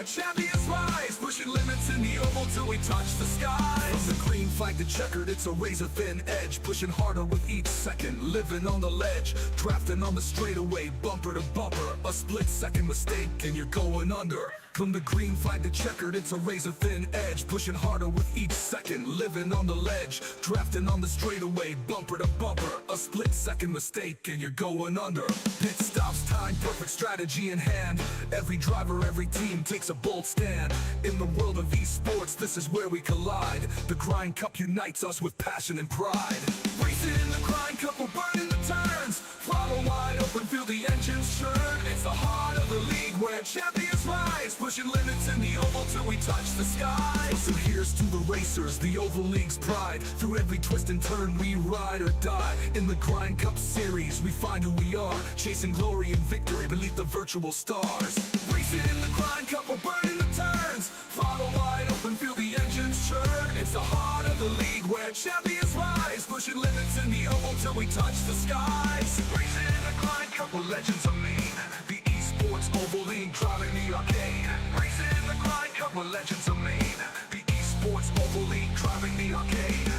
where champions rise, pushing limits in the oval till we touch the skies. From the green flag to checkered, it's a razor-thin edge, pushing harder with each second, living on the ledge, drafting on the straightaway, bumper to bumper, a split-second mistake and you're going under. From the green flag to checkered, it's a razor-thin edge, pushing harder with each second, living on the ledge, drafting on the straightaway, bumper to bumper, a split-second mistake and you're going under. Pit stops, time, perfect strategy in hand. Every driver, every team takes a bold stand. In the world of esports, this is where we collide. The Grind Cup unites us with passion and pride. Racing in the Grind Cup, we're burning the turns. Throttle wide open, feel the engines churn. It's the heart of the league where champions rise, pushing limits in the oval till we touch the skies. So here's to the racers, the Oval League's pride. Through every twist and turn, we ride or die. In the Grind Cup series, we find who we are, chasing glory and victory beneath the virtual stars. Racing in the Grind Cup, we're burning the turns. Throttle wide open, feel the engines churn. It's the heart of the league where champions rise, pushing limits in the oval till we touch the skies. Racing in the Grind Cup, we're legends of mean. The esports Oval League driving the arcade. Racing in the Grind Cup, we're legends of mean. The esports Oval League driving the arcade.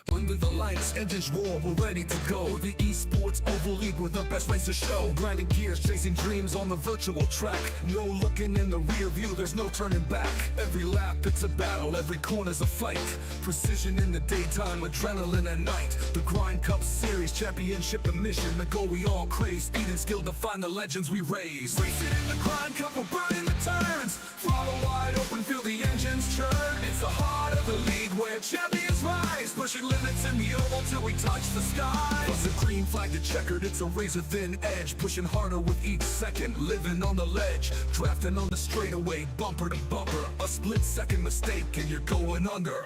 Under the lights, engines roar, we're ready to go. The esports Oval League with the best race to show. Grinding gears, chasing dreams on the virtual track. No looking in the rear view, there's no turning back. Every lap it's a battle, every corner's a fight. Precision in the daytime, adrenaline at night. The Grind Cup series, championship and mission. The goal we all crave, speed and skill define the legends we raise. Racing in the Grind Cup, we're burning the turns. Throttle wide open, feel the engines churn. It's the heart of the league where champions rise, pushing limits in the oval till we touch the skies. From the green flag to checkered, it's a razor-thin edge, pushing harder with each second, living on the ledge, drafting on the straightaway, bumper to bumper, a split-second mistake and you're going under.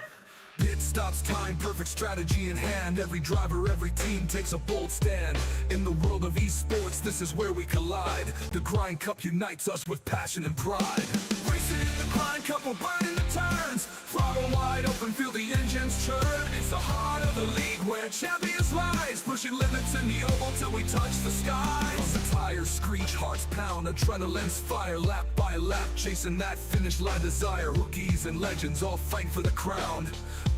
Pit stops, time, perfect strategy in hand. Every driver, every team takes a bold stand. In the world of esports, this is where we collide. The Grind Cup unites us with passion and pride. Racing in the Grind Cup, we're burning the turns. Throttle wide open, feel the engines churn. It's the heart of the league where champions rise, pushing limits in the oval till we touch the skies. From the tires screech, hearts pound, adrenaline's fire, lap by lap, chasing that finish line desire. Rookies and legends all fight for the crown,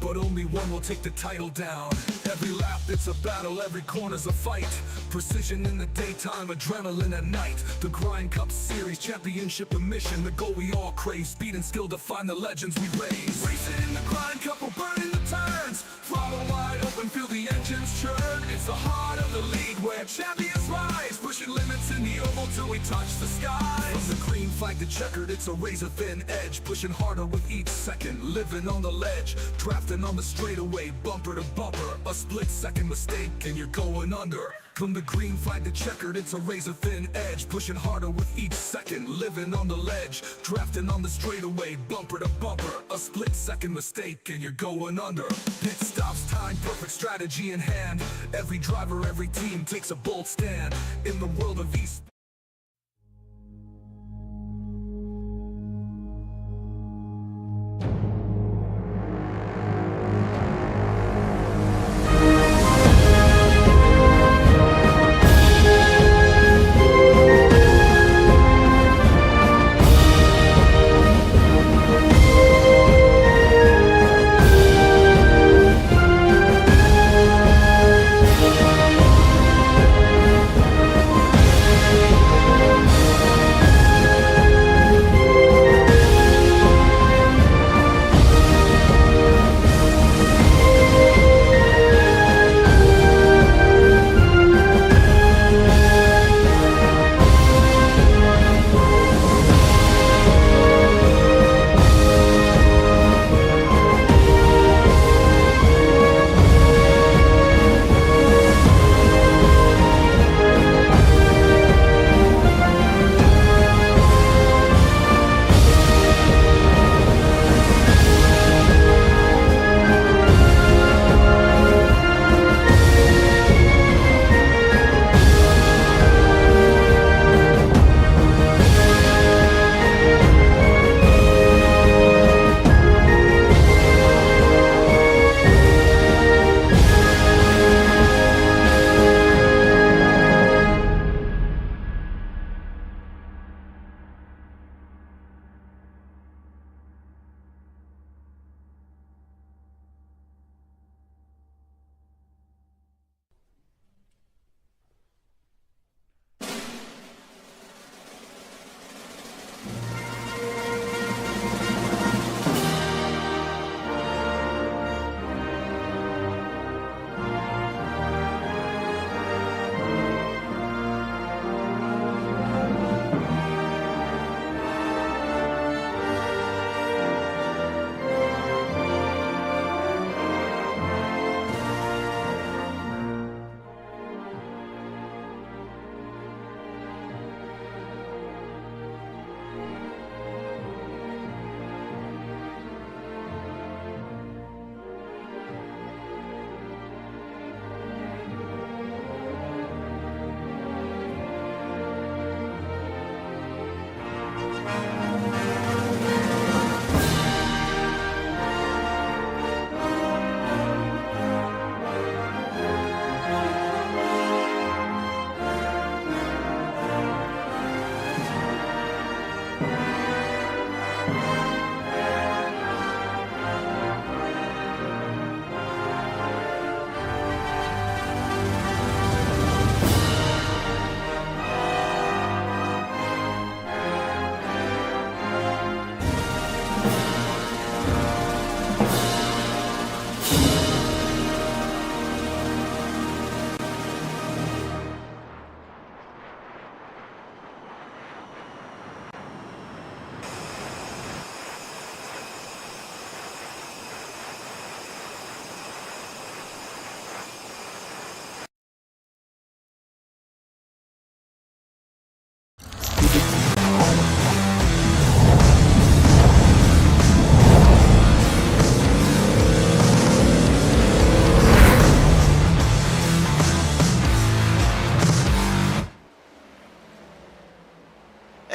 but only one will take the title down. Every lap it's a battle, every corner's a fight. Precision in the daytime, adrenaline at night. The Grind Cup series, championship and mission. The goal we all crave, speed and skill define the legends we raise. Racing in the Grind Cup, we're burning the turns. Throttle wide open, feel the engines churn. It's the heart of the league where champions rise, pushing limits in the oval till we touch the skies. From the green flag to checkered, it's a razor-thin edge, pushing harder with each second, living on the ledge, drafting on the straightaway, bumper to bumper, a split-second mistake and you're going under. From the green flag to checkered, it's a razor-thin edge, pushing harder with each second, living on the ledge, drafting on the straightaway, bumper to bumper, a split-second mistake and you're going under. Pit stops, time, perfect strategy in hand. Every driver, every team takes a bold stand. In the world of esports,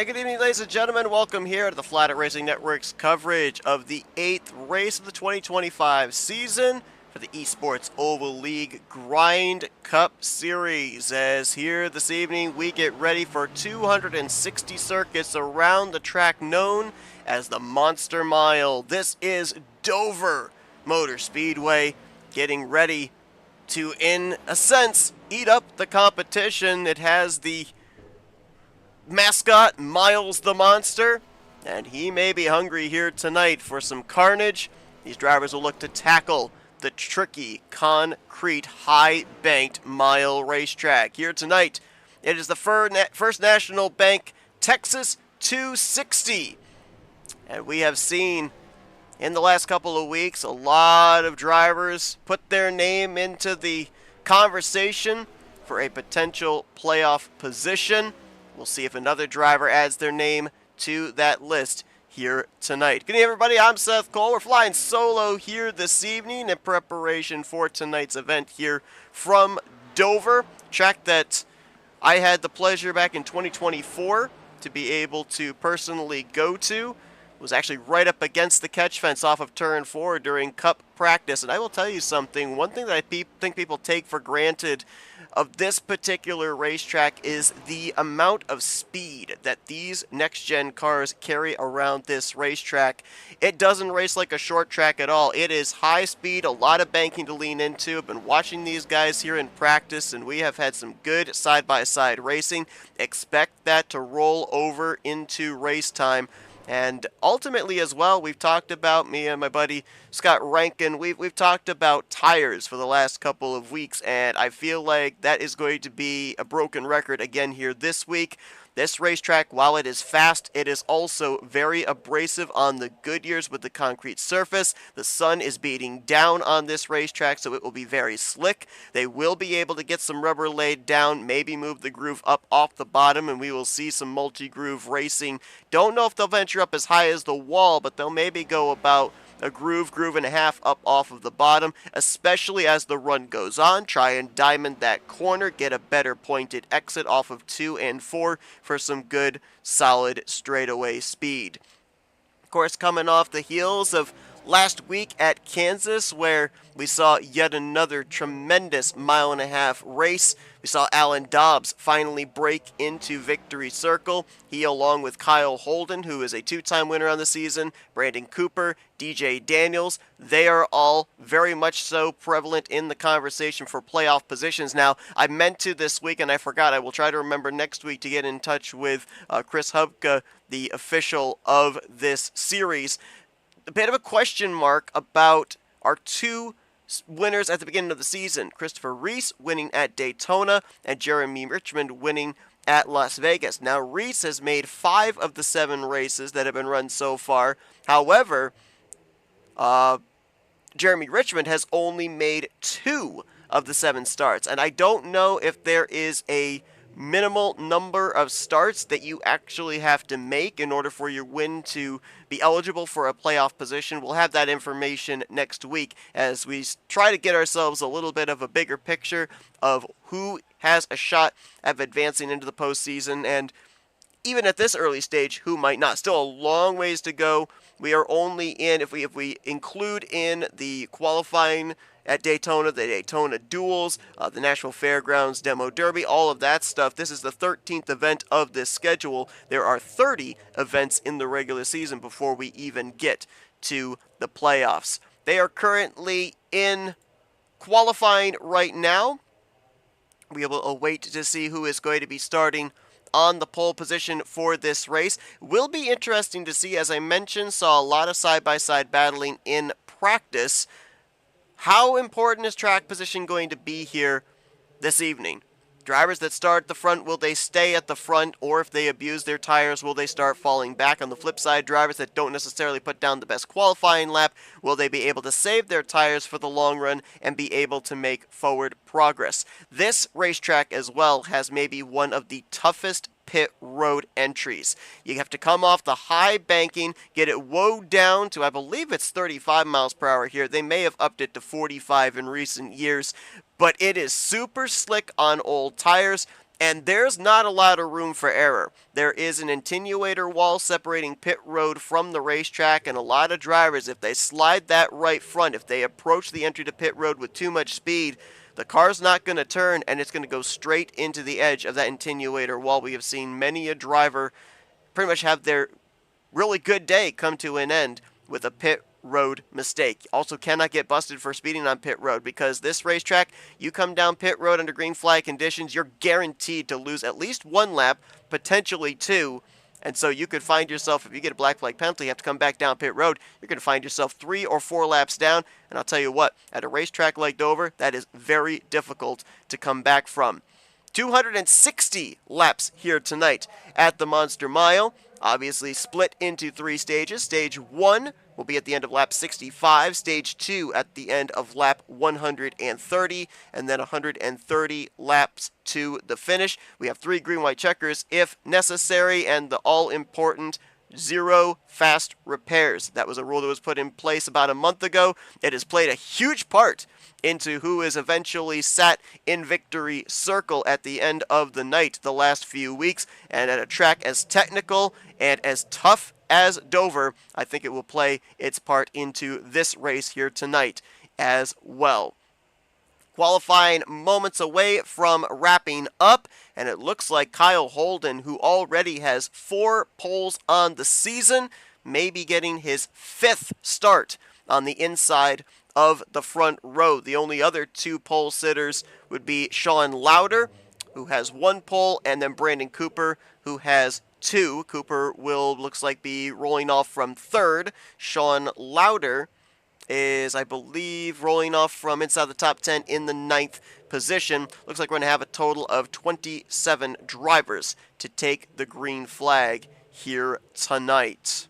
good evening, ladies and gentlemen. Welcome here to the Flatout Racing Network's coverage of the 8th race of the 2025 season for the ESports Oval League Grind Cup Series. As here this evening, we get ready for 260 circuits around the track known as the Monster Mile. This is Dover Motor Speedway getting ready to, in a sense, eat up the competition. It has the mascot Miles the Monster, and he may be hungry here tonight for some carnage. These drivers will look to tackle the tricky, concrete, high-banked mile racetrack. Here tonight, it is the First National Bank Texas 260. And we have seen in the last couple of weeks a lot of drivers put their name into the conversation for a potential playoff position. We'll see if another driver adds their name to that list here tonight. Good evening, everybody. I'm Seth Cole. We're flying solo here this evening in preparation for tonight's event here from Dover, track that I had the pleasure back in 2024 to be able to personally go to. It was actually right up against the catch fence off of turn 4 during Cup practice. And I will tell you something, one thing that I think people take for granted of this particular racetrack is the amount of speed that these next-gen cars carry around this racetrack. It doesn't race like a short track at all. It is high speed, a lot of banking to lean into. I've been watching these guys here in practice, and we have had some good side-by-side racing. Expect that to roll over into race time. And ultimately as well, we've talked about, me and my buddy Scott Rankin, we've talked about tires for the last couple of weeks, and I feel like that is going to be a broken record again here this week. This racetrack, while it is fast, it is also very abrasive on the Goodyears with the concrete surface. The sun is beating down on this racetrack, so it will be very slick. They will be able to get some rubber laid down, maybe move the groove up off the bottom, and we will see some multi-groove racing. Don't know if they'll venture up as high as the wall, but they'll maybe go about a groove and a half up off of the bottom, especially as the run goes on. Try and diamond that corner, get a better pointed exit off of 2 and 4 for some good, solid straightaway speed. Of course, coming off the heels of last week at Kansas, where we saw yet another tremendous mile-and-a-half race. We saw Alan Dobbs finally break into victory circle. He, along with Kyle Holden, who is a 2-time winner on the season, Brandon Cooper, DJ Daniels, they are all very much so prevalent in the conversation for playoff positions. Now, I meant to this week, and I forgot. I will try to remember next week to get in touch with Chris Hubka, the official of this series. A bit of a question mark about our two winners at the beginning of the season. Christopher Reese winning at Daytona and Jeremy Richmond winning at Las Vegas. Now, Reese has made 5 of the 7 races that have been run so far. However, Jeremy Richmond has only made 2 of the 7 starts. And I don't know if there is a minimal number of starts that you actually have to make in order for your win to be eligible for a playoff position. We'll have that information next week as we try to get ourselves a little bit of a bigger picture of who has a shot at advancing into the postseason, and even at this early stage, who might not. Still a long ways to go. We are only in, if we include in the qualifying at Daytona, the Daytona Duels, the Nashville Fairgrounds Demo Derby, all of that stuff. This is the 13th event of this schedule. There are 30 events in the regular season before we even get to the playoffs. They are currently in qualifying right now. We will await to see who is going to be starting on the pole position for this race. Will be interesting to see, as I mentioned, saw a lot of side-by-side battling in practice. How important is track position going to be here this evening? Drivers that start at the front, will they stay at the front, or if they abuse their tires, will they start falling back? On the flip side, drivers that don't necessarily put down the best qualifying lap, will they be able to save their tires for the long run and be able to make forward progress? This racetrack as well has maybe one of the toughest pit road entries. You have to come off the high banking, get it woed down to, I believe it's 35 miles per hour here. They may have upped it to 45 in recent years, but it is super slick on old tires. And there's not a lot of room for error. There is an attenuator wall separating pit road from the racetrack, and a lot of drivers, if they slide that right front, if they approach the entry to pit road with too much speed, the car's not going to turn, and it's going to go straight into the edge of that attenuator wall. We have seen many a driver pretty much have their really good day come to an end with a pit road mistake. Also cannot get busted for speeding on pit road, because this racetrack, you come down pit road under green flag conditions, you're guaranteed to lose at least one lap, potentially two. And so you could find yourself, if you get a black flag penalty, you have to come back down pit road, you're going to find yourself 3 or 4 laps down. And I'll tell you what, at a racetrack like Dover, that is very difficult to come back from. 260 laps here tonight at the Monster Mile, obviously split into 3 stages. Stage 1 will be at the end of lap 65, stage 2 at the end of lap 130, and then 130 laps to the finish. We have 3 green-white checkers if necessary, and the all-important 0 fast repairs. That was a rule that was put in place about a month ago. It has played a huge part into who is eventually sat in victory circle at the end of the night the last few weeks. And at a track as technical and as tough as Dover, I think it will play its part into this race here tonight as well. Qualifying moments away from wrapping up, and it looks like Kyle Holden, who already has 4 poles on the season, may be getting his 5th start on the inside of the front row. The only other 2 pole sitters would be Sean Lauder, who has 1 pole, and then Brandon Cooper, who has 2. Cooper will, looks like, be rolling off from 3rd. Sean Lauder is, I believe, rolling off from inside the top 10 in the 9th position. Looks like we're going to have a total of 27 drivers to take the green flag here tonight.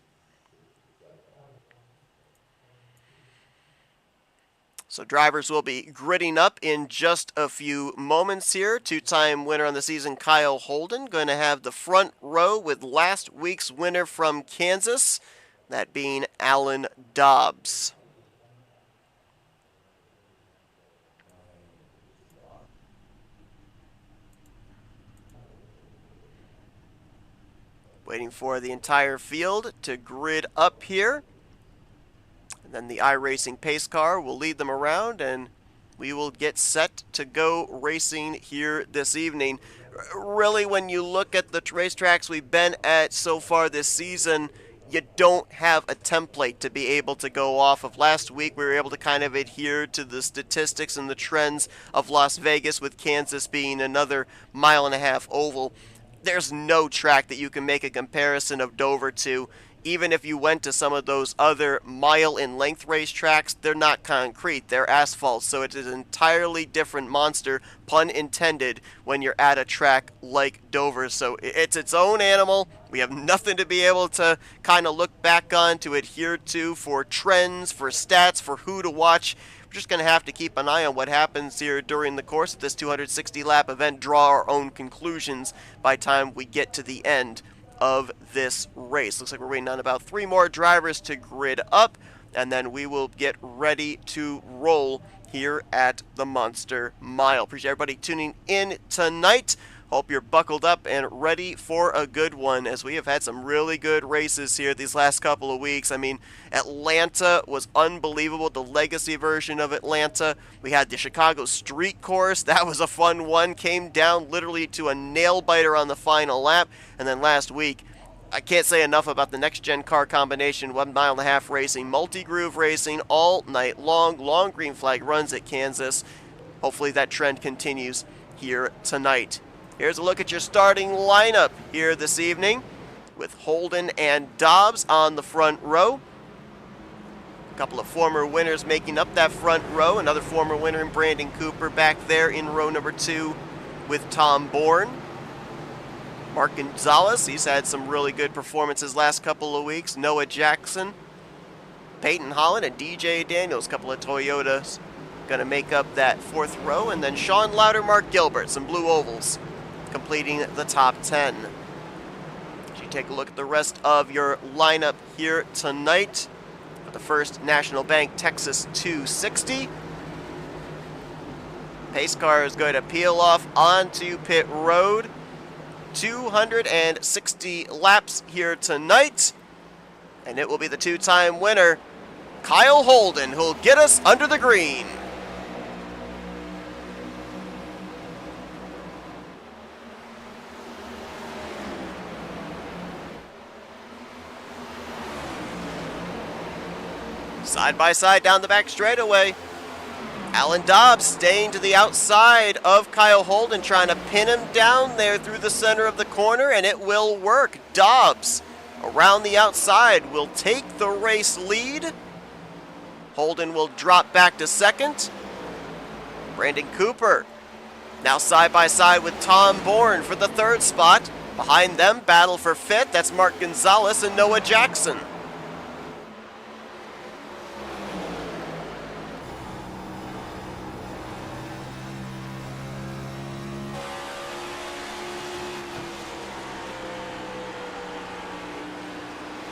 So drivers will be gridding up in just a few moments here. 2-time winner on the season, Kyle Holden, going to have the front row with last week's winner from Kansas, that being Alan Dobbs. Waiting for the entire field to grid up here. And then the iRacing pace car will lead them around, and we will get set to go racing here this evening. Really, when you look at the racetracks we've been at so far this season, you don't have a template to be able to go off of. Last week, we were able to kind of adhere to the statistics and the trends of Las Vegas, with Kansas being another 1.5-mile oval. There's no track that you can make a comparison of Dover to. Even if you went to some of those other mile-in-length racetracks, they're not concrete, they're asphalt, so it is an entirely different monster, pun intended, when you're at a track like Dover. So it's its own animal. We have nothing to be able to kind of look back on, to adhere to for trends, for stats, for who to watch. We're just going to have to keep an eye on what happens here during the course of this 260-lap event, draw our own conclusions by the time we get to the end of this race. Looks like we're waiting on about 3 more drivers to grid up, and then we will get ready to roll here at the Monster Mile. Appreciate everybody tuning in tonight. Hope you're buckled up and ready for a good one, as we have had some really good races here these last couple of weeks. I mean, Atlanta was unbelievable, the legacy version of Atlanta. We had the Chicago Street Course. That was a fun one. Came down literally to a nail-biter on the final lap. And then last week, I can't say enough about the next-gen car combination, 1.5-mile racing, multi-groove racing all night long, long green flag runs at Kansas. Hopefully that trend continues here tonight. Here's a look at your starting lineup here this evening, with Holden and Dobbs on the front row. A couple of former winners making up that front row. Another former winner in Brandon Cooper back there in row number 2 with Tom Bourne. Mark Gonzalez, he's had some really good performances last couple of weeks. Noah Jackson, Peyton Holland, and DJ Daniels, a couple of Toyotas, going to make up that 4th row. And then Sean Lauder, Mark Gilbert, some blue ovals, completing the top 10. As you take a look at the rest of your lineup here tonight, for the First National Bank Texas 260, Pace car is going to peel off onto pit road. 260 laps here tonight. And it will be the two-time winner, Kyle Holden, who'll get us under the green. Side by side down the back straightaway. Alan Dobbs staying to the outside of Kyle Holden, trying to pin him down there through the center of the corner, and it will work. Dobbs around the outside will take the race lead. Holden will drop back to second. Brandon Cooper now side by side with Tom Bourne for the third spot. Behind them, battle for fifth. That's Mark Gonzalez and Noah Jackson.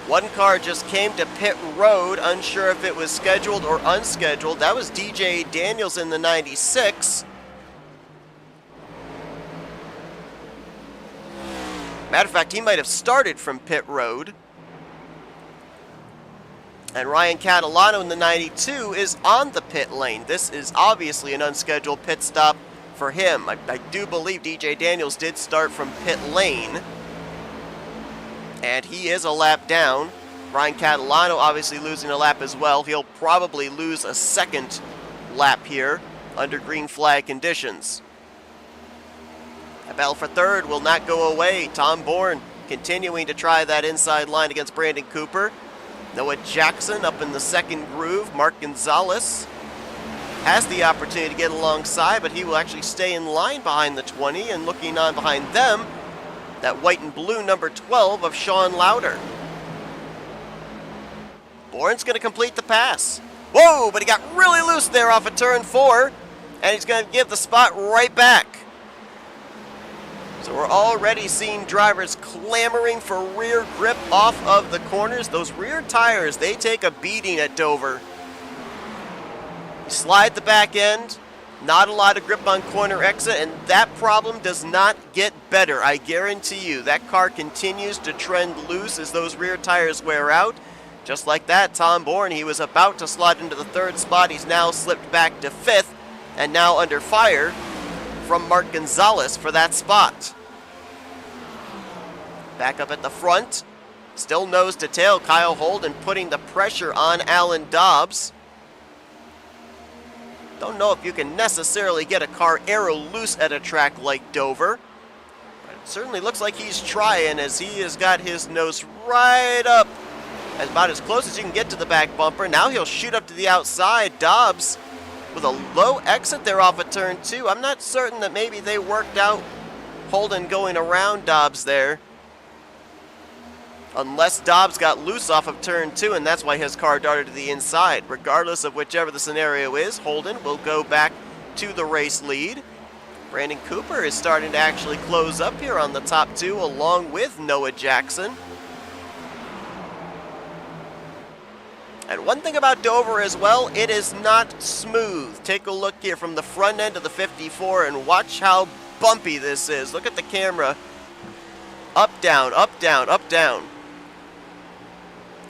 One car just came to pit road, unsure if it was scheduled or unscheduled. That was DJ Daniels in the 96. Matter of fact, he might have started from pit road. And Ryan Catalano in the 92 is on the pit lane. This is obviously an unscheduled pit stop for him. I do believe DJ Daniels did start from pit lane. And he is a lap down. Ryan Catalano obviously losing a lap as well. He'll probably lose a second lap here under green flag conditions. A battle for third will not go away. Tom Bourne continuing to try that inside line against Brandon Cooper. Noah Jackson up in the second groove. Mark Gonzalez has the opportunity to get alongside, but he will actually stay in line behind the 20, and looking on behind them, that white and blue number 12 of Sean Lauder. Bourne's going to complete the pass. Whoa, but he got really loose there off of turn 4, and he's going to give the spot right back. So we're already seeing drivers clamoring for rear grip off of the corners. Those rear tires, they take a beating at Dover. You slide the back end. Not a lot of grip on corner exit, and that problem does not get better. I guarantee you that car continues to trend loose as those rear tires wear out. Just like that, Tom Bourne, he was about to slide into the third spot. He's now slipped back to fifth, and now under fire from Mark Gonzalez for that spot. Back up at the front, still nose to tail, Kyle Holden putting the pressure on Alan Dobbs. Don't know if you can necessarily get a car aero loose at a track like Dover. But it certainly looks like he's trying, as he has got his nose right up, about as close as you can get to the back bumper. Now he'll shoot up to the outside. Dobbs with a low exit there off of turn 2. I'm not certain that maybe they worked out Holden going around Dobbs there. Unless Dobbs got loose off of turn 2, and that's why his car darted to the inside. Regardless of whichever the scenario is, Holden will go back to the race lead. Brandon Cooper is starting to actually close up here on the top 2, along with Noah Jackson. And one thing about Dover as well, it is not smooth. Take a look here from the front end of the 54 and watch how bumpy this is. Look at the camera. Up, down, up, down, up, down.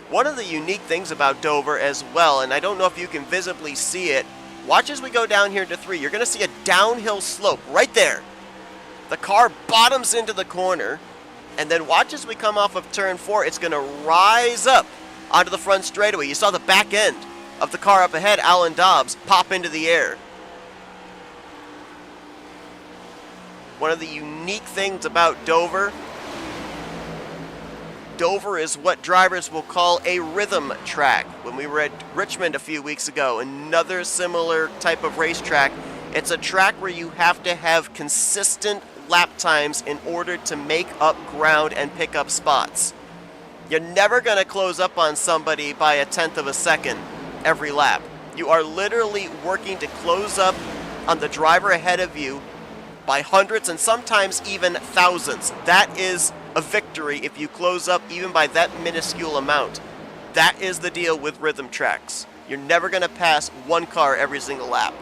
One of the unique things about Dover as well, and I don't know if you can visibly see it, watch as we go down here to 3. You're going to see a downhill slope right there. The car bottoms into the corner, and then watch as we come off of turn 4, it's going to rise up onto the front straightaway. You saw the back end of the car up ahead, Alan Dobbs, pop into the air. One of the unique things about Dover is what drivers will call a rhythm track. When we were at Richmond a few weeks ago, another similar type of racetrack, it's a track where you have to have consistent lap times in order to make up ground and pick up spots. You're never going to close up on somebody by a tenth of a second every lap. You are literally working to close up on the driver ahead of you by hundreds and sometimes even thousands. That is a victory if you close up even by that minuscule amount. That is the deal with rhythm tracks. You're never going to pass one car every single lap.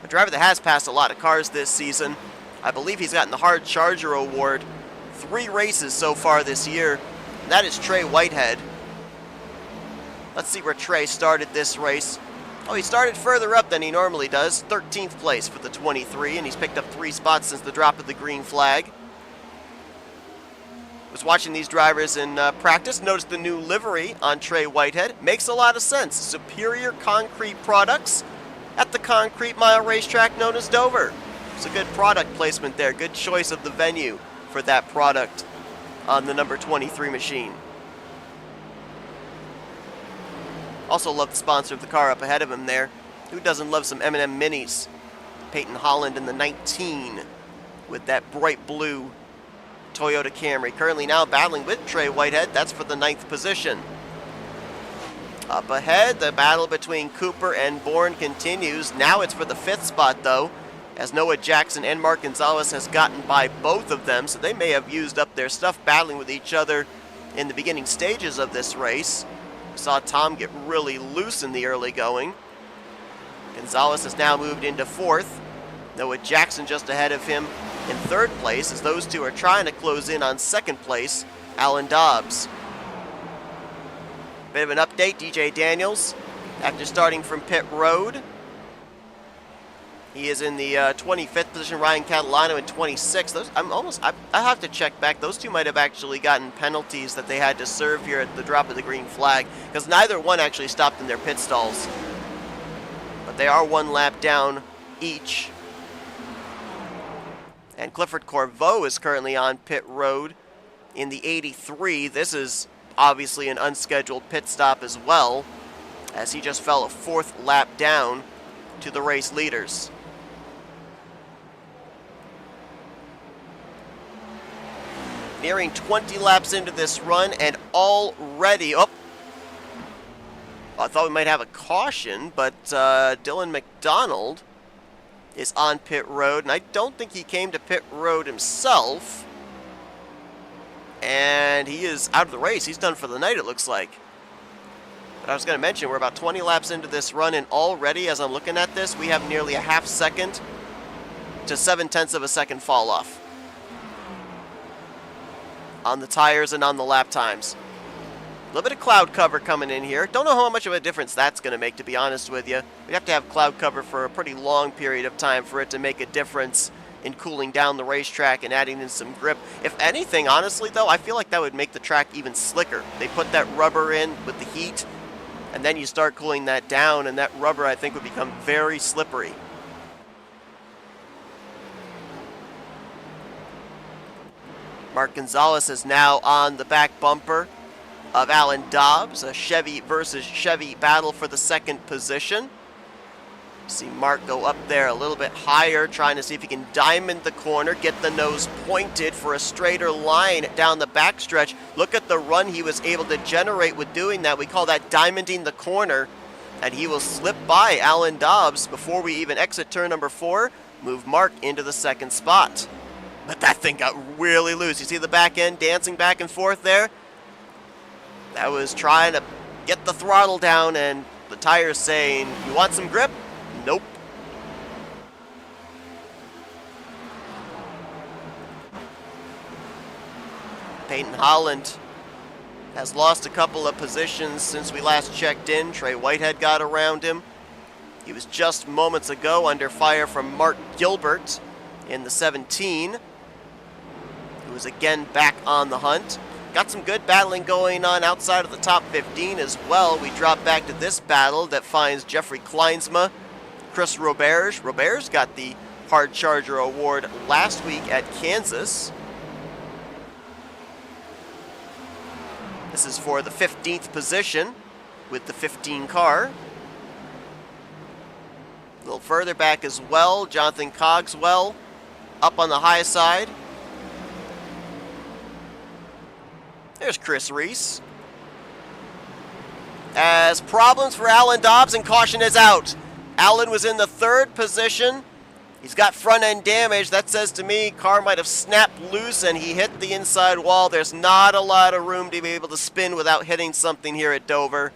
a driver that has passed a lot of cars this season. I believe he's gotten the Hard Charger Award 3 races so far this year, and that is Trey Whitehead. Let's see where Trey started this race. Oh, he started further up than he normally does. 13th place for the 23, and he's picked up 3 spots since the drop of the green flag. Was watching these drivers in practice, noticed the new livery on Trey Whitehead. Makes a lot of sense. Superior concrete products at the concrete mile racetrack known as Dover. It's a good product placement there. Good choice of the venue for that product on the number 23 machine. Also love the sponsor of the car up ahead of him there. Who doesn't love some M&M Minis? Peyton Holland in the 19 with that bright blue Toyota Camry. Currently now battling with Trey Whitehead. That's for the 9th position. Up ahead, the battle between Cooper and Bourne continues. Now it's for the 5th spot, though, as Noah Jackson and Mark Gonzalez has gotten by both of them, so they may have used up their stuff battling with each other in the beginning stages of this race. We saw Tom get really loose in the early going. Gonzalez has now moved into 4th. Noah Jackson just ahead of him in 3rd place, as those two are trying to close in on 2nd place, Alan Dobbs. Bit of an update, DJ Daniels, after starting from pit road. He is in the 25th position, Ryan Catalano in 26th. I have to check back. Those two might have actually gotten penalties that they had to serve here at the drop of the green flag, because neither one actually stopped in their pit stalls. But they are 1 lap down each. And Clifford Corveau is currently on pit road in the 83. This is obviously an unscheduled pit stop as well, as he just fell a 4th lap down to the race leaders. Nearing 20 laps into this run, and already, I thought we might have a caution, but Dylan McDonald is on pit road, and I don't think he came to pit road himself. And he is out of the race. He's done for the night, it looks like. But I was going to mention, we're about 20 laps into this run, and already, as I'm looking at this, we have nearly a half second to 0.7 of a second fall off on the tires and on the lap times. A little bit of cloud cover coming in here. Don't know how much of a difference that's going to make, to be honest with you. We'd have to have cloud cover for a pretty long period of time for it to make a difference in cooling down the racetrack and adding in some grip. If anything, honestly, though, I feel like that would make the track even slicker. They put that rubber in with the heat, and then you start cooling that down, and that rubber, I think, would become very slippery. Mark Gonzalez is now on the back bumper of Alan Dobbs, a Chevy versus Chevy battle for the 2nd position. See Mark go up there a little bit higher, trying to see if he can diamond the corner, get the nose pointed for a straighter line down the backstretch. Look at the run he was able to generate with doing that. We call that diamonding the corner, and he will slip by Alan Dobbs before we even exit turn number 4, move Mark into the 2nd spot. But that thing got really loose. You see the back end dancing back and forth there? That was trying to get the throttle down, and the tires saying, "You want some grip?" Nope. Peyton Holland has lost a couple of positions since we last checked in. Trey Whitehead got around him. He was just moments ago under fire from Mark Gilbert in the 17, who was again back on the hunt. Got some good battling going on outside of the top 15 as well. We drop back to this battle that finds Jeffrey Kleinsma, Chris Roberge. Roberge got the Hard Charger Award last week at Kansas. This is for the 15th position with the 15 car. A little further back as well, Jonathan Cogswell up on the high side. There's Chris Reese. As problems for Alan Dobbs, and caution is out. Alan was in the 3rd position. He's got front end damage. That says to me car might have snapped loose and he hit the inside wall. There's not a lot of room to be able to spin without hitting something here at Dover.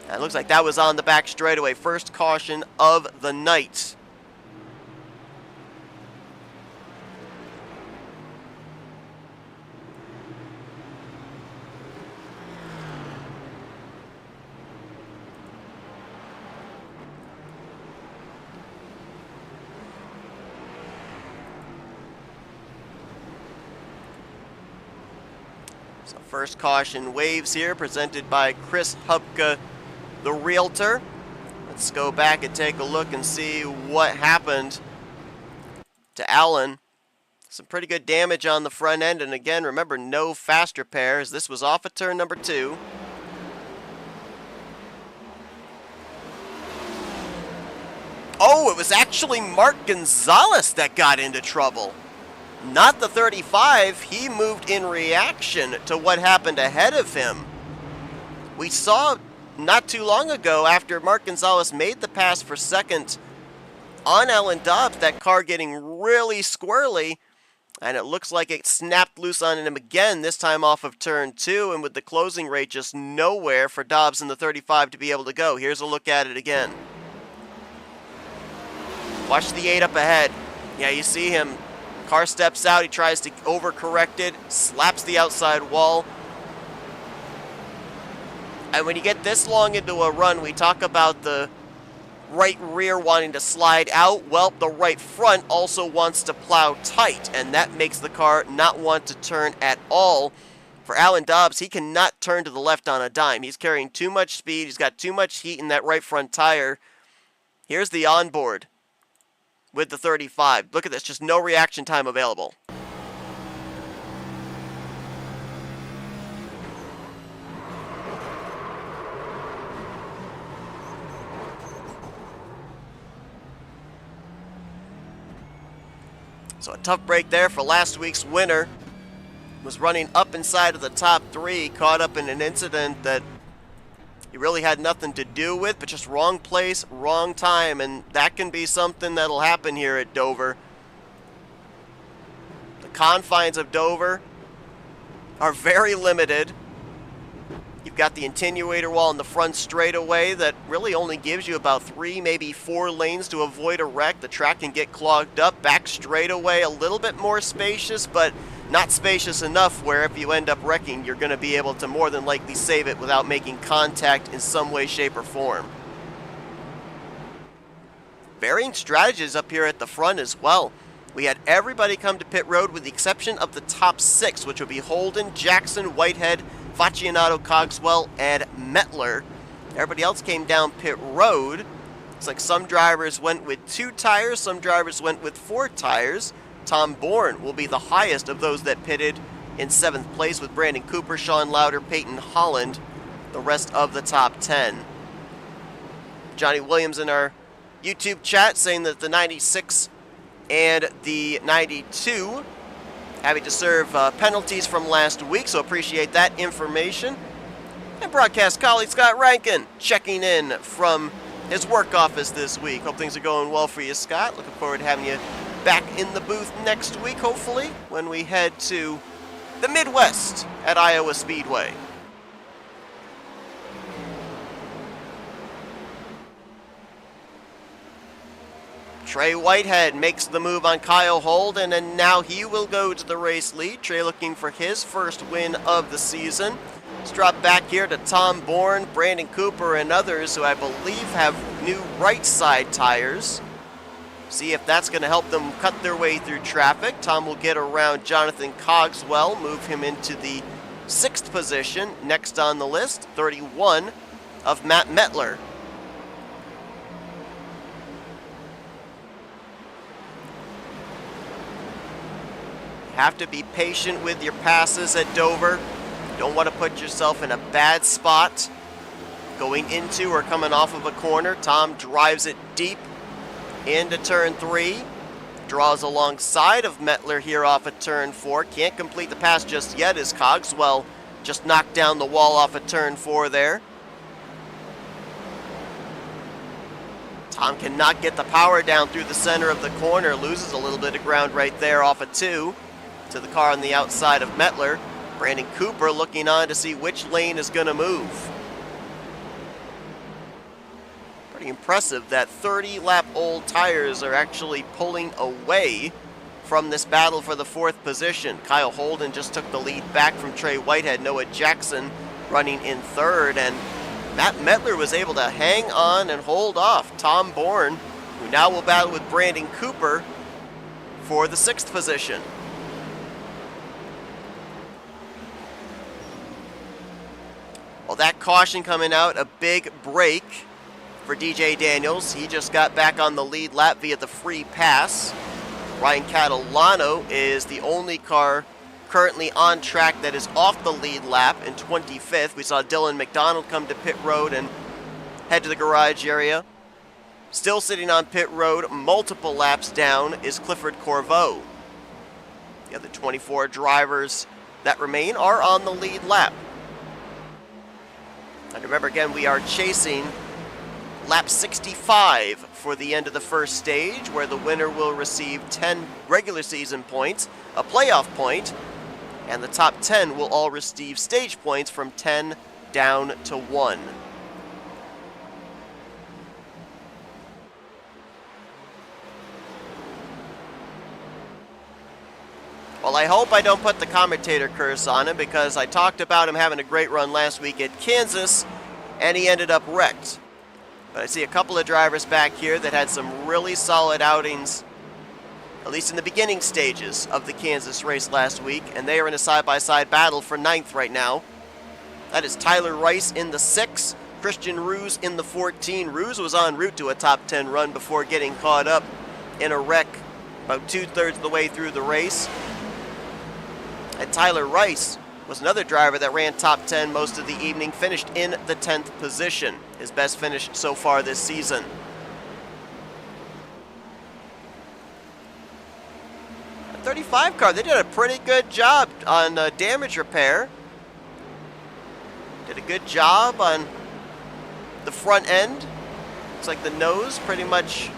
And it looks like that was on the back straightaway. First caution of the night So first caution waves here, presented by Chris Hubka, the Realtor. Let's go back and take a look and see what happened to Allen. Some pretty good damage on the front end, and again, remember, no fast repairs. This was off of turn number 2. Oh, it was actually Mark Gonzalez that got into trouble. Not the 35. He moved in reaction to what happened ahead of him. We saw not too long ago, after Mark Gonzalez made the pass for second on Alan Dobbs, that car getting really squirrely, and it looks like it snapped loose on him again, this time off of turn 2, and with the closing rate just nowhere for Dobbs in the 35 to be able to go. Here's a look at it again. Watch the 8 up ahead. Yeah, you see him. Car steps out, he tries to overcorrect it, slaps the outside wall. And when you get this long into a run, we talk about the right rear wanting to slide out. Well, the right front also wants to plow tight, and that makes the car not want to turn at all. For Alan Dobbs, he cannot turn to the left on a dime. He's carrying too much speed. He's got too much heat in that right front tire. Here's the onboard with the 35. Look at this, just no reaction time available. So a tough break there for last week's winner. Was running up inside of the top 3, caught up in an incident that he really had nothing to do with, but just wrong place, wrong time, and that can be something that'll happen here at Dover. The confines of Dover are very limited. You've got the attenuator wall in the front straightaway that really only gives you about 3, maybe 4 lanes to avoid a wreck. The track can get clogged up. Back straightaway, a little bit more spacious, but not spacious enough where if you end up wrecking, you're going to be able to more than likely save it without making contact in some way, shape, or form. Varying strategies up here at the front as well. We had everybody come to pit road with the exception of the top 6, which would be Holden, Jackson, Whitehead, Faccianato, Cogswell, and Mettler. Everybody else came down pit road. Looks like some drivers went with 2 tires, some drivers went with 4 tires. Tom Bourne will be the highest of those that pitted in 7th place, with Brandon Cooper, Sean Lauder, Peyton Holland, the rest of the top 10. Johnny Williams in our YouTube chat saying that the 96 and the 92 having to serve penalties from last week, so appreciate that information. And broadcast colleague Scott Rankin checking in from his work office this week. Hope things are going well for you, Scott. Looking forward to having you back in the booth next week, hopefully, when we head to the Midwest at Iowa Speedway. Trey Whitehead makes the move on Kyle Holden, and now he will go to the race lead. Trey looking for his first win of the season. Let's drop back here to Tom Bourne, Brandon Cooper, and others who I believe have new right side tires. See if that's going to help them cut their way through traffic. Tom will get around Jonathan Cogswell, move him into the 6th position. Next on the list, 31 of Matt Mettler. Have to be patient with your passes at Dover. Don't want to put yourself in a bad spot going into or coming off of a corner. Tom drives it deep into turn 3. Draws alongside of Mettler here off of turn 4. Can't complete the pass just yet as Cogswell just knocked down the wall off of turn 4 there. Tom cannot get the power down through the center of the corner. Loses a little bit of ground right there off of 2 to the car on the outside of Mettler. Brandon Cooper looking on to see which lane is going to move. Pretty impressive that 30-lap-old tires are actually pulling away from this battle for the 4th position. Kyle Holden just took the lead back from Trey Whitehead. Noah Jackson running in 3rd, and Matt Mettler was able to hang on and hold off Tom Bourne, who now will battle with Brandon Cooper for the 6th position. Well, that caution coming out, a big break for DJ Daniels. He just got back on the lead lap via the free pass. Ryan Catalano is the only car currently on track that is off the lead lap in 25th. We saw Dylan McDonald come to pit road and head to the garage area. Still sitting on pit road, multiple laps down, is Clifford Corveau. The other 24 drivers that remain are on the lead lap. And remember again, we are chasing lap 65 for the end of the first stage, where the winner will receive 10 regular season points, a playoff point, and the top 10 will all receive stage points from 10 down to 1. Well, I hope I don't put the commentator curse on him, because I talked about him having a great run last week at Kansas, and he ended up wrecked. But I see a couple of drivers back here that had some really solid outings, at least in the beginning stages of the Kansas race last week, and they are in a side-by-side battle for 9th right now. That is Tyler Rice in the 6, Christian Ruse in the 14. Ruse was en route to a top 10 run before getting caught up in a wreck about 2/3 of the way through the race. And Tyler Rice was another driver that ran top 10 most of the evening, finished in the 10th position, his best finish so far this season. A 35 car, they did a pretty good job on damage repair. Did a good job on the front end. Looks like the nose pretty much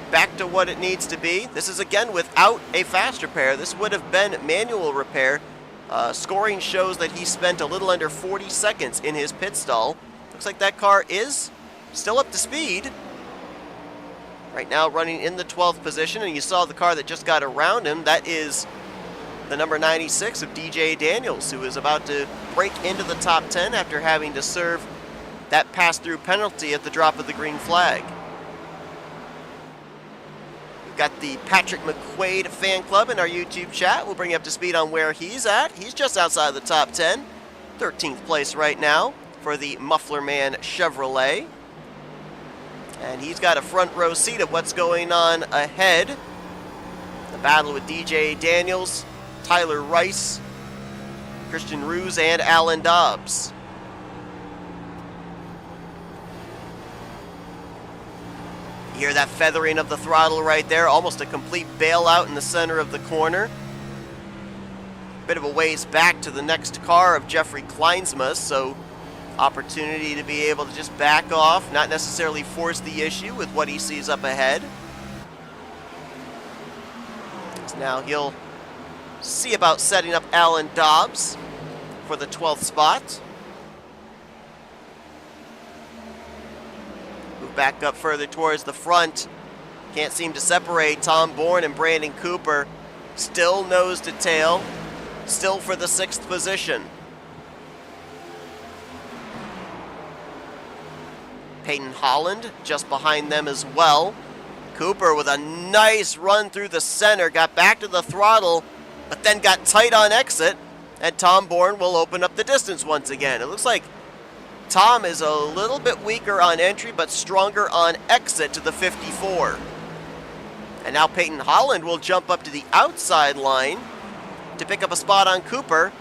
back to what it needs to be. This is again without a fast repair. This would have been manual repair. Scoring shows that he spent a little under 40 seconds in his pit stall. Looks like that car is still up to speed. Right now running in the 12th position, and you saw the car that just got around him. That is the number 96 of DJ Daniels, who is about to break into the top 10 after having to serve that pass-through penalty at the drop of the green flag. Got the Patrick McQuaid fan club in our YouTube chat. We'll bring you up to speed on where he's at. He's just outside the top 10. 13th place right now for the Muffler Man Chevrolet. And he's got a front row seat of what's going on ahead. The battle with DJ Daniels, Tyler Rice, Christian Ruse, and Alan Dobbs. You hear that feathering of the throttle right there, almost a complete bailout in the center of the corner. Bit of a ways back to the next car of Jeffrey Kleinsma, so opportunity to be able to just back off, not necessarily force the issue with what he sees up ahead. So now he'll see about setting up Alan Dobbs for the 12th spot. Back up further towards the front. Can't seem to separate Tom Bourne and Brandon Cooper. Still nose to tail. Still for the 6th position. Peyton Holland just behind them as well. Cooper with a nice run through the center. Got back to the throttle, but then got tight on exit. And Tom Bourne will open up the distance once again. It looks like Tom is a little bit weaker on entry, but stronger on exit to the 54. And now Peyton Holland will jump up to the outside line to pick up a spot on Cooper.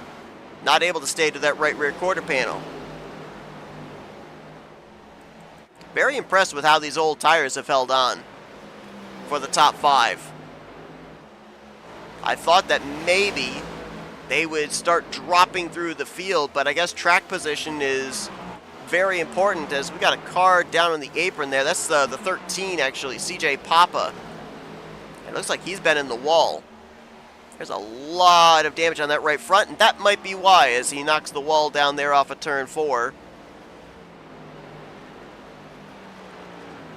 Not able to stay to that right rear quarter panel. Very impressed with how these old tires have held on for the top 5. I thought that maybe they would start dropping through the field, but I guess track position is very important, as we got a car down on the apron there. That's the 13, actually, CJ Papa. It looks like he's been in the wall. There's a lot of damage on that right front, and that might be why, as he knocks the wall down there off of turn 4.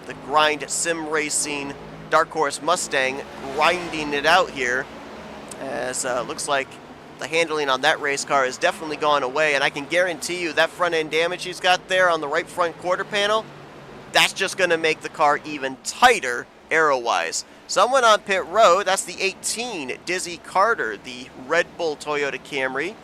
The Grind Sim Racing Dark Horse Mustang grinding it out here, as looks like the handling on that race car has definitely gone away, and I can guarantee you that front end damage he's got there on the right front quarter panel, that's just going to make the car even tighter aero-wise. Someone on pit road, that's the 18, Dizzy Carter, the Red Bull Toyota Camry.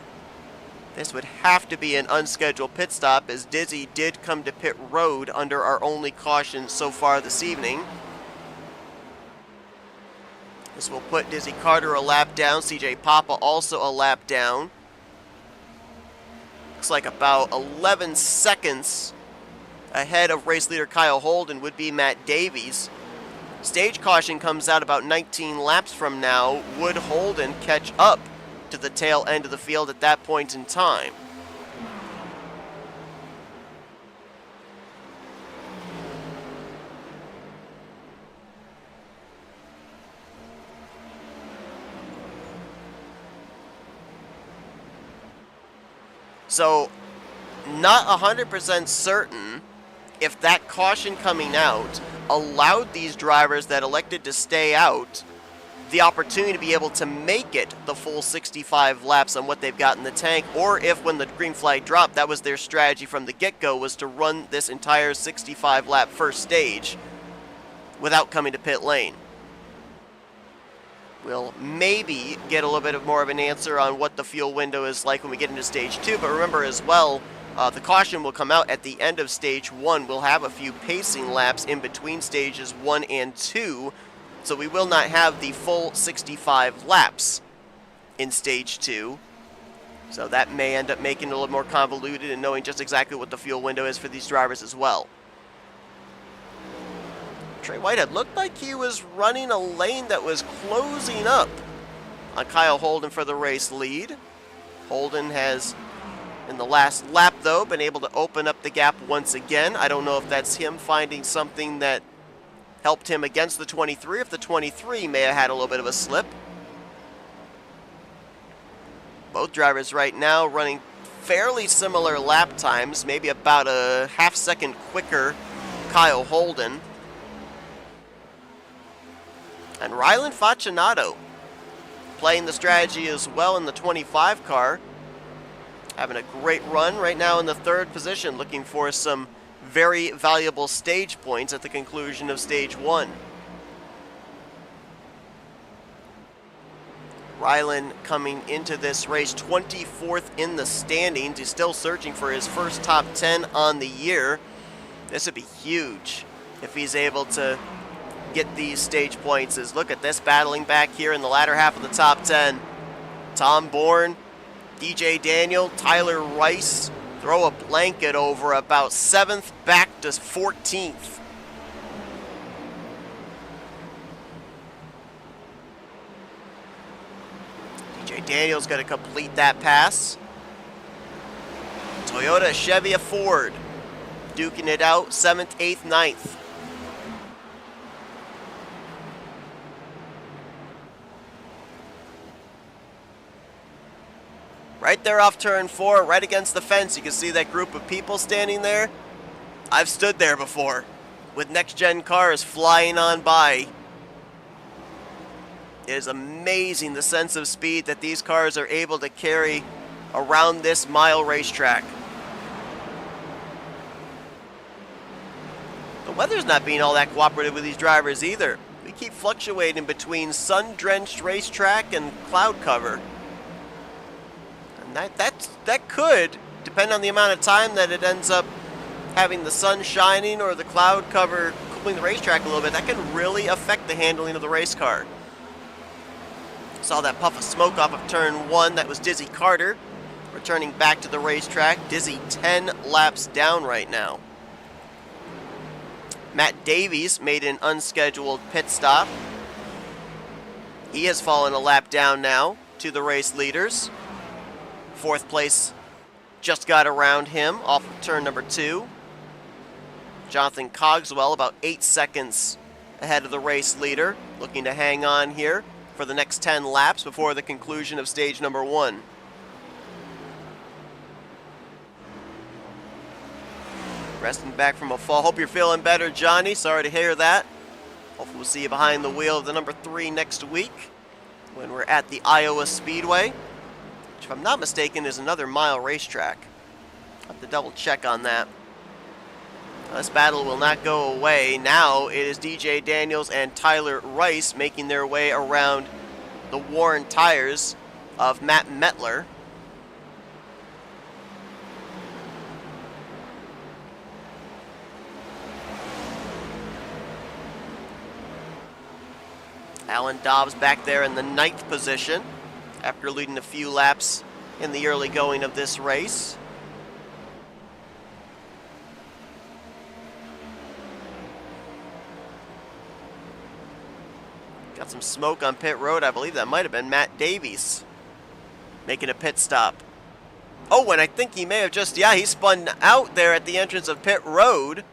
This would have to be an unscheduled pit stop, as Dizzy did come to pit road under our only caution so far this evening. This will put Dizzy Carter a lap down, CJ Papa also a lap down. Looks like about 11 seconds ahead of race leader Kyle Holden would be Matt Davies. Stage caution comes out about 19 laps from now. Would Holden catch up to the tail end of the field at that point in time? So, not 100% certain if that caution coming out allowed these drivers that elected to stay out the opportunity to be able to make it the full 65 laps on what they've got in the tank, or if when the green flag dropped, that was their strategy from the get-go, was to run this entire 65 lap first stage without coming to pit lane. We'll maybe get a little bit more of an answer on what the fuel window is like when we get into stage 2, but remember as well, the caution will come out at the end of stage 1. We'll have a few pacing laps in between stages 1 and 2, so we will not have the full 65 laps in stage 2. So that may end up making it a little more convoluted and knowing just exactly what the fuel window is for these drivers as well. Trey Whitehead looked like he was running a lane that was closing up on Kyle Holden for the race lead. Holden has, in the last lap though, been able to open up the gap once again. I don't know if that's him finding something that helped him against the 23, if the 23 may have had a little bit of a slip. Both drivers right now running fairly similar lap times, maybe about a half-second quicker Kyle Holden. And Rylan Facinato playing the strategy as well in the 25 car. Having a great run right now in the 3rd position, looking for some very valuable stage points at the conclusion of stage 1. Rylan coming into this race 24th in the standings. He's still searching for his first top 10 on the year. This would be huge if he's able to get these stage points. As look at this, battling back here in the latter half of the top 10. Tom Bourne, DJ Daniel, Tyler Rice throw a blanket over about 7th back to 14th. DJ Daniel's going to complete that pass. Toyota, Chevy, Ford duking it out 7th, 8th, 9th. Right there off turn 4, right against the fence, you can see that group of people standing there. I've stood there before, with next-gen cars flying on by. It is amazing the sense of speed that these cars are able to carry around this mile racetrack. The weather's not being all that cooperative with these drivers either. We keep fluctuating between sun-drenched racetrack and cloud cover. That could, depend on the amount of time that it ends up having the sun shining or the cloud cover cooling the racetrack a little bit, that can really affect the handling of the race car. Saw that puff of smoke off of turn 1. That was Dizzy Carter returning back to the racetrack. Dizzy 10 laps down right now. Matt Davies made an unscheduled pit stop. He has fallen a lap down now to the race leaders. 4th place just got around him off of turn number 2. Jonathan Cogswell about 8 seconds ahead of the race leader, looking to hang on here for the next 10 laps before the conclusion of stage number 1. Resting back from a fall. Hope you're feeling better, Johnny. Sorry to hear that. Hopefully we'll see you behind the wheel of the number 3 next week when we're at the Iowa Speedway, which, if I'm not mistaken, is another mile racetrack. I'll have to double check on that. This battle will not go away. Now it is DJ Daniels and Tyler Rice making their way around the worn tires of Matt Mettler. Alan Dobbs back there in the 9th position after leading a few laps in the early going of this race. Got some smoke on pit road. I believe that might have been Matt Davies making a pit stop. Oh, and I think he may have just, yeah, he spun out there at the entrance of pit road.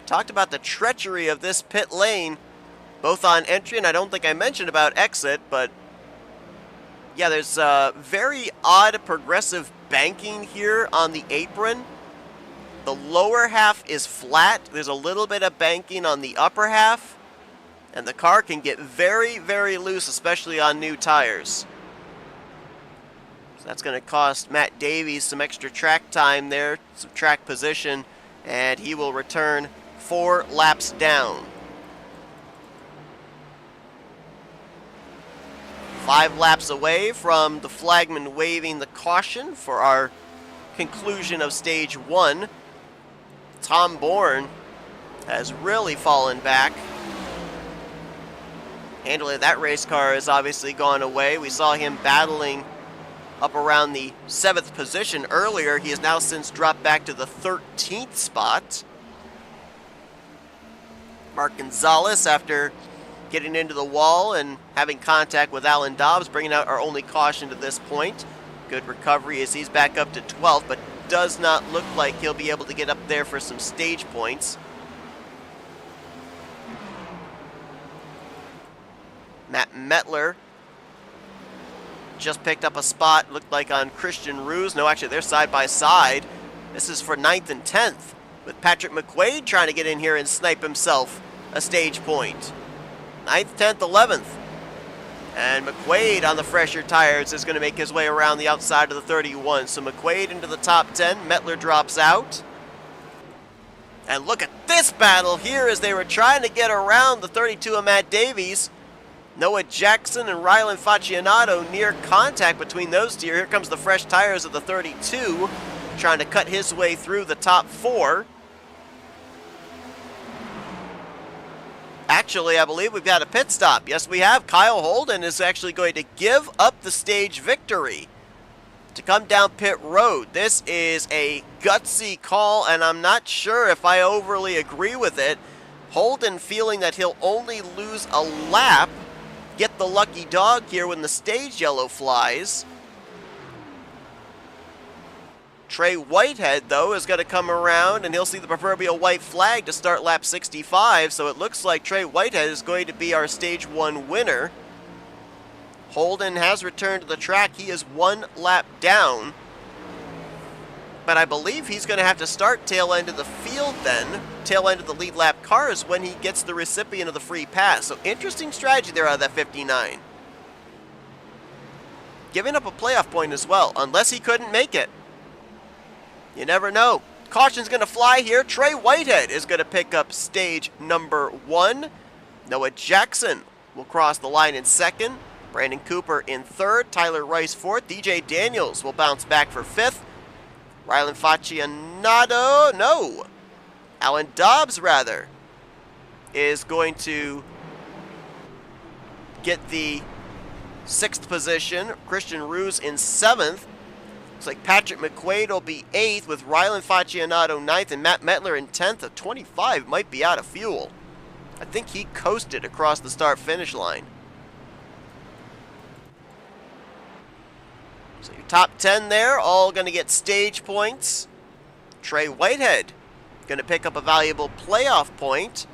Talked about the treachery of this pit lane, both on entry, and I don't think I mentioned about exit, but yeah, there's very odd progressive banking here on the apron. The lower half is flat. There's a little bit of banking on the upper half, and the car can get very, very loose, especially on new tires. So that's going to cost Matt Davies some extra track time there, some track position, and he will return 4 laps down. 5 laps away from the flagman waving the caution for our conclusion of stage 1. Tom Bourne has really fallen back. Handling that race car has obviously gone away. We saw him battling up around the 7th position earlier. He has now since dropped back to the 13th spot. Mark Gonzalez, after getting into the wall and having contact with Alan Dobbs, bringing out our only caution to this point. Good recovery as he's back up to 12th, but does not look like he'll be able to get up there for some stage points. Matt Mettler just picked up a spot, looked like on Christian Ruse. No, actually, they're side by side. This is for 9th and 10th, with Patrick McQuaid trying to get in here and snipe himself a stage point. 9th, 10th, 11th. And McQuaid on the fresher tires is going to make his way around the outside of the 31. So McQuaid into the top 10. Mettler drops out. And look at this battle here as they were trying to get around the 32 of Matt Davies. Noah Jackson and Rylan Faccianato near contact between those two. Here comes the fresh tires of the 32, trying to cut his way through the top 4. Actually, I believe we've got a pit stop. Yes, we have. Kyle Holden is actually going to give up the stage victory to come down pit road. This is a gutsy call, and I'm not sure if I overly agree with it. Holden feeling that he'll only lose a lap, get the lucky dog here when the stage yellow flies. Trey Whitehead, though, is going to come around, and he'll see the proverbial white flag to start lap 65, so it looks like Trey Whitehead is going to be our stage 1 winner. Holden has returned to the track. He is 1 lap down, but I believe he's going to have to start tail end of the field then, tail end of the lead lap cars when he gets the recipient of the free pass. So interesting strategy there out of that 59. Giving up a playoff point as well, unless he couldn't make it. You never know. Caution's going to fly here. Trey Whitehead is going to pick up stage number 1. Noah Jackson will cross the line in 2nd. Brandon Cooper in 3rd. Tyler Rice 4th. DJ Daniels will bounce back for 5th. Rylan Faccianato, no. Alan Dobbs, rather, is going to get the 6th position. Christian Ruse in 7th. Looks like Patrick McQuaid will be 8th with Rylan Faccianato 9th and Matt Mettler in 10th. At 25 might be out of fuel. I think he coasted across the start-finish line. So your top 10 there, all going to get stage points. Trey Whitehead going to pick up a valuable playoff point.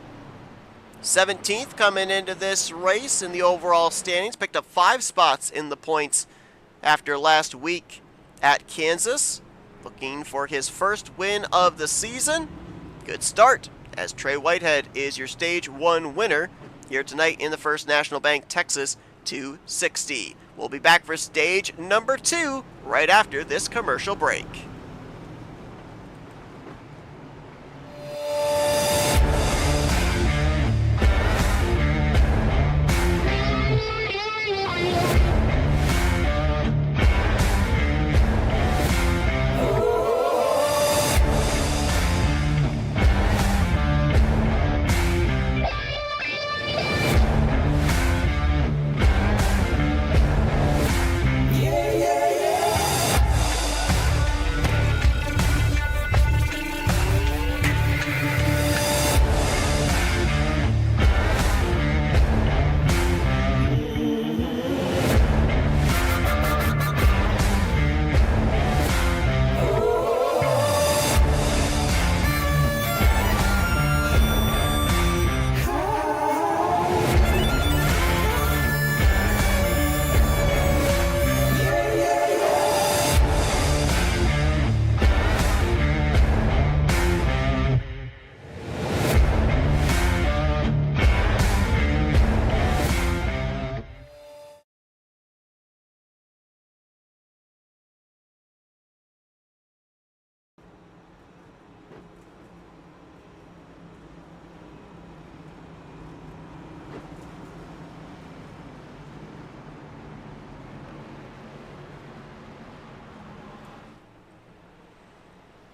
17th coming into this race in the overall standings. Picked up 5 spots in the points after last week at Kansas. Looking for his first win of the season. Good start, as Trey Whitehead is your stage 1 winner here tonight in the First National Bank Texas 260. We'll be back for stage number 2 right after this commercial break.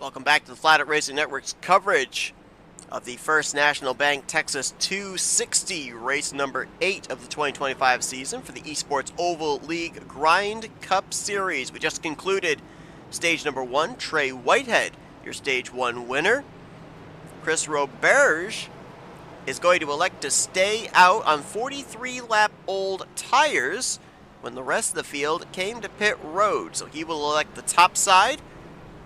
Welcome back to the Flatout Racing Network's coverage of the First National Bank Texas 260, race number 8 of the 2025 season for the ESports Oval League Grind Cup Series. We just concluded stage number 1, Trey Whitehead, your stage 1 winner. Chris Roberge is going to elect to stay out on 43-lap-old tires when the rest of the field came to pit road. So he will elect the top side.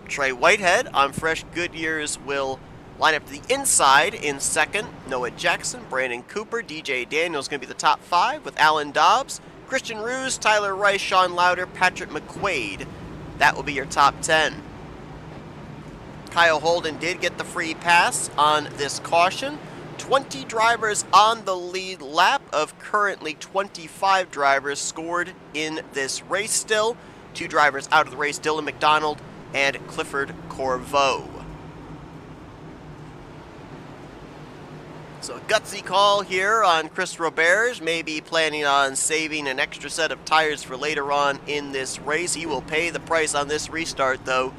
Trey Whitehead on fresh Goodyears will line up to the inside in second. Noah Jackson, Brandon Cooper, DJ Daniels going to be the top 5 with Alan Dobbs, Christian Ruse, Tyler Rice, Sean Lauder, Patrick McQuaid. That will be your top 10. Kyle Holden did get the free pass on this caution. 20 drivers on the lead lap of currently 25 drivers scored in this race still. 2 drivers out of the race, Dylan McDonald and Clifford Corveau. So a gutsy call here on Chris Roberge, maybe planning on saving an extra set of tires for later on in this race. He will pay the price on this restart though.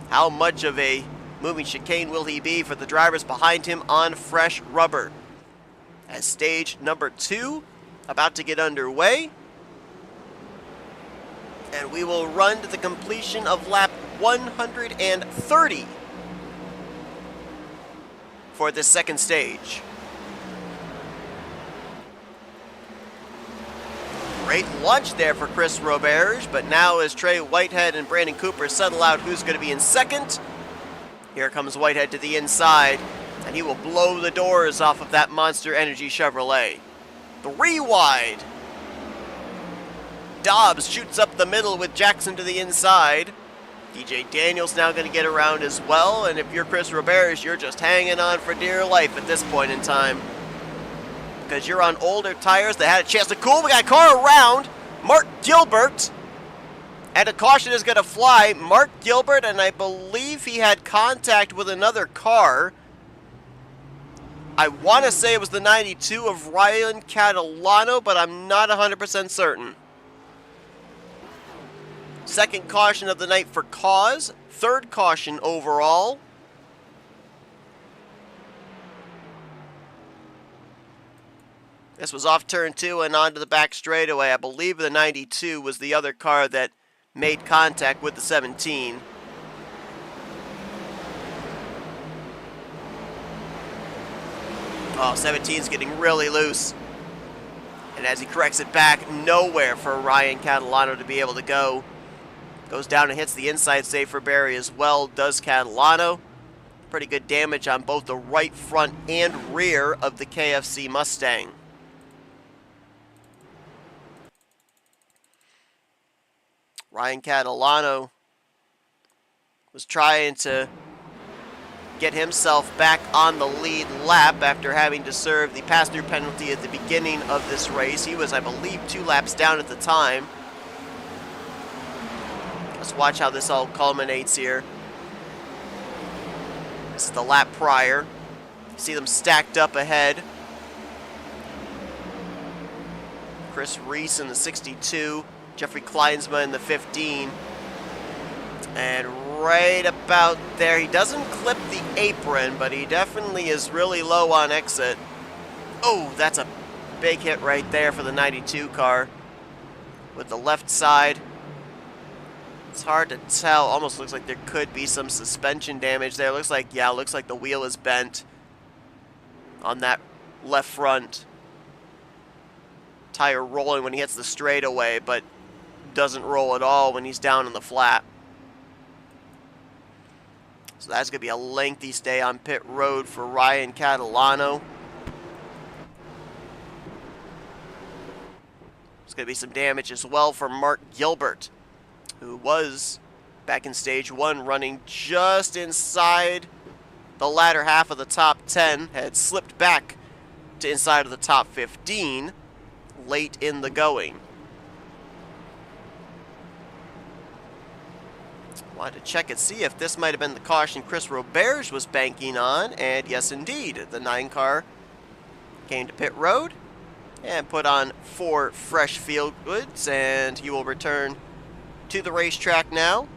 How much of a moving chicane will he be for the drivers behind him on fresh rubber? As stage number 2 about to get underway. And we will run to the completion of lap 130 for this second stage. Great launch there for Chris Roberge, but now as Trey Whitehead and Brandon Cooper settle out who's going to be in second, here comes Whitehead to the inside, and he will blow the doors off of that Monster Energy Chevrolet. 3 wide. Dobbs shoots up the middle with Jackson to the inside. DJ Daniels now going to get around as well, and if you're Chris Roberge, you're just hanging on for dear life at this point in time, because you're on older tires that had a chance to cool. We got a car around. Mark Gilbert. And a caution is going to fly. Mark Gilbert, and I believe he had contact with another car. I want to say it was the 92 of Ryan Catalano, but I'm not 100% certain. Second caution of the night for cause. Third caution overall. This was off turn 2 and onto the back straightaway. I believe the 92 was the other car that made contact with the 17. Oh, 17's getting really loose. And as he corrects it back, nowhere for Ryan Catalano to be able to go. Goes down and hits the inside save for Barry as well, does Catalano. Pretty good damage on both the right front and rear of the KFC Mustang. Ryan Catalano was trying to get himself back on the lead lap after having to serve the pass-through penalty at the beginning of this race. He was, I believe, 2 laps down at the time. Let's watch how this all culminates here. This is the lap prior. See them stacked up ahead. Chris Reese in the 62. Jeffrey Kleinsma in the 15. And right about there, he doesn't clip the apron, but he definitely is really low on exit. Oh, that's a big hit right there for the 92 car. With the left side. It's hard to tell. Almost looks like there could be some suspension damage there. Looks like, yeah, looks like the wheel is bent on that left front. Tire rolling when he hits the straightaway, but doesn't roll at all when he's down in the flat. So that's going to be a lengthy stay on pit road for Ryan Catalano. There's going to be some damage as well for Mark Gilbert, who was back in stage 1 running just inside the latter half of the top 10, had slipped back to inside of the top 15 late in the going. Wanted to check and see if this might have been the caution Chris Roberge was banking on, and yes indeed, the 9 car came to pit road and put on 4 fresh field goods, and he will return to the racetrack now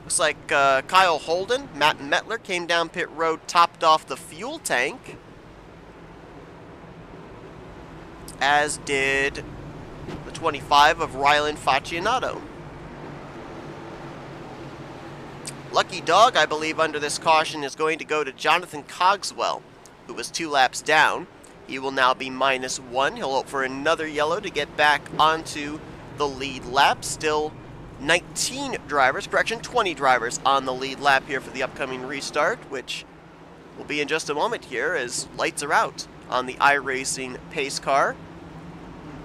Looks like Kyle Holden, Matt Metler came down pit road, topped off the fuel tank. As did the 25 of Rylan Faccianato. Lucky dog, I believe, under this caution is going to go to Jonathan Cogswell, who was 2 laps down. He will now be -1. He'll hope for another yellow to get back onto the lead lap. Still 20 drivers on the lead lap here for the upcoming restart, which will be in just a moment here as lights are out on the iRacing pace car.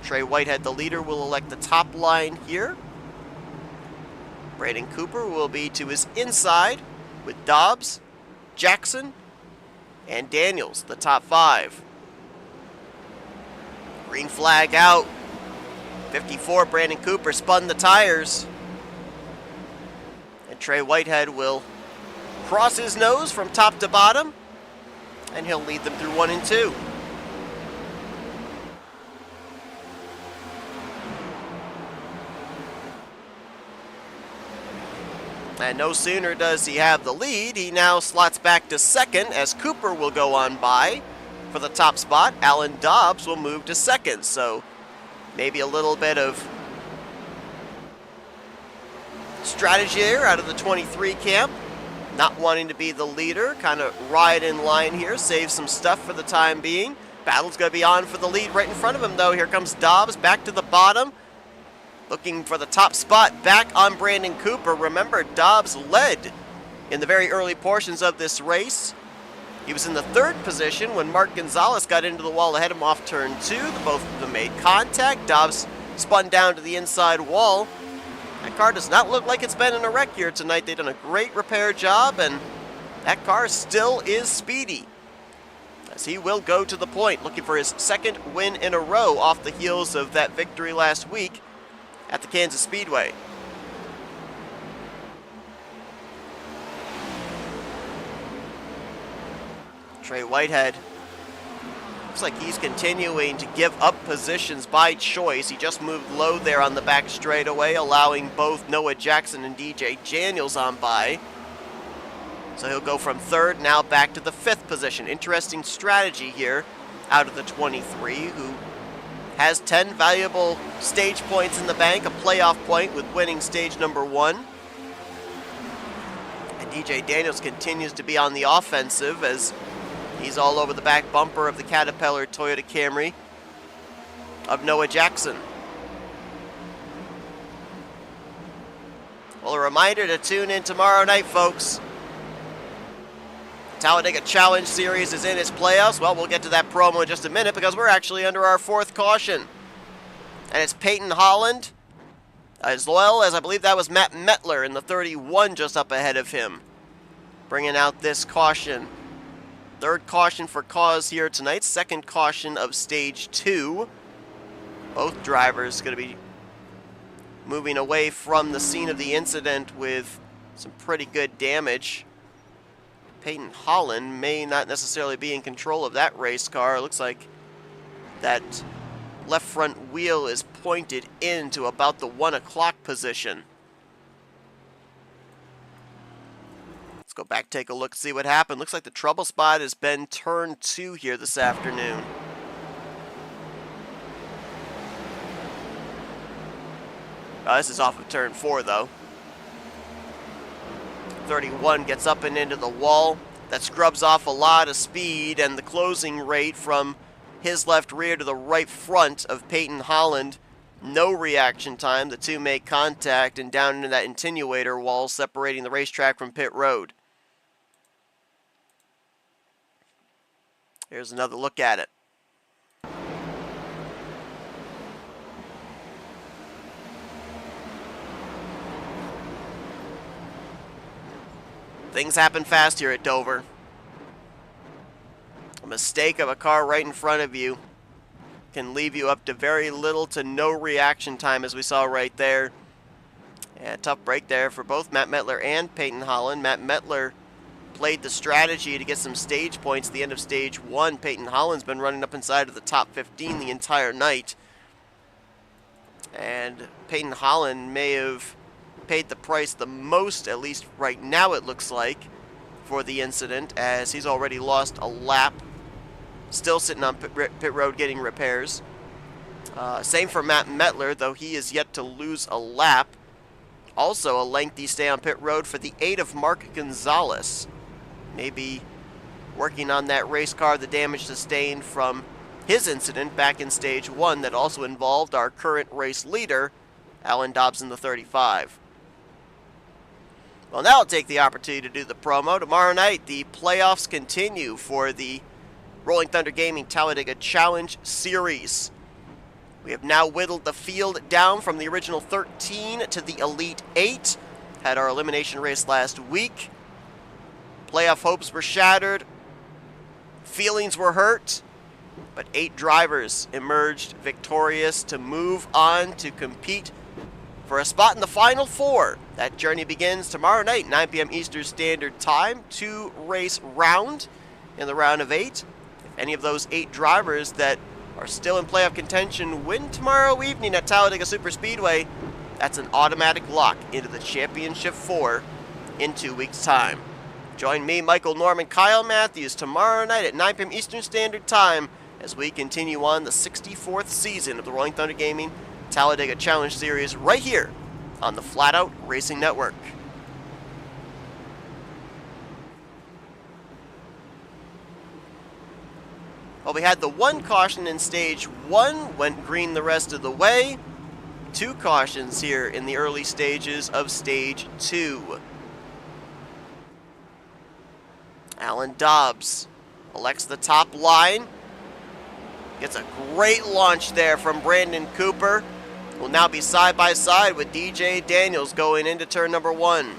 Trey Whitehead, the leader, will elect the top line here. Brandon Cooper will be to his inside with Dobbs, Jackson, and Daniels, the top 5. Green flag out. 54, Brandon Cooper spun the tires. And Trey Whitehead will cross his nose from top to bottom, and he'll lead them through 1 and 2. And no sooner does he have the lead, he now slots back to second as Cooper will go on by for the top spot. Alan Dobbs will move to second, so maybe a little bit of strategy there out of the 23 camp. Not wanting to be the leader, kind of ride in line here, save some stuff for the time being. Battle's going to be on for the lead right in front of him, though. Here comes Dobbs back to the bottom, looking for the top spot back on Brandon Cooper. Remember, Dobbs led in the very early portions of this race. He was in the 3rd position when Mark Gonzalez got into the wall ahead of him off turn 2. Both of them made contact. Dobbs spun down to the inside wall. That car does not look like it's been in a wreck here tonight. They've done a great repair job, and that car still is speedy, as he will go to the point, looking for his 2nd win in a row off the heels of that victory last week at the Kansas Speedway. Trey Whitehead looks like he's continuing to give up positions by choice. He just moved low there on the back straightaway, allowing both Noah Jackson and DJ Daniels on by. So he'll go from 3rd now back to the 5th position. Interesting strategy here out of the 23, who has 10 valuable stage points in the bank, a playoff point with winning stage number 1. And DJ Daniels continues to be on the offensive as he's all over the back bumper of the Caterpillar Toyota Camry of Noah Jackson. Well, a reminder to tune in tomorrow night, folks. Talladega Challenge Series is in its playoffs. Well, we'll get to that promo in just a minute because we're actually under our 4th caution. And it's Peyton Holland, as well as I believe that was Matt Metler in the 31 just up ahead of him, bringing out this caution. 3rd caution for cause here tonight, 2nd caution of stage 2. Both drivers going to be moving away from the scene of the incident with some pretty good damage. Peyton Holland may not necessarily be in control of that race car. It looks like that left front wheel is pointed into about the 1 o'clock position. Let's go back, take a look, see what happened. Looks like the trouble spot has been turn 2 here this afternoon. This is off of turn 4, though. 31 gets up and into the wall. That scrubs off a lot of speed, and the closing rate from his left rear to the right front of Peyton Holland. No reaction time. The two make contact and down into that attenuator wall separating the racetrack from pit road. Here's another look at it. Things happen fast here at Dover. A mistake of a car right in front of you can leave you up to very little to no reaction time, as we saw right there. Yeah, tough break there for both Matt Metler and Peyton Holland. Matt Metler played the strategy to get some stage points at the end of stage 1. Peyton Holland's been running up inside of the top 15 the entire night. And Peyton Holland may have paid the price the most, at least right now it looks like, for the incident, as he's already lost a lap. Still sitting on pit road getting repairs. Same for Matt Mettler, though he is yet to lose a lap. Also a lengthy stay on pit road for the 8 of Mark Gonzalez. Maybe working on that race car, the damage sustained from his incident back in stage 1 that also involved our current race leader, Alan Dobson, the 35. Well, now I'll take the opportunity to do the promo. Tomorrow night, the playoffs continue for the Rolling Thunder Gaming Talladega Challenge Series. We have now whittled the field down from the original 13 to the Elite 8. Had our elimination race last week. Playoff hopes were shattered. Feelings were hurt. But 8 drivers emerged victorious to move on to compete for a spot in the Final 4. That journey begins tomorrow night, 9 p.m. Eastern Standard Time. 2-race round in the round of 8. If any of those 8 drivers that are still in playoff contention win tomorrow evening at Talladega Superspeedway, that's an automatic lock into the Championship 4 in 2 weeks' time. Join me, Michael Norman, Kyle Matthews tomorrow night at 9 p.m. Eastern Standard Time as we continue on the 64th season of the Rolling Thunder Gaming Talladega Challenge Series right here on the Flatout Racing Network. Well, we had the 1 caution in stage 1, went green the rest of the way. 2 cautions here in the early stages of stage 2. Alan Dobbs elects the top line. Gets a great launch there from Brandon Cooper. Will now be side by side with DJ Daniels going into turn number 1.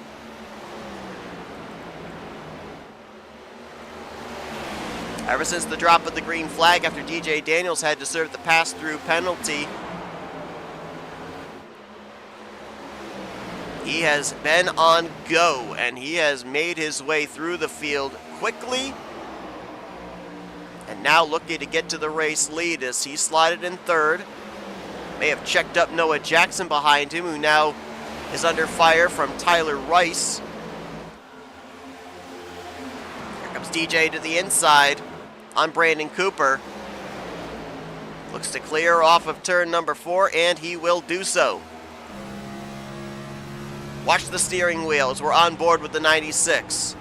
Ever since the drop of the green flag after DJ Daniels had to serve the pass-through penalty, he has been on go, and he has made his way through the field quickly, and now looking to get to the race lead as he slotted in 3rd. May have checked up Noah Jackson behind him, who now is under fire from Tyler Rice. Here comes DJ to the inside on Brandon Cooper. Looks to clear off of turn number 4, and he will do so. Watch the steering wheel as we're on board with the 96.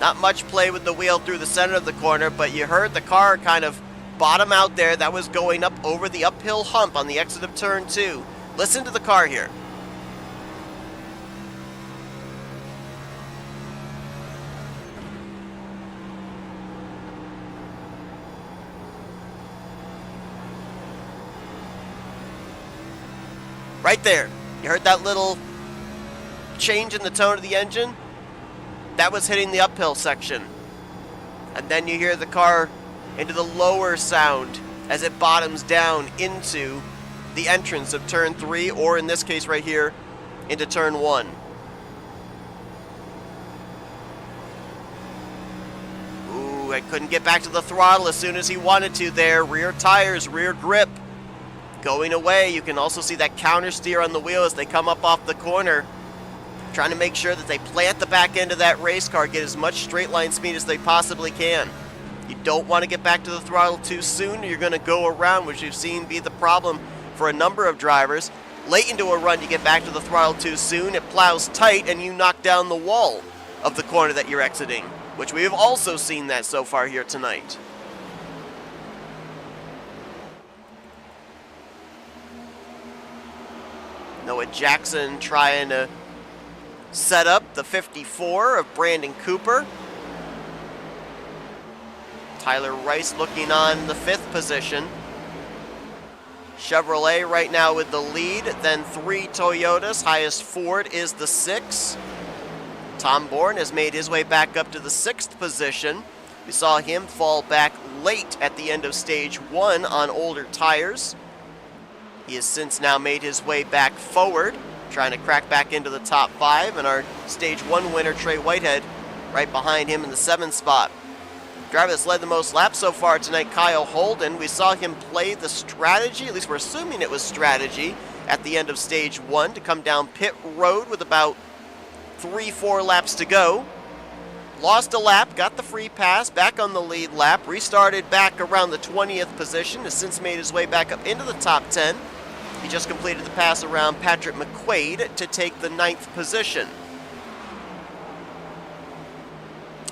Not much play with the wheel through the center of the corner, but you heard the car kind of bottom out there. That was going up over the uphill hump on the exit of turn 2. Listen to the car here. Right there. You heard that little change in the tone of the engine? That was hitting the uphill section. And then you hear the car into the lower sound as it bottoms down into the entrance of turn 3, or in this case right here, into turn 1. Ooh, I couldn't get back to the throttle as soon as he wanted to there. Rear tires, rear grip going away. You can also see that counter steer on the wheel as they come up off the corner, trying to make sure that they plant the back end of that race car, get as much straight line speed as they possibly can. You don't want to get back to the throttle too soon, or you're going to go around, which we've seen be the problem for a number of drivers. Late into a run, you get back to the throttle too soon, it plows tight, and you knock down the wall of the corner that you're exiting, which we have also seen that so far here tonight. Noah Jackson trying to set up the 54 of Brandon Cooper. Tyler Rice looking on the 5th position. Chevrolet right now with the lead, then 3 Toyotas. Highest Ford is the 6. Tom Bourne has made his way back up to the 6th position. We saw him fall back late at the end of stage 1 on older tires. He has since now made his way back forward, trying to crack back into the top 5, and our stage 1 winner, Trey Whitehead, right behind him in the 7th spot. Driver that's led the most laps so far tonight, Kyle Holden. We saw him play the strategy, at least we're assuming it was strategy, at the end of stage 1 to come down pit road with about 3-4 laps to go. Lost a lap, got the free pass, back on the lead lap, restarted back around the 20th position, has since made his way back up into the top 10. He just completed the pass around Patrick McQuaid to take the 9th position.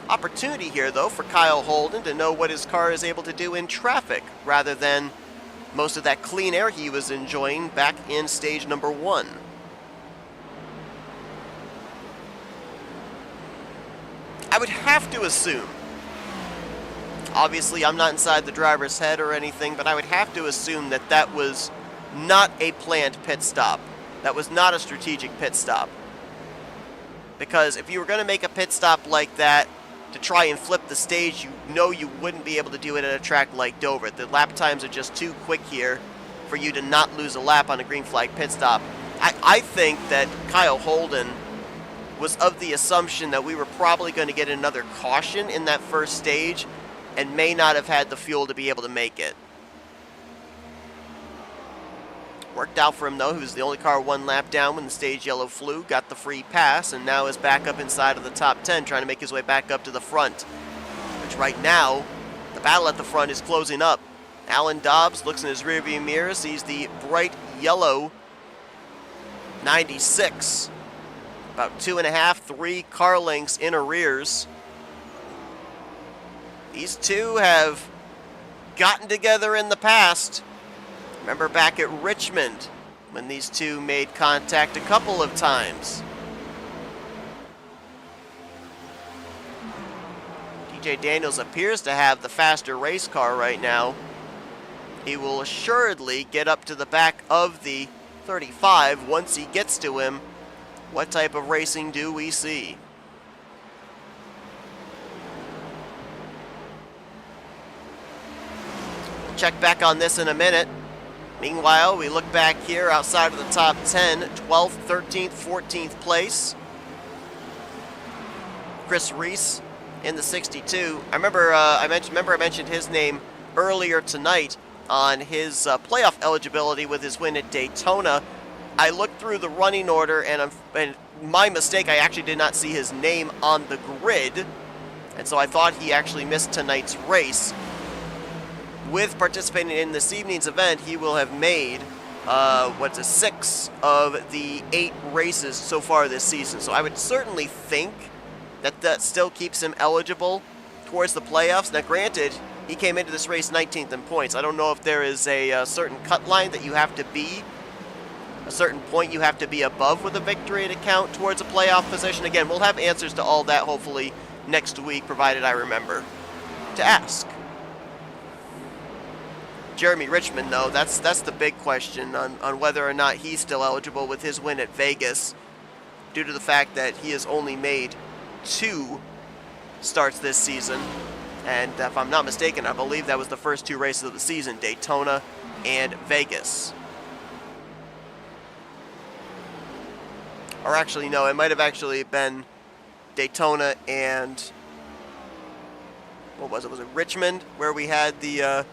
Opportunity here, though, for Kyle Holden to know what his car is able to do in traffic, rather than most of that clean air he was enjoying back in stage number 1. I would have to assume, obviously I'm not inside the driver's head or anything, but I would have to assume that that was not a planned pit stop. That was not a strategic pit stop. Because if you were going to make a pit stop like that to try and flip the stage, you know you wouldn't be able to do it at a track like Dover. The lap times are just too quick here for you to not lose a lap on a green flag pit stop. I think that Kyle Holden was of the assumption that we were probably going to get another caution in that first stage and may not have had the fuel to be able to make it. Worked out for him, though. He was the only car 1 lap down when the stage yellow flew, got the free pass, and now is back up inside of the top 10, trying to make his way back up to the front. Which right now, the battle at the front is closing up. Alan Dobbs looks in his rearview mirror, sees the bright yellow 96. About 2.5, 3 car lengths in arrears. These two have gotten together in the past. Remember back at Richmond when these two made contact a couple of times. DJ Daniels appears to have the faster race car right now. He will assuredly get up to the back of the 35 once he gets to him. What type of racing do we see? We'll check back on this in a minute. Meanwhile, we look back here outside of the top 10, 12th, 13th, 14th place. Chris Reese in the 62. I remember I mentioned his name earlier tonight on his playoff eligibility with his win at Daytona. I looked through the running order, and my mistake, I actually did not see his name on the grid, and so I thought he actually missed tonight's race. With participating in this evening's event, he will have made 6 of the 8 races so far this season. So I would certainly think that that still keeps him eligible towards the playoffs. Now, granted, he came into this race 19th in points. I don't know if there is a certain cut line that you have to be, a certain point you have to be above with a victory to count towards a playoff position. Again, we'll have answers to all that hopefully next week, provided I remember to ask. Jeremy Richmond, though, that's the big question on whether or not he's still eligible with his win at Vegas, due to the fact that he has only made 2 starts this season. And if I'm not mistaken, I believe that was the first 2 races of the season, Daytona and Vegas. Or actually, no, it might have actually been Daytona and, what was it? Was it Richmond, where we had the,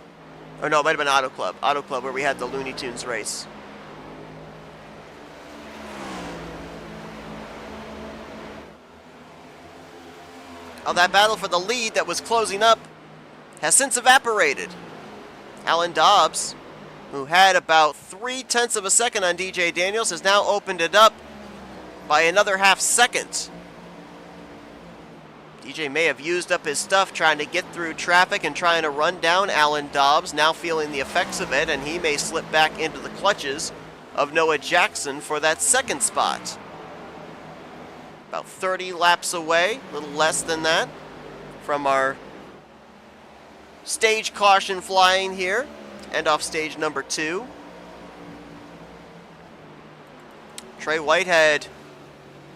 or no, it might have been Auto Club, where we had the Looney Tunes race. Oh, that battle for the lead that was closing up has since evaporated. Alan Dobbs, who had about 0.3 of a second on DJ Daniels, has now opened it up by another half second. DJ may have used up his stuff trying to get through traffic and trying to run down Alan Dobbs, now feeling the effects of it, and he may slip back into the clutches of Noah Jackson for that second spot. About 30 laps away, a little less than that, from our stage caution flying here, end off stage number 2. Trey Whitehead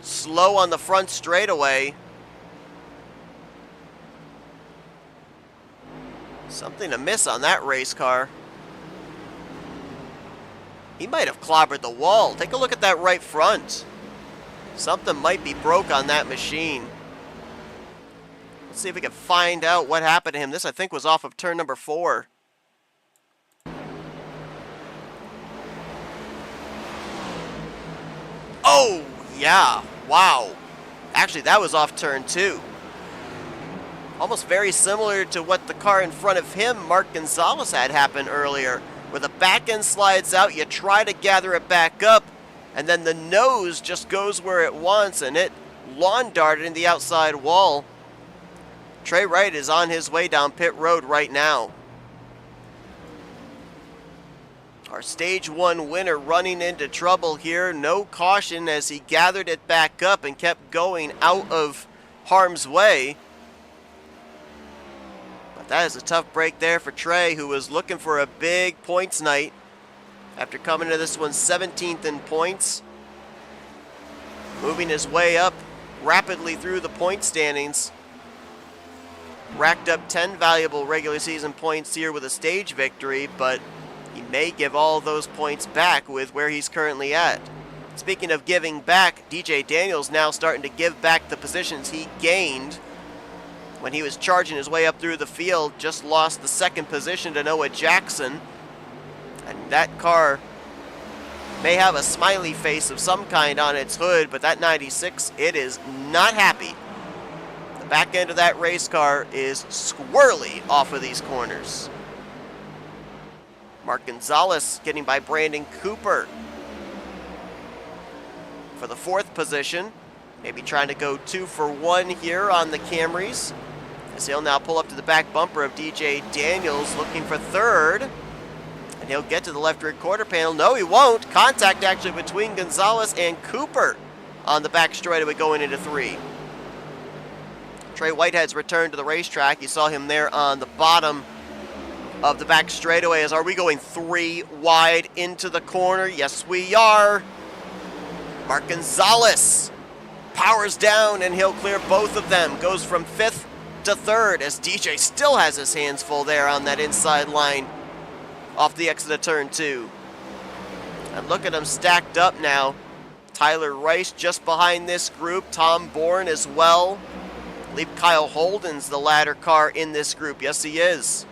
slow on the front straightaway. Something amiss on that race car. He might have clobbered the wall. Take a look at that right front. Something might be broke on that machine. Let's see if we can find out what happened to him. This, I think, was off of turn number 4. Oh, yeah. Wow. Actually, that was off turn 2. Almost very similar to what the car in front of him, Mark Gonzalez, had happen earlier, where the back end slides out, you try to gather it back up, and then the nose just goes where it wants, and it lawn darted in the outside wall. Trey Wright is on his way down pit road right now. Our stage 1 winner running into trouble here. No caution as he gathered it back up and kept going out of harm's way. But that is a tough break there for Trey, who was looking for a big points night after coming to this one 17th in points. Moving his way up rapidly through the point standings. Racked up 10 valuable regular season points here with a stage victory, but he may give all those points back with where he's currently at. Speaking of giving back, DJ Daniels now starting to give back the positions he gained when he was charging his way up through the field. Just lost the 2nd position to Noah Jackson. And that car may have a smiley face of some kind on its hood, but that 96, it is not happy. The back end of that race car is squirrely off of these corners. Mark Gonzalez getting by Brandon Cooper for the 4th position. Maybe trying to go 2 for 1 here on the Camrys, as he'll now pull up to the back bumper of DJ Daniels looking for 3rd. And he'll get to the left rear quarter panel. No, he won't. Contact actually between Gonzalez and Cooper on the back straightaway going into 3. Trey Whitehead's returned to the racetrack. You saw him there on the bottom of the back straightaway. Are we going 3 wide into the corner? Yes, we are. Mark Gonzalez powers down, and he'll clear both of them. Goes from 5th to 3rd, as DJ still has his hands full there on that inside line off the exit of turn 2. And look at them stacked up now. Tyler Rice just behind this group. Tom Bourne as well. I believe Kyle Holden's the ladder car in this group. Yes, he is.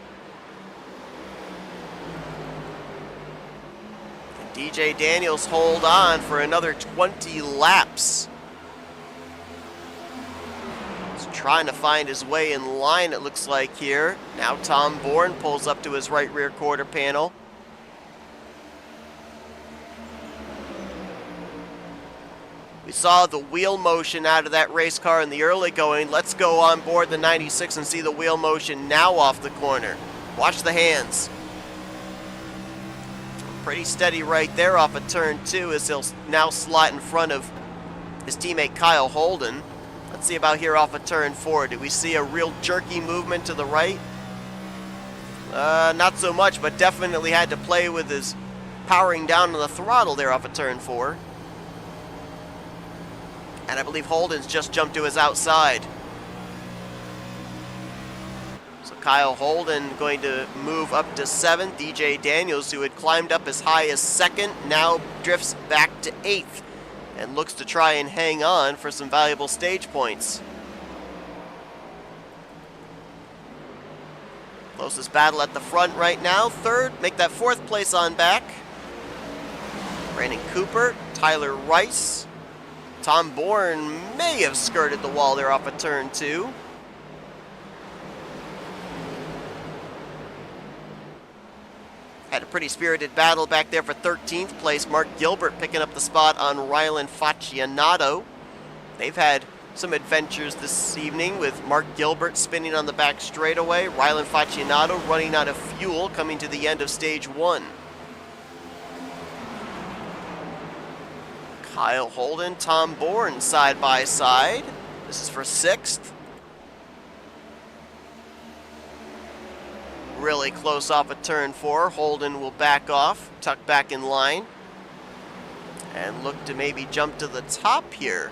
DJ Daniels hold on for another 20 laps. He's trying to find his way in line, it looks like here. Now Tom Bourne pulls up to his right rear quarter panel. We saw the wheel motion out of that race car in the early going. Let's go on board the 96 and see the wheel motion now off the corner. Watch the hands. Pretty steady right there off of turn 2 as he'll now slot in front of his teammate Kyle Holden. Let's see about here off of turn 4. Do we see a real jerky movement to the right? Not so much, but definitely had to play with his powering down on the throttle there off of turn 4. And I believe Holden's just jumped to his outside. Kyle Holden going to move up to 7th. DJ Daniels, who had climbed up as high as 2nd, now drifts back to 8th and looks to try and hang on for some valuable stage points. Closest battle at the front right now. 3rd, make that 4th place on back. Brandon Cooper, Tyler Rice. Tom Bourne may have skirted the wall there off of turn 2. Had a pretty spirited battle back there for 13th place. Mark Gilbert picking up the spot on Rylan Faccianato. They've had some adventures this evening with Mark Gilbert spinning on the back straightaway. Rylan Faccianato running out of fuel coming to the end of stage 1. Kyle Holden, Tom Bourne side by side. This is for 6th. Really close off of turn 4. Holden will back off, tuck back in line, and look to maybe jump to the top here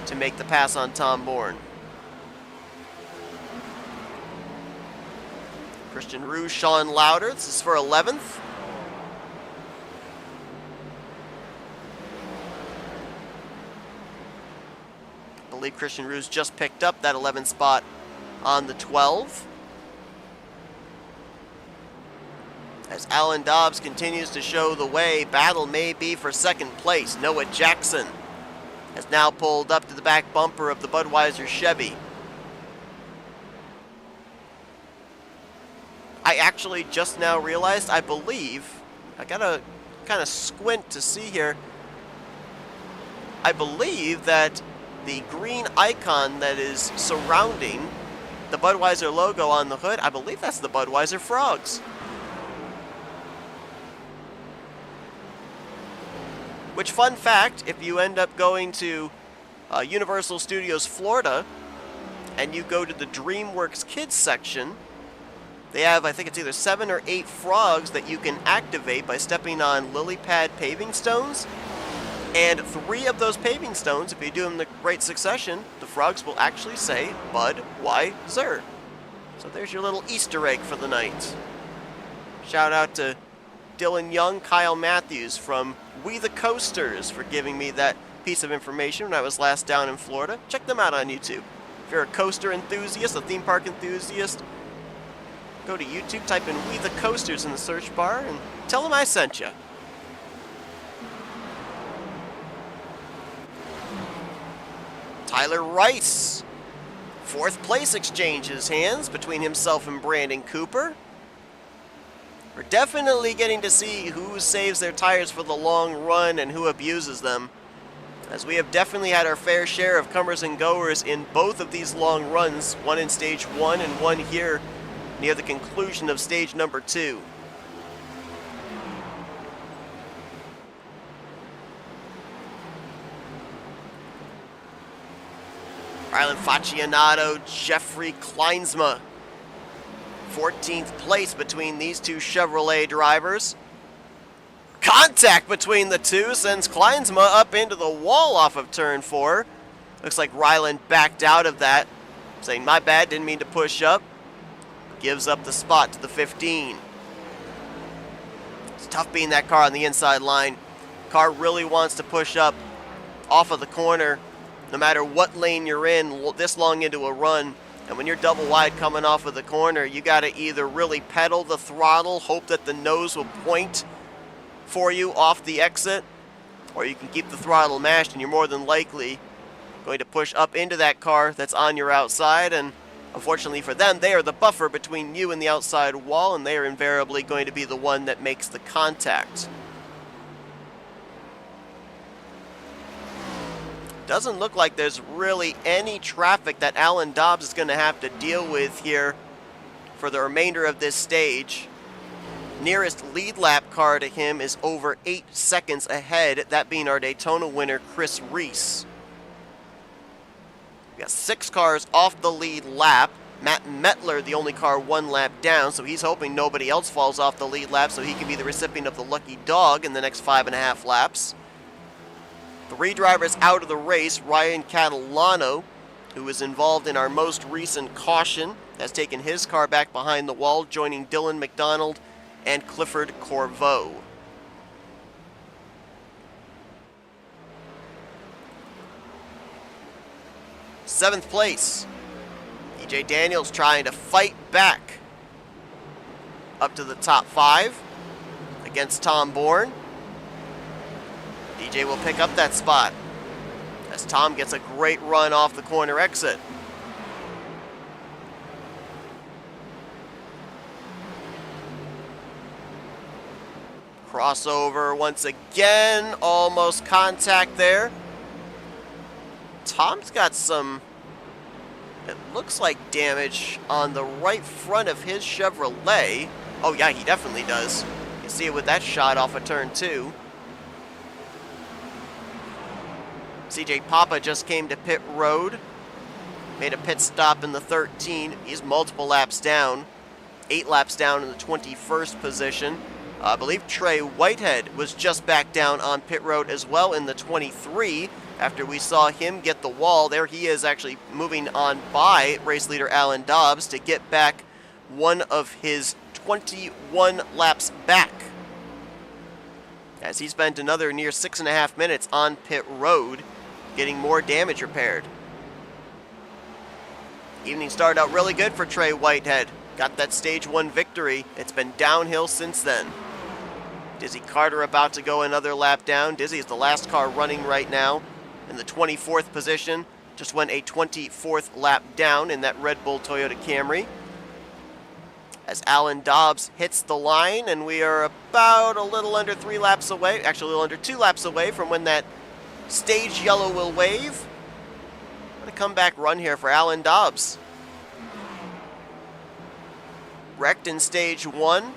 to make the pass on Tom Bourne. Christian Rouge, Sean Lauder. This is for 11th. believe Christian Roos just picked up that 11th spot on the 12. As Alan Dobbs continues to show the way, battle may be for second place. Noah Jackson has now pulled up to the back bumper of the Budweiser Chevy. I actually just now realized, I believe, I gotta kind of squint to see here, I believe that the green icon that is surrounding the Budweiser logo on the hood, I believe that's the Budweiser Frogs. Which, fun fact, if you end up going to Universal Studios Florida and you go to the DreamWorks Kids section, they have, I think it's either 7 or 8 frogs that you can activate by stepping on lily pad paving stones. And 3 of those paving stones, if you do them in the right succession, the frogs will actually say Budweiser. So there's your little Easter egg for the night. Shout out to Dylan Young, Kyle Matthews from We the Coasters for giving me that piece of information when I was last down in Florida. Check them out on YouTube. If you're a coaster enthusiast, a theme park enthusiast, go to YouTube, type in We the Coasters in the search bar, and tell them I sent you. Tyler Rice, 4th place, exchanges hands between himself and Brandon Cooper. We're definitely getting to see who saves their tires for the long run and who abuses them, as we have definitely had our fair share of comers and goers in both of these long runs, one in stage 1 and one here near the conclusion of stage number 2. Rylan Faccianato, Jeffrey Kleinsma. 14th place between these two Chevrolet drivers. Contact between the two sends Kleinsma up into the wall off of turn 4. Looks like Rylan backed out of that, saying, my bad, didn't mean to push up. Gives up the spot to the 15. It's tough being that car on the inside line. Car really wants to push up off of the corner, no matter what lane you're in this long into a run. And when you're double wide coming off of the corner, you got to either really pedal the throttle, hope that the nose will point for you off the exit, or you can keep the throttle mashed and you're more than likely going to push up into that car that's on your outside. And unfortunately for them, they are the buffer between you and the outside wall, and they are invariably going to be the one that makes the contact. Doesn't look like there's really any traffic that Alan Dobbs is going to have to deal with here for the remainder of this stage. Nearest lead lap car to him is over 8 seconds ahead, that being our Daytona winner, Chris Reese. We got 6 cars off the lead lap. Matt Mettler, the only car 1 lap down, so he's hoping nobody else falls off the lead lap so he can be the recipient of the lucky dog in the next 5.5 laps. 3 drivers out of the race. Ryan Catalano, who was involved in our most recent caution, has taken his car back behind the wall, joining Dylan McDonald and Clifford Corveau. Seventh place, EJ Daniels trying to fight back up to the top 5 against Tom Bourne. DJ will pick up that spot as Tom gets a great run off the corner exit. Crossover once again, almost contact there. Tom's got some, it looks like, damage on the right front of his Chevrolet. Oh yeah, he definitely does. You can see it with that shot off of turn 2. CJ Papa just came to pit road, made a pit stop in the 13. He's multiple laps down, 8 laps down in the 21st position. I believe Trey Whitehead was just back down on pit road as well in the 23 after we saw him get the wall. There he is, actually moving on by race leader Alan Dobbs to get back one of his 21 laps back, as he spent another near 6.5 minutes on pit road getting more damage repaired. Evening started out really good for Trey Whitehead. Got that stage 1 victory. It's been downhill since then. Dizzy Carter about to go another lap down. Dizzy is the last car running right now in the 24th position. Just went a 24th lap down in that Red Bull Toyota Camry. As Alan Dobbs hits the line, and we are about a little under 3 laps away, actually a little under 2 laps away from when that stage yellow will wave. What a comeback run here for Alan Dobbs. Wrecked in stage 1.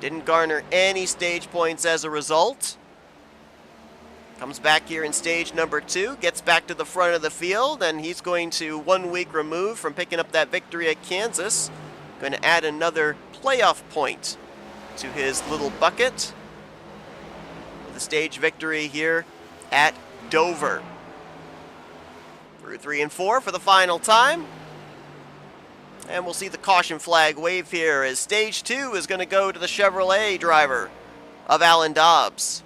Didn't garner any stage points as a result. Comes back here in stage number 2, gets back to the front of the field, and he's going to, 1 week removed from picking up that victory at Kansas, going to add another playoff point to his little bucket with a stage victory here at Dover. Through 3 and 4 for the final time. And we'll see the caution flag wave here as stage 2 is going to go to the Chevrolet driver of Alan Dobbs.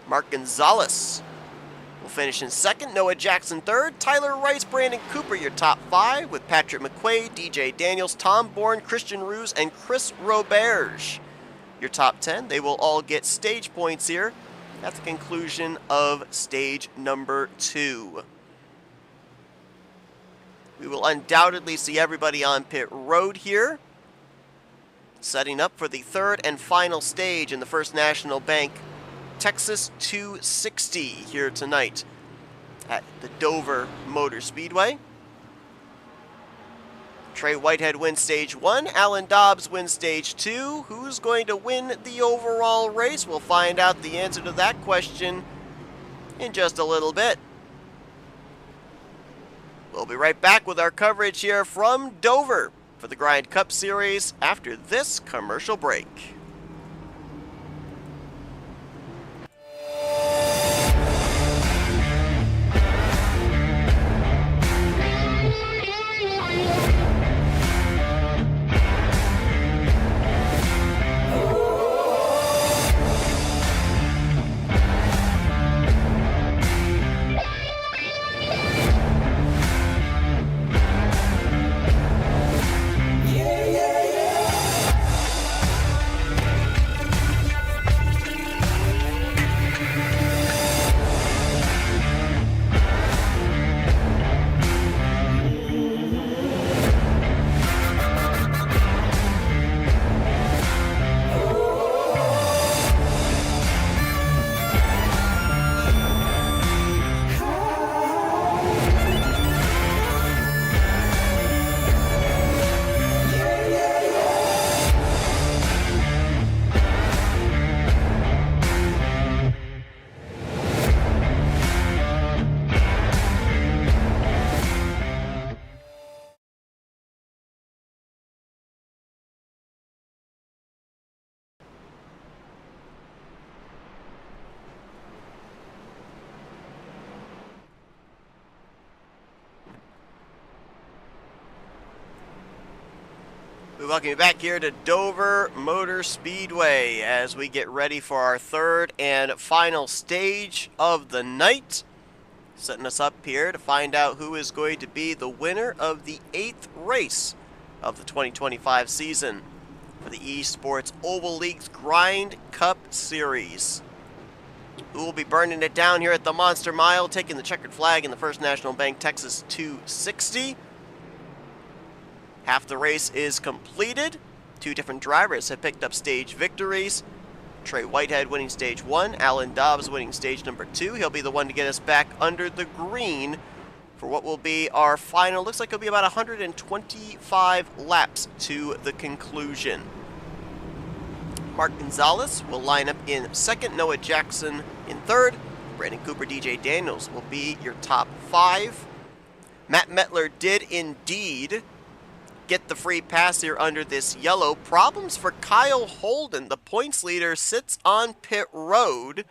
Mark Gonzalez will finish in second. Noah Jackson third. Tyler Rice, Brandon Cooper, your top 5, with Patrick McQuaid, DJ Daniels, Tom Bourne, Christian Ruse, and Chris Roberge. Your top 10. They will all get stage points here at the conclusion of stage number 2. We will undoubtedly see everybody on pit road here, setting up for the 3rd and final stage in the First National Bank Texas 260 here tonight at the Dover Motor Speedway. Trey Whitehead wins stage 1. Alan Dobbs wins stage 2. Who's going to win the overall race? We'll find out the answer to that question in just a little bit. We'll be right back with our coverage here from Dover for the Grind Cup Series after this commercial break. We welcome you back here to Dover Motor Speedway as we get ready for our 3rd and final stage of the night. Setting us up here to find out who is going to be the winner of the 8th race of the 2025 season for the ESports Oval League's Grind Cup Series. Who will be burning it down here at the Monster Mile, taking the checkered flag in the First National Bank Texas 260. Half the race is completed. 2 different drivers have picked up stage victories. Trey Whitehead winning stage 1, Alan Dobbs winning stage number 2. He'll be the one to get us back under the green for what will be our final. Looks like it'll be about 125 laps to the conclusion. Mark Gonzalez will line up in second. Noah Jackson in third. Brandon Cooper, DJ Daniels will be your top 5. Matt Metler did indeed get the free pass here under this yellow. Problems for Kyle Holden. The points leader sits on pit road,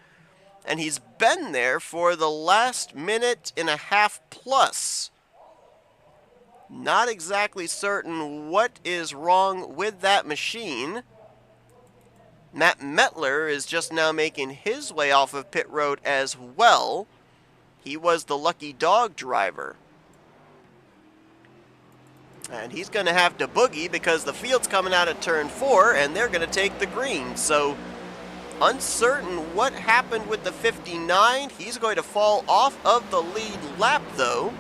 and he's been there for the last minute and a half plus. Not exactly certain what is wrong with that machine. Matt Metler is just now making his way off of pit road as well. He was the lucky dog driver. And he's going to have to boogie because the field's coming out of turn 4, and they're going to take the green. So, uncertain what happened with the 59. He's going to fall off of the lead lap, though.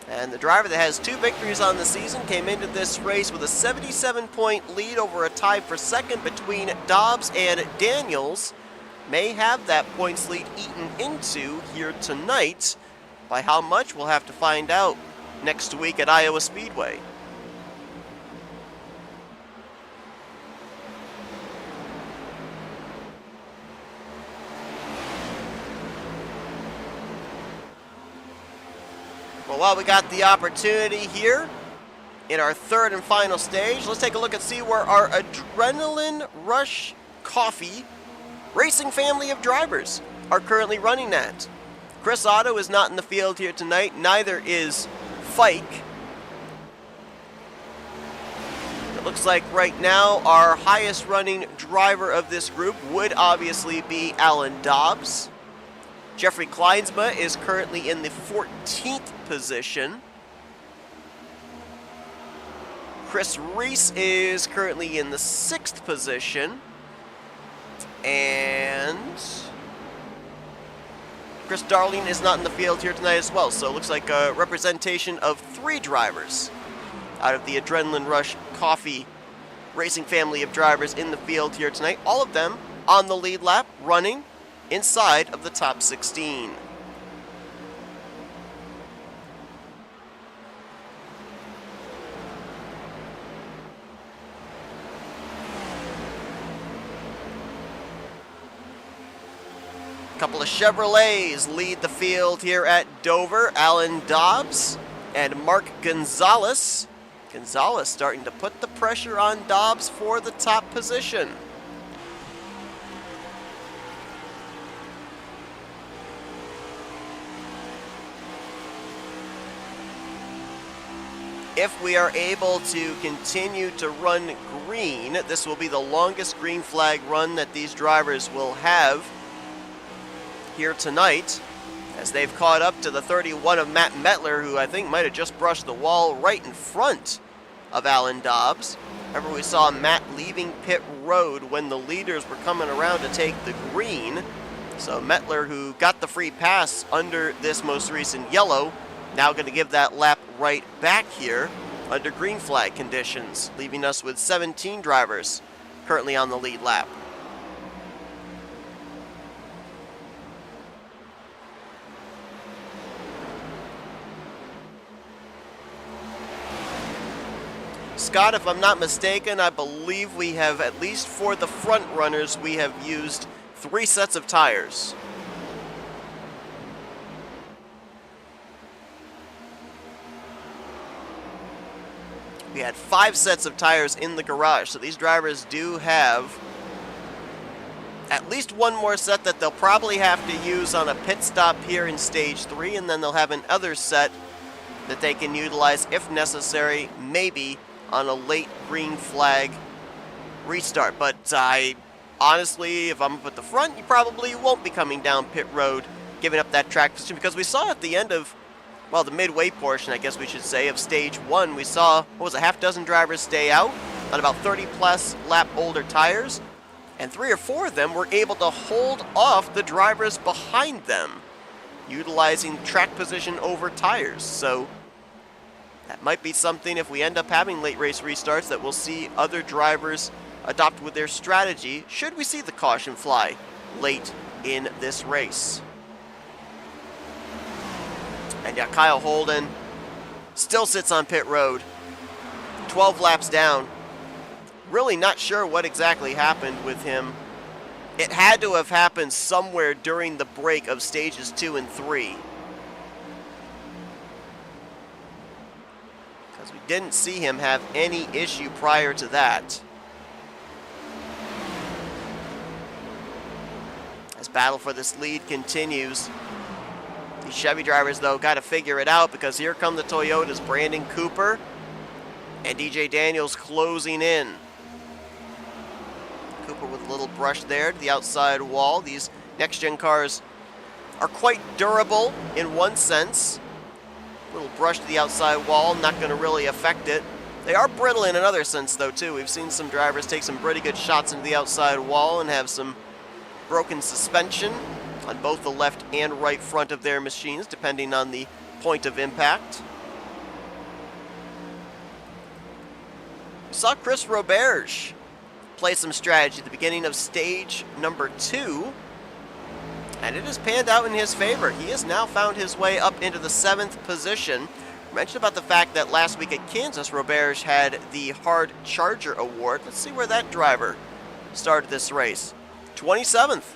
And the driver that has 2 victories on the season came into this race with a 77-point lead over a tie for second between Dobbs and Daniels. May have that points lead eaten into here tonight. By how much, we'll have to find out next week at Iowa Speedway. Well, while we got the opportunity here in our third and final stage, let's take a look and see where our Adrenaline Rush Coffee racing family of drivers are currently running at. Chris Otto is not in the field here tonight, neither is Fike. It looks like right now our highest running driver of this group would obviously be Alan Dobbs. Jeffrey Kleinsma is currently in the 14th position. Chris Reese is currently in the 6th position. And Chris Darling is not in the field here tonight as well, so it looks like a representation of 3 drivers out of the Adrenaline Rush Coffee racing family of drivers in the field here tonight. All of them on the lead lap, running inside of the top 16. Couple of Chevrolets lead the field here at Dover. Alan Dobbs and Mark Gonzalez. Gonzalez starting to put the pressure on Dobbs for the top position. If we are able to continue to run green, this will be the longest green flag run that these drivers will have here tonight, as they've caught up to the 31 of Matt Mettler, who I think might have just brushed the wall right in front of Alan Dobbs. Remember, we saw Matt leaving pit road when the leaders were coming around to take the green. So Mettler, who got the free pass under this most recent yellow, now going to give that lap right back here under green flag conditions, leaving us with 17 drivers currently on the lead lap. Scott, if I'm not mistaken, I believe we have, at least for the front runners, we have used 3 sets of tires. We had 5 sets of tires in the garage, so these drivers do have at least 1 more set that they'll probably have to use on a pit stop here in stage 3, and then they'll have another set that they can utilize if necessary, maybe on a late green flag restart. But I honestly, if I'm up at the front, you probably won't be coming down pit road, giving up that track position, because we saw at the end of, well, the midway portion, I guess we should say, of stage 1, we saw, what was it, half dozen drivers stay out on about 30 plus lap older tires, and 3 or 4 of them were able to hold off the drivers behind them, utilizing track position over tires. So that might be something, if we end up having late race restarts, that we'll see other drivers adopt with their strategy should we see the caution fly late in this race. And yeah, Kyle Holden still sits on pit road, 12 laps down. Really not sure what exactly happened with him. It had to have happened somewhere during the break of stages 2 and 3. Because we didn't see him have any issue prior to that. As battle for this lead continues. These Chevy drivers, though, got to figure it out, because here come the Toyotas. Brandon Cooper and DJ Daniels closing in. Cooper with a little brush there to the outside wall. These next-gen cars are quite durable in one sense. A little brush to the outside wall, not going to really affect it. They are brittle in another sense, though, too. We've seen some drivers take some pretty good shots into the outside wall and have some broken suspension on both the left and right front of their machines, depending on the point of impact. We saw Chris Roberge play some strategy at the beginning of stage number 2, and it has panned out in his favor. He has now found his way up into the 7th position. I mentioned about the fact that last week at Kansas, Roberge had the Hard Charger Award. Let's see where that driver started this race. 27th.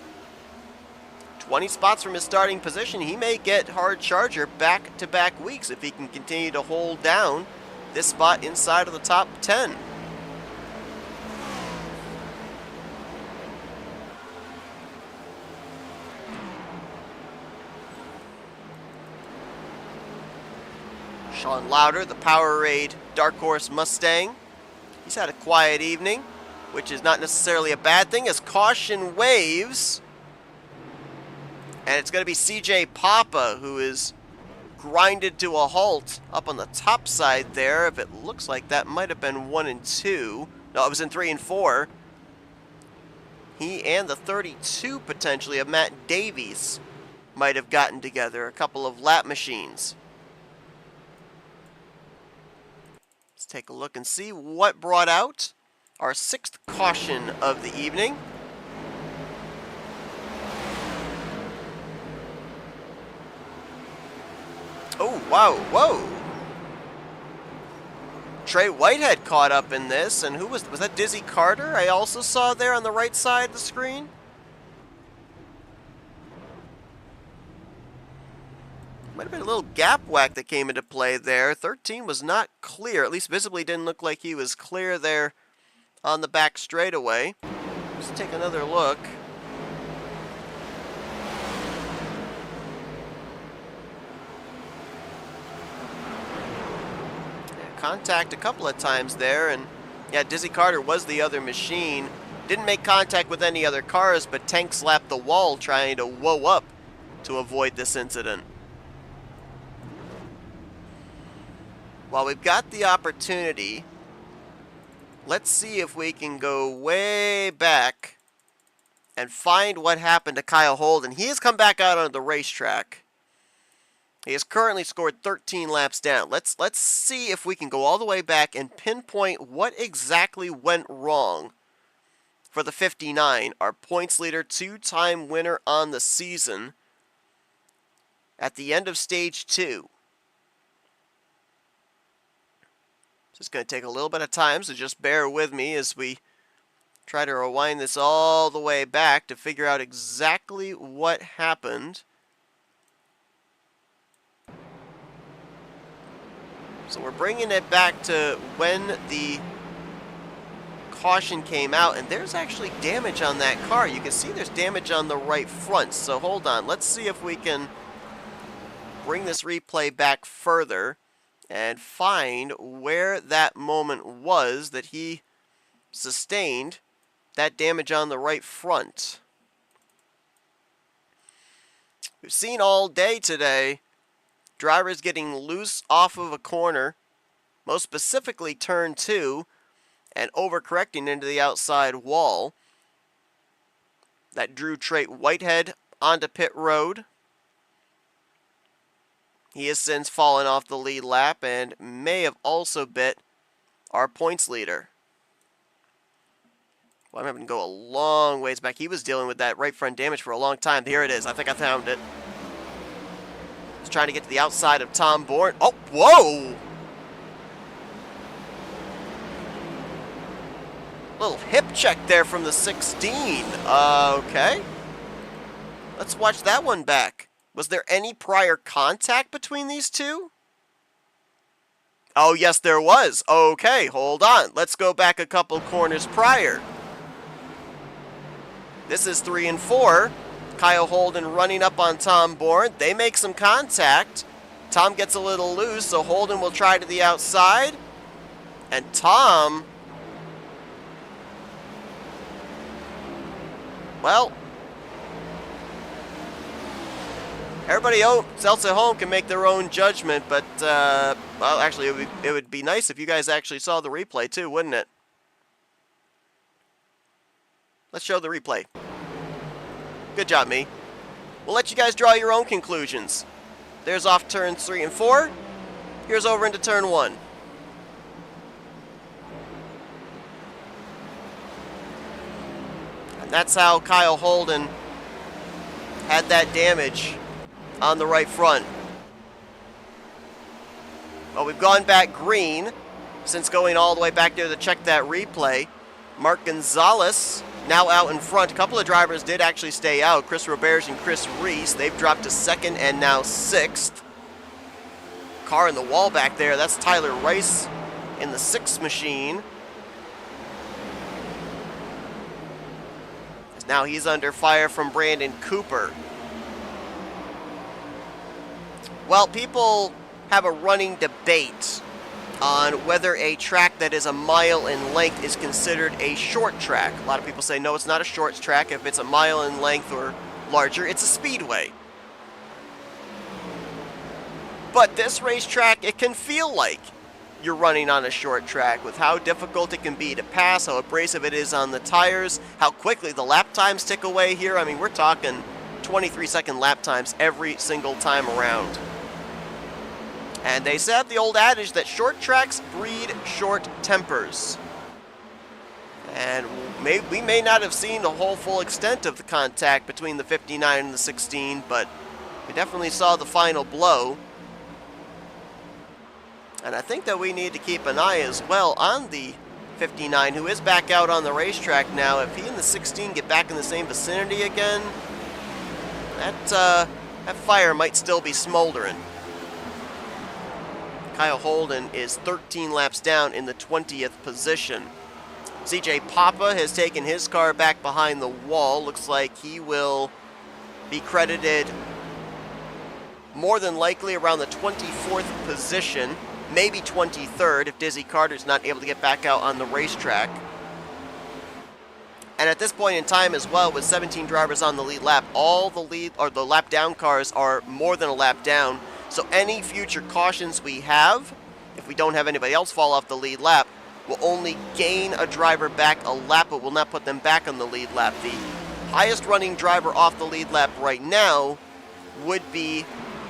20 spots from his starting position. He may get Hard Charger back-to-back weeks if he can continue to hold down this spot inside of the top 10. Sean Lauder, the Powerade Dark Horse Mustang. He's had a quiet evening, which is not necessarily a bad thing, as caution waves. And it's going to be CJ Papa who is grinded to a halt up on the top side there. If it looks like that might have been 1 and 2. No, it was in 3 and 4. He and the 32 potentially of Matt Davies might have gotten together. A couple of lap machines. Let's take a look and see what brought out our 6th caution of the evening. Oh, wow, whoa. Trey Whitehead caught up in this, and who was that Dizzy Carter I also saw there on the right side of the screen? Might have been a little gap whack that came into play there. 13 was not clear, at least visibly didn't look like he was clear there on the back straightaway. Let's take another look. Contact a couple of times there, and yeah, Dizzy Carter was the other machine. Didn't make contact with any other cars, but tank slapped the wall trying to whoa up to avoid this incident. While we've got the opportunity, let's see if we can go way back and find what happened to Kyle Holden. He has come back out onto the racetrack. He has currently scored 13 laps down. Let's see if we can go all the way back and pinpoint what exactly went wrong for the 59, our points leader, 2-time winner on the season, at the end of stage 2. It's going to take a little bit of time, so just bear with me as we try to rewind this all the way back to figure out exactly what happened. So we're bringing it back to when the caution came out, and there's actually damage on that car. You can see there's damage on the right front, so hold on. Let's see if we can bring this replay back further and find where that moment was that he sustained that damage on the right front. We've seen all day today drivers getting loose off of a corner, most specifically turn 2, and overcorrecting into the outside wall. That drew Trey Whitehead onto pit road. He has since fallen off the lead lap and may have also bit our points leader. Well, I'm having to go a long ways back. He was dealing with that right front damage for a long time. Here it is. I think I found it. He's trying to get to the outside of Tom Bourne. Oh, whoa! Little hip check there from the 16. Okay. Let's watch that one back. Was there any prior contact between these two? Oh, yes, there was. Okay, hold on. Let's go back a couple corners prior. This is 3 and 4. Kyle Holden running up on Tom Bourne. They make some contact. Tom gets a little loose, so Holden will try to the outside. And Tom, Everybody else at home can make their own judgment, but, well, actually, it would be nice if you guys actually saw the replay, too, wouldn't it? Let's show the replay. Good job, me. We'll let you guys draw your own conclusions. There's off turns 3 and 4. Here's over into turn 1. And that's how Kyle Holden had that damage on the right front. Well, we've gone back green since going all the way back there to check that replay. Mark Gonzalez now out in front. A couple of drivers did actually stay out. Chris Roberge and Chris Reese. They've dropped to 2nd and now 6th. Car in the wall back there. That's Tyler Rice in the 6th machine. Now he's under fire from Brandon Cooper. Well, people have a running debate on whether a track that is a mile in length is considered a short track. A lot of people say, no, it's not a short track. If it's a mile in length or larger, it's a speedway. But this racetrack, it can feel like you're running on a short track with how difficult it can be to pass, how abrasive it is on the tires, how quickly the lap times tick away here. I mean, we're talking 23-second lap times every single time around. And they said the old adage that short tracks breed short tempers. And we may not have seen the whole full extent of the contact between the 59 and the 16, but we definitely saw the final blow. And I think that we need to keep an eye as well on the 59, who is back out on the racetrack now. If he and the 16 get back in the same vicinity again, that fire might still be smoldering. Kyle Holden is 13 laps down in the 20th position. CJ Papa has taken his car back behind the wall. Looks like he will be credited more than likely around the 24th position, maybe 23rd if Dizzy Carter's not able to get back out on the racetrack. And at this point in time as well, with 17 drivers on the lead lap, all the lap down cars are more than a lap down. So any future cautions we have, if we don't have anybody else fall off the lead lap, will only gain a driver back a lap, but will not put them back on the lead lap. The highest running driver off the lead lap right now would be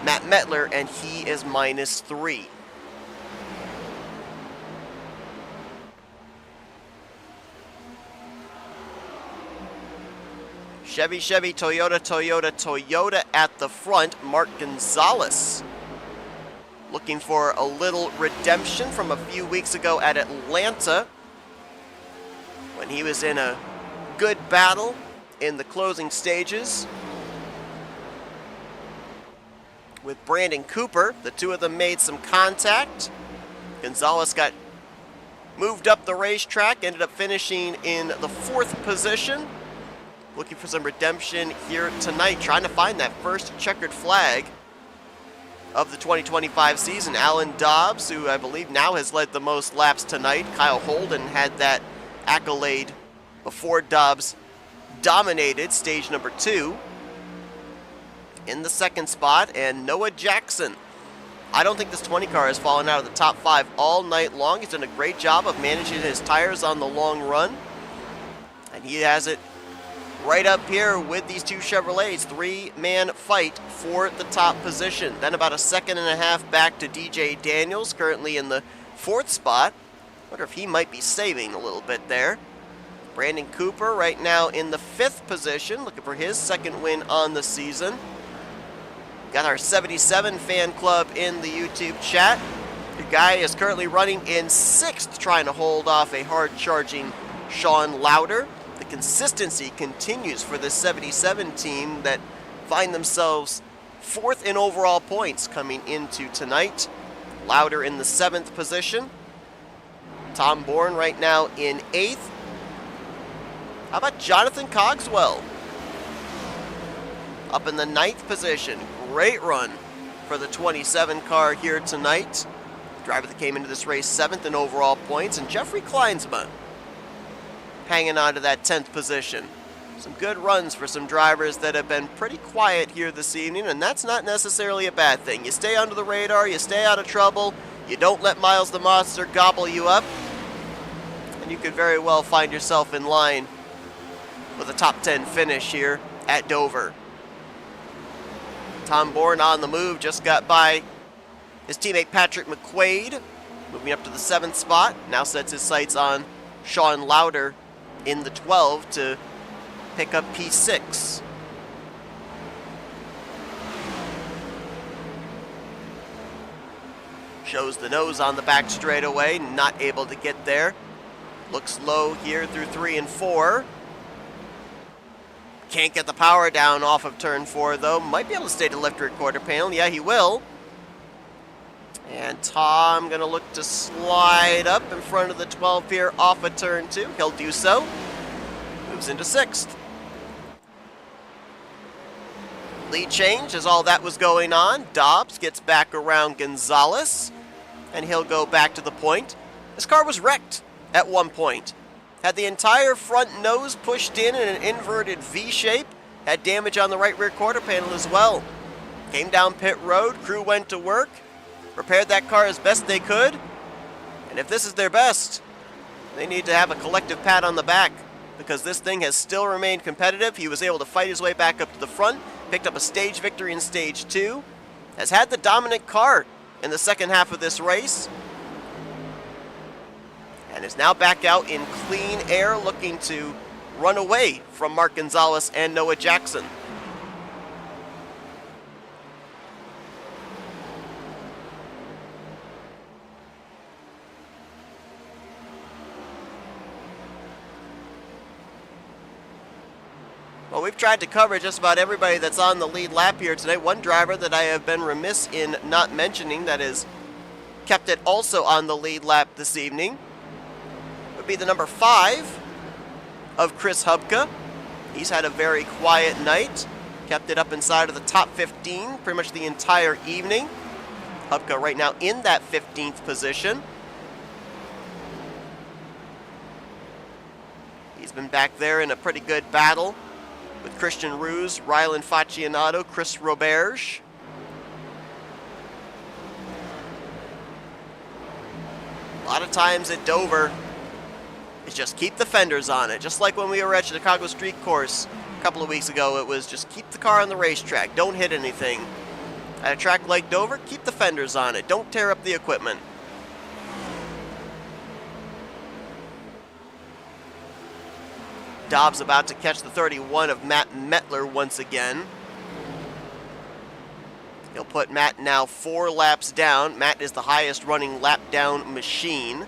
Matt Metler, and he is -3. Chevy, Toyota, Toyota at the front. Mark Gonzalez looking for a little redemption from a few weeks ago at Atlanta when he was in a good battle in the closing stages with Brandon Cooper. The two of them made some contact. Gonzalez got moved up the racetrack, ended up finishing in the 4th position. Looking for some redemption here tonight, trying to find that first checkered flag of the 2025 season. Alan Dobbs, who I believe now has led the most laps tonight. Kyle Holden had that accolade before Dobbs dominated stage number 2 in the 2nd spot. And Noah Jackson, I don't think this 20 car has fallen out of the top 5 all night long. He's done a great job of managing his tires on the long run, and he has it right up here with these two Chevrolets. 3-man fight for the top position. Then about a 1.5 seconds back to DJ Daniels, currently in the 4th spot. Wonder if he might be saving a little bit there. Brandon Cooper right now in the 5th position, looking for his 2nd win on the season. Got our 77 fan club in the YouTube chat. The guy is currently running in 6th, trying to hold off a hard-charging Sean Lauder. The consistency continues for this 77 team that find themselves 4th in overall points coming into tonight. Lauder in the 7th position. Tom Bourne right now in 8th. How about Jonathan Cogswell? Up in the 9th position. Great run for the 27 car here tonight. Driver that came into this race 7th in overall points. And Jeffrey Kleinsma hanging on to that 10th position. Some good runs for some drivers that have been pretty quiet here this evening, and that's not necessarily a bad thing. You stay under the radar, you stay out of trouble, you don't let Miles the Monster gobble you up, and you could very well find yourself in line with a top 10 finish here at Dover. Tom Bourne on the move, just got by his teammate Patrick McQuaid, moving up to the 7th spot. Now sets his sights on Sean Lauder in the 12 to pick up P6. Shows the nose on the back straightaway, not able to get there. Looks low here through 3 and 4. Can't get the power down off of turn 4 though. Might be able to stay to left rear quarter panel. Yeah, he will. And Tom gonna look to slide up in front of the 12 here off of turn 2. He'll do so. Moves into 6th. Lead change as all that was going on. Dobbs gets back around Gonzalez, and he'll go back to the point. This car was wrecked at one point. Had the entire front nose pushed in an inverted V shape. Had damage on the right rear quarter panel as well. Came down pit road, crew went to work, repaired that car as best they could, and if this is their best, they need to have a collective pat on the back, because this thing has still remained competitive. He was able to fight his way back up to the front, picked up a stage victory in stage 2, has had the dominant car in the second half of this race, and is now back out in clean air looking to run away from Mark Gonzalez and Noah Jackson. Well, we've tried to cover just about everybody that's on the lead lap here tonight. One driver that I have been remiss in not mentioning that has kept it also on the lead lap this evening would be the number 5 of Chris Hubka. He's had a very quiet night. Kept it up inside of the top 15 pretty much the entire evening. Hubka right now in that 15th position. He's been back there in a pretty good battle with Christian Ruse, Rylan Faccianato, Chris Roberge. A lot of times at Dover, it's just keep the fenders on it. Just like when we were at Chicago Street Course a couple of weeks ago, it was just keep the car on the racetrack, don't hit anything. At a track like Dover, keep the fenders on it, don't tear up the equipment. Dobbs about to catch the 31 of Matt Mettler once again. He'll put Matt now 4 laps down. Matt is the highest running lap down machine.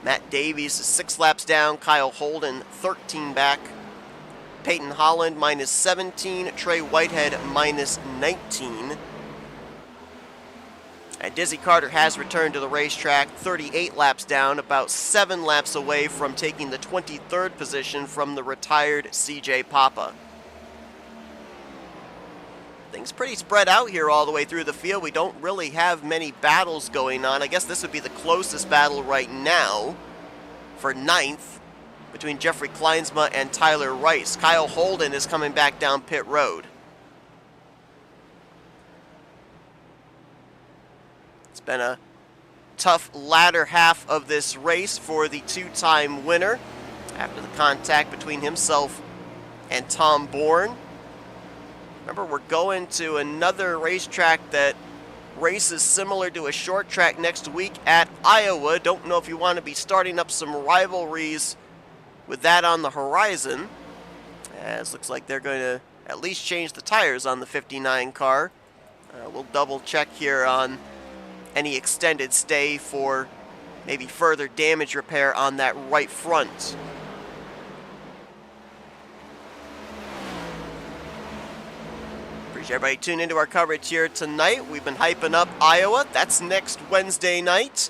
Matt Davies is 6 laps down. Kyle Holden 13 back. Peyton Holland minus 17. Trey Whitehead minus 19. And Dizzy Carter has returned to the racetrack, 38 laps down, about 7 laps away from taking the 23rd position from the retired CJ Papa. Things pretty spread out here all the way through the field. We don't really have many battles going on. I guess this would be the closest battle right now for 9th between Jeffrey Kleinsma and Tyler Rice. Kyle Holden is coming back down pit road. It's been a tough latter half of this race for the 2-time winner after the contact between himself and Tom Bourne. Remember, we're going to another racetrack that races similar to a short track next week at Iowa. Don't know if you want to be starting up some rivalries with that on the horizon, as looks like they're going to at least change the tires on the 59 car. We'll double check here on any extended stay for maybe further damage repair on that right front. Appreciate everybody tuning into our coverage here tonight. We've been hyping up Iowa. That's next Wednesday night,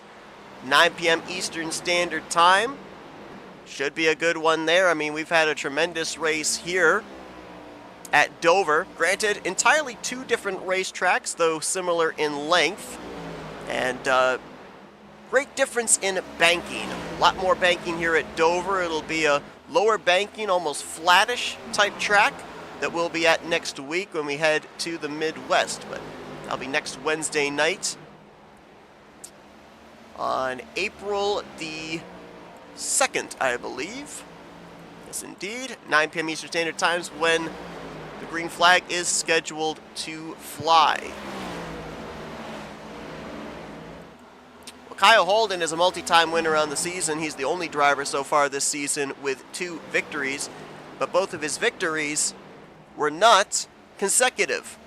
9 p.m. Eastern Standard Time. Should be a good one there. I mean, we've had a tremendous race here at Dover. Granted, entirely 2 different racetracks, though similar in length. And great difference in banking. A lot more banking here at Dover. It'll be a lower banking, almost flattish type track that we'll be at next week when we head to the Midwest. But that'll be next Wednesday night on April the 2nd, I believe. Yes, indeed. 9 p.m. Eastern Standard Times when the green flag is scheduled to fly. Well, Kyle Holden is a multi-time winner on the season. He's the only driver so far this season with 2 victories, but both of his victories were not consecutive.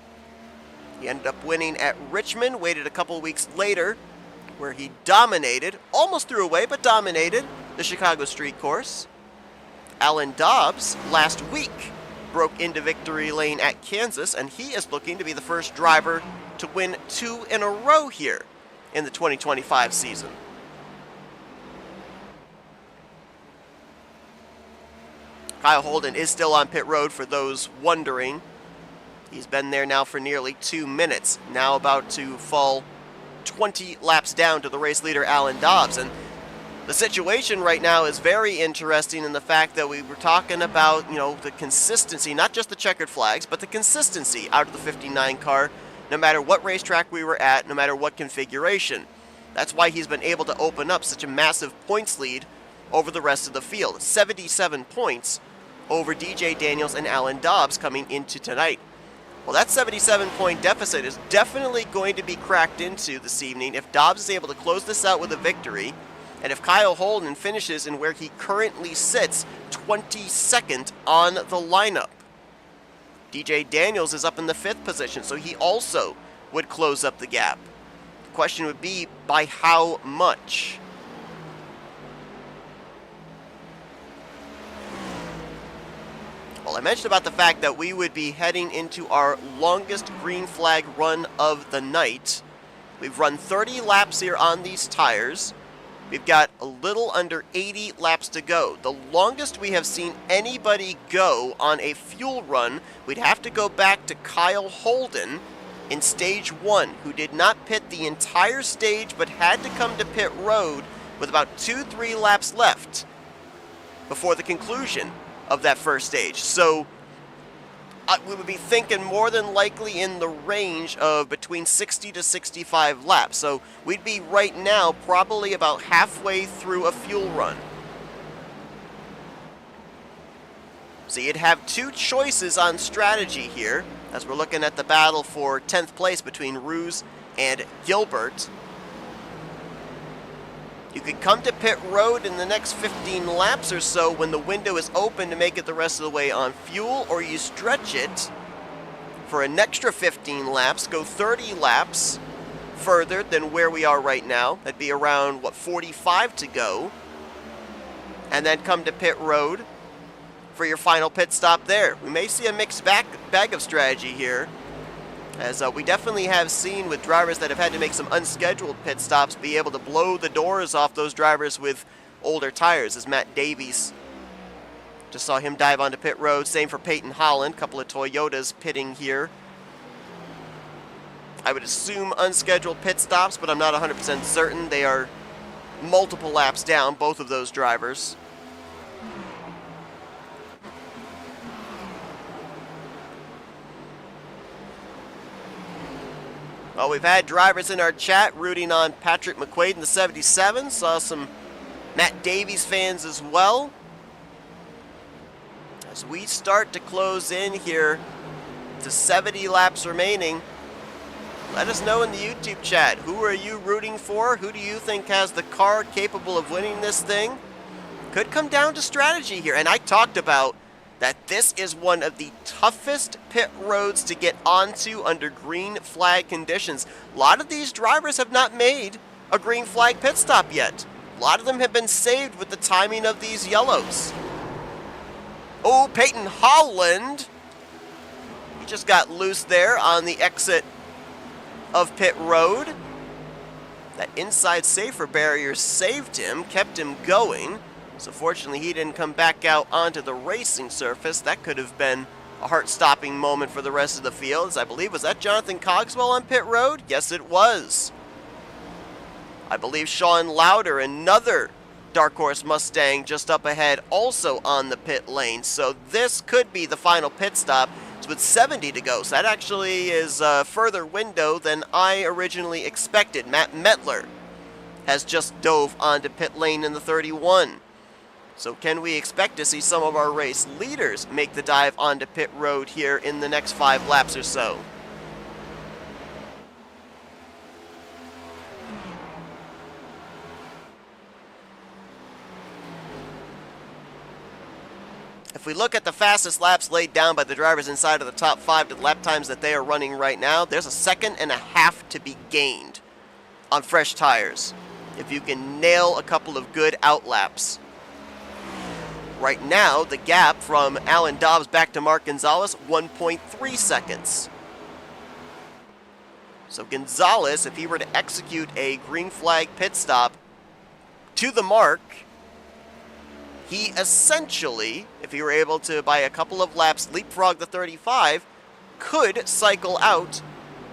He ended up winning at Richmond, waited a couple weeks later, where he dominated, almost threw away, but dominated the Chicago Street Course. Alan Dobbs last week broke into victory lane at Kansas, and he is looking to be the first driver to win 2 in a row here in the 2025 season. Kyle Holden is still on pit road for those wondering. He's been there now for nearly 2 minutes, now about to fall 20 laps down to the race leader Alan Dobbs. And the situation right now is very interesting in the fact that we were talking about, the consistency, not just the checkered flags, but the consistency out of the 59 car, no matter what racetrack we were at, no matter what configuration. That's why he's been able to open up such a massive points lead over the rest of the field. 77 points over DJ Daniels and Alan Dobbs coming into tonight. Well, that 77-point deficit is definitely going to be cracked into this evening if Dobbs is able to close this out with a victory, and if Kyle Holden finishes in where he currently sits, 22nd on the lineup. DJ Daniels is up in the 5th position, so he also would close up the gap. The question would be, by how much? Well, I mentioned about the fact that we would be heading into our longest green flag run of the night. We've run 30 laps here on these tires. We've got a little under 80 laps to go. The longest we have seen anybody go on a fuel run, we'd have to go back to Kyle Holden in stage 1, who did not pit the entire stage but had to come to pit road with about 2-3 laps left before the conclusion of that first stage. So we would be thinking more than likely in the range of between 60 to 65 laps. So we'd be right now probably about halfway through a fuel run. So you'd have 2 choices on strategy here as we're looking at the battle for 10th place between Ruse and Gilbert. You could come to pit road in the next 15 laps or so when the window is open to make it the rest of the way on fuel, or you stretch it for an extra 15 laps, go 30 laps further than where we are right now. That'd be around, 45 to go. And then come to pit road for your final pit stop there. We may see a mixed bag of strategy here, as we definitely have seen with drivers that have had to make some unscheduled pit stops be able to blow the doors off those drivers with older tires, as Matt Davies. Just saw him dive onto pit road. Same for Peyton Holland. Couple of Toyotas pitting here. I would assume unscheduled pit stops, but I'm not 100% certain. They are multiple laps down, both of those drivers. Well, we've had drivers in our chat rooting on Patrick McQuaid in the 77. Saw some Matt Davies fans as well. As we start to close in here to 70 laps remaining, let us know in the YouTube chat. Who are you rooting for? Who do you think has the car capable of winning this thing? Could come down to strategy here. And I talked about that this is one of the toughest pit roads to get onto under green flag conditions. A lot of these drivers have not made a green flag pit stop yet. A lot of them have been saved with the timing of these yellows. Oh, Peyton Holland. He just got loose there on the exit of pit road. That inside safer barrier saved him, kept him going. So fortunately, he didn't come back out onto the racing surface. That could have been a heart-stopping moment for the rest of the field. As I believe, was that Jonathan Cogswell on pit road? Yes, it was. I believe Sean Lauder, another Dark Horse Mustang just up ahead, also on the pit lane. So this could be the final pit stop. It's with 70 to go, so that actually is a further window than I originally expected. Matt Mettler has just dove onto pit lane in the 31. So can we expect to see some of our race leaders make the dive onto pit road here in the next 5 laps or so? If we look at the fastest laps laid down by the drivers inside of the top 5 to the lap times that they are running right now, there's a second and a half to be gained on fresh tires if you can nail a couple of good out laps. Right now, the gap from Alan Dobbs back to Mark Gonzalez, 1.3 seconds. So Gonzalez, if he were to execute a green flag pit stop to the mark, he essentially, if he were able to, by a couple of laps, leapfrog the 35, could cycle out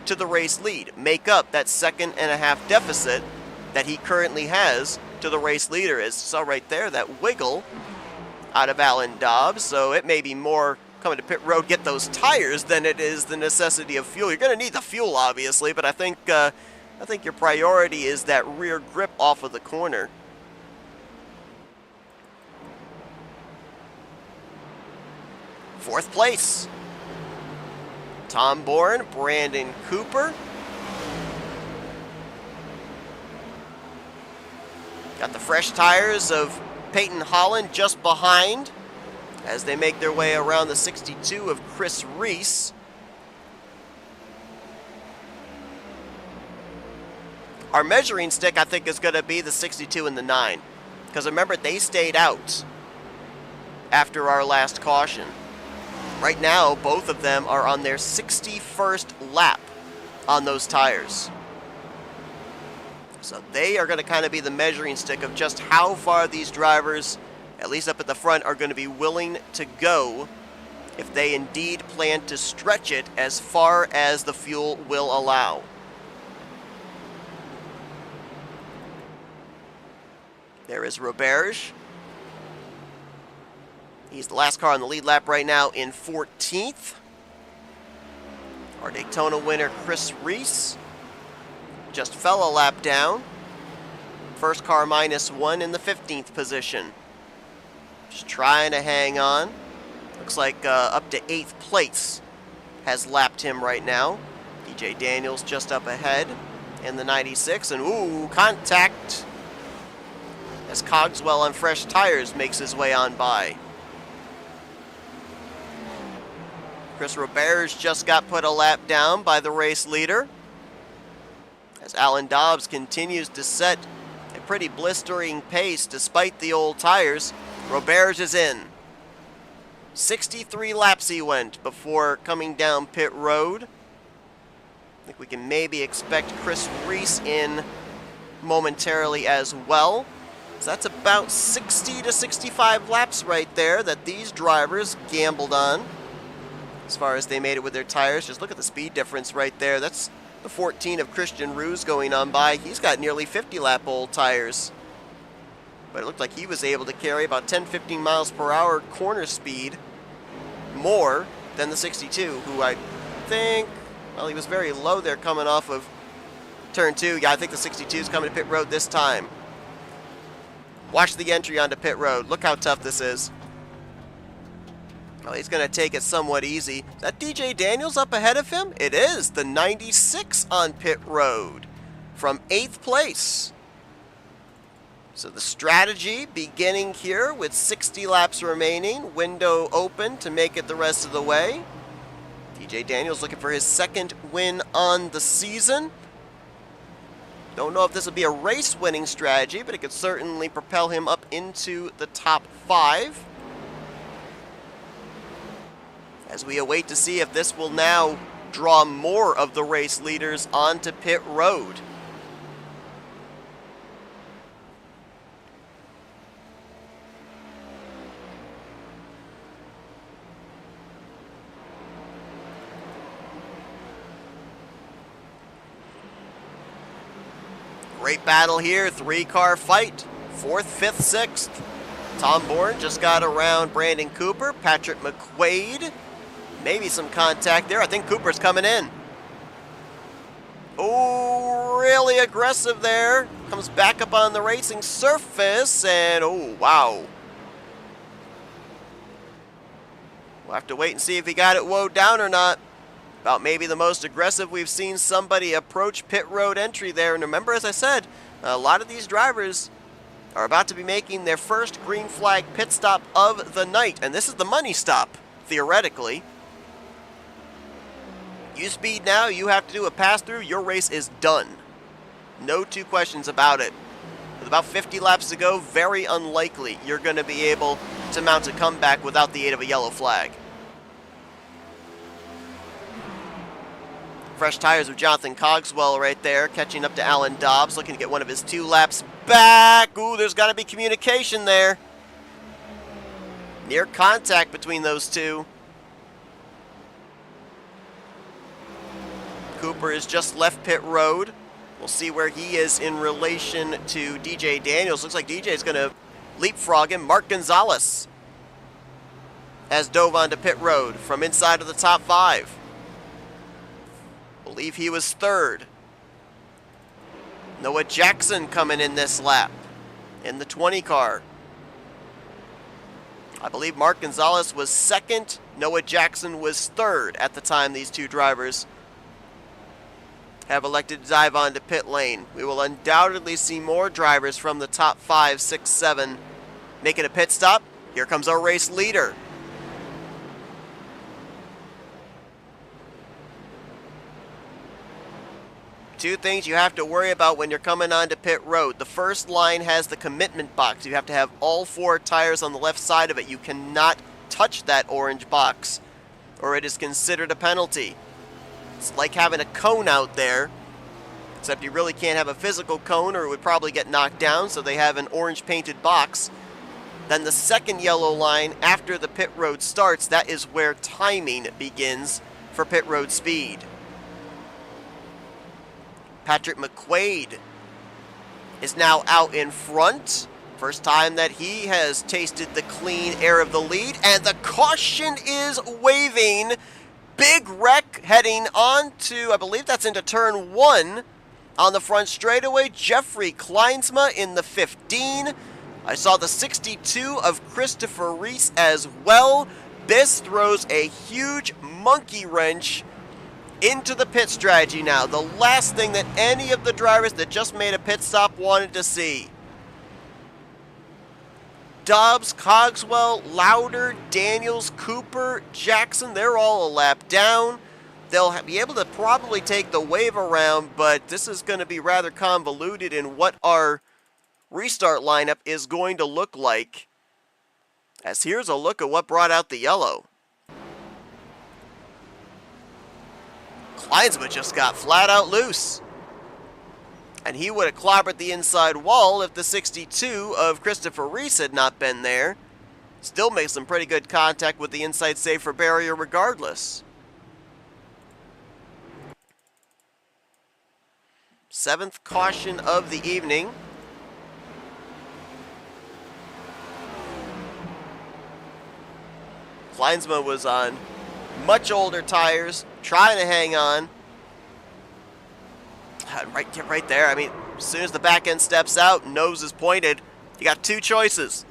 to the race lead, make up that second and a half deficit that he currently has to the race leader. As you saw right there, that wiggle out of Alan Dobbs, so it may be more coming to pit road, get those tires, than it is the necessity of fuel. You're going to need the fuel, obviously, but I think your priority is that rear grip off of the corner. Fourth place, Tom Bourne, Brandon Cooper. Got the fresh tires of Peyton Holland just behind as they make their way around the 62 of Chris Reese. Our measuring stick, I think, is going to be the 62 and the 9. Because remember, they stayed out after our last caution. Right now, both of them are on their 61st lap on those tires. So they are going to kind of be the measuring stick of just how far these drivers, at least up at the front, are going to be willing to go if they indeed plan to stretch it as far as the fuel will allow. There is Roberge. He's the last car on the lead lap right now in 14th. Our Daytona winner, Chris Reese, just fell a lap down. First car -1 in the 15th position. Just trying to hang on. Looks like up to 8th place has lapped him right now. DJ Daniels just up ahead in the 96. And ooh, contact as Cogswell on fresh tires makes his way on by. Chris Roberge just got put a lap down by the race leader as Alan Dobbs continues to set a pretty blistering pace despite the old tires. Roberge is in. 63 laps he went before coming down pit road. I think we can maybe expect Chris Reese in momentarily as well. So that's about 60 to 65 laps right there that these drivers gambled on as far as they made it with their tires. Just look at the speed difference right there. That's the 14 of Christian Ruse going on by. He's got nearly 50 lap old tires. But it looked like he was able to carry about 10-15 miles per hour corner speed more than the 62, who I think, well, he was very low there coming off of turn 2. Yeah, I think the 62 is coming to pit road this time. Watch the entry onto pit road. Look how tough this is. Well, he's going to take it somewhat easy. Is that DJ Daniels up ahead of him? It is. The 96 on pit road from 8th place. So the strategy beginning here with 60 laps remaining. Window open to make it the rest of the way. DJ Daniels looking for his second win on the season. Don't know if this will be a race-winning strategy, but it could certainly propel him up into the top 5. As we await to see if this will now draw more of the race leaders onto pit road. Great battle here, 3-car fight 4th, 5th, 6th. Tom Bourne just got around Brandon Cooper. Patrick McQuaid. Maybe some contact there. I think Cooper's coming in. Oh, really aggressive there. Comes back up on the racing surface, and oh, wow. We'll have to wait and see if he got it woed down or not. About maybe the most aggressive we've seen somebody approach pit road entry there. And remember, as I said, a lot of these drivers are about to be making their first green flag pit stop of the night. And this is the money stop, theoretically. You speed now, you have to do a pass-through, your race is done. No two questions about it. With about 50 laps to go, very unlikely you're going to be able to mount a comeback without the aid of a yellow flag. Fresh tires of Jonathan Cogswell right there, catching up to Alan Dobbs, looking to get one of his 2 laps back. Ooh, there's got to be communication there. Near contact between those two. Cooper has just left pit road. We'll see where he is in relation to DJ Daniels. Looks like DJ is going to leapfrog him. Mark Gonzalez has dove onto pit road from inside of the top 5. Believe he was 3rd. Noah Jackson coming in this lap in the 20 car. I believe Mark Gonzalez was 2nd. Noah Jackson was 3rd at the time these two drivers have elected to dive onto pit lane. We will undoubtedly see more drivers from the top 5, 6, 7 making a pit stop. Here comes our race leader. Two things you have to worry about when you're coming onto pit road. The first line has the commitment box. You have to have all 4 tires on the left side of it. You cannot touch that orange box, or it is considered a penalty. It's like having a cone out there, except you really can't have a physical cone or it would probably get knocked down, so they have an orange painted box. Then the second yellow line after the pit road starts, that is where timing begins for pit road speed. Patrick McQuaid is now out in front. First time that he has tasted the clean air of the lead, and the caution is waving. Big wreck heading on to, I believe that's into turn 1 on the front straightaway. Jeffrey Kleinsma in the 15. I saw the 62 of Christopher Reese as well. This throws a huge monkey wrench into the pit strategy now. The last thing that any of the drivers that just made a pit stop wanted to see. Dobbs, Cogswell, Lauder, Daniels, Cooper, Jackson, they're all a lap down. They'll be able to probably take the wave around, but this is going to be rather convoluted in what our restart lineup is going to look like. As here's a look at what brought out the yellow. Kleinsma just got flat out loose. And he would have clobbered the inside wall if the 62 of Christopher Reese had not been there. Still makes some pretty good contact with the inside safer barrier regardless. 7th caution of the evening. Kleinsma was on much older tires, trying to hang on. Right there. I mean, as soon as the back end steps out, nose is pointed, you got 2 choices.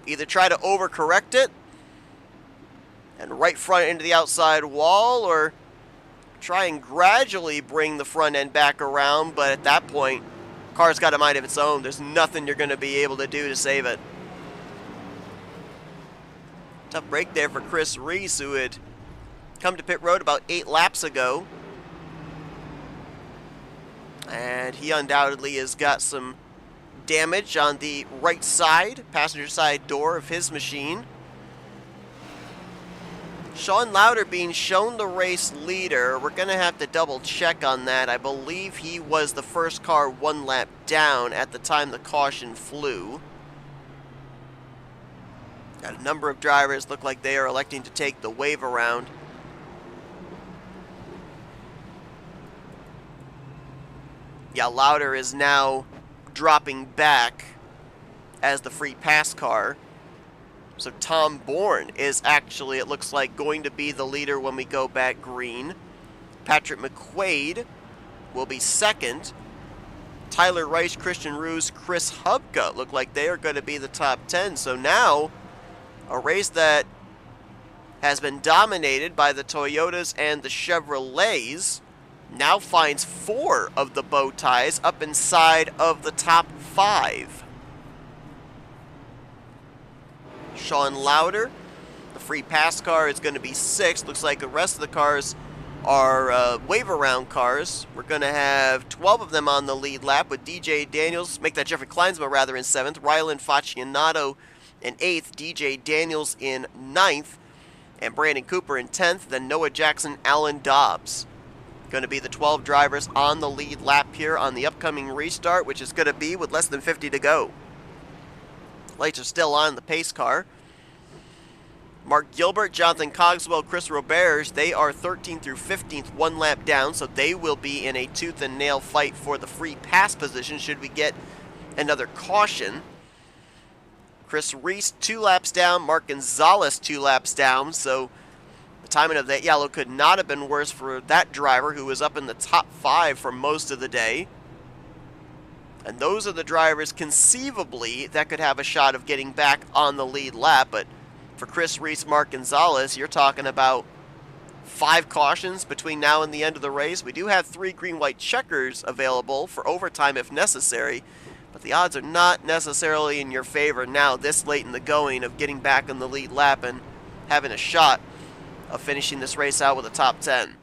Either try to overcorrect it and right front into the outside wall, or try and gradually bring the front end back around, but at that point, car's got a mind of its own. There's nothing you're going to be able to do to save it. Tough break there for Chris Reese, who had come to pit road about 8 laps ago. And he undoubtedly has got some damage on the right side, passenger side door of his machine. Sean Lauder being shown the race leader. We're going to have to double check on that. I believe he was the first car 1 lap down at the time the caution flew. Got a number of drivers look like they are electing to take the wave around. Yeah, Lauder is now dropping back. as the free pass car. So Tom Bourne is actually, it looks like, going to be the leader when we go back green. Patrick McQuaid will be second. Tyler Rice, Christian Roos, Chris Hubka look like they are going to be the top 10. So now, a race that has been dominated by the Toyotas and the Chevrolets now finds 4 of the bow ties up inside of the top 5. Sean Lauder, the free pass car, is going to be 6th. Looks like the rest of the cars are wave around cars. We're going to have 12 of them on the lead lap, with DJ Daniels, make that Jeffrey Kleinsma rather, in 7th, Rylan Faccianato in 8th, DJ Daniels in 9th, and Brandon Cooper in 10th, then Noah Jackson, Alan Dobbs. Going to be the 12 drivers on the lead lap here on the upcoming restart, which is going to be with less than 50 to go. Lights are still on the pace car. Mark Gilbert, Jonathan Cogswell, Chris Roberge, they are 13th through 15th, 1 lap down, so they will be in a tooth and nail fight for the free pass position should we get another caution. Chris Reese, 2 laps down. Mark Gonzalez, 2 laps down, so the timing of that yellow could not have been worse for that driver, who was up in the top 5 for most of the day. And those are the drivers, conceivably, that could have a shot of getting back on the lead lap. But for Chris Reese, Mark Gonzalez, you're talking about 5 cautions between now and the end of the race. We do have 3 green-white checkers available for overtime if necessary, but the odds are not necessarily in your favor now, this late in the going, of getting back on the lead lap and having a shot of finishing this race out with a top 10.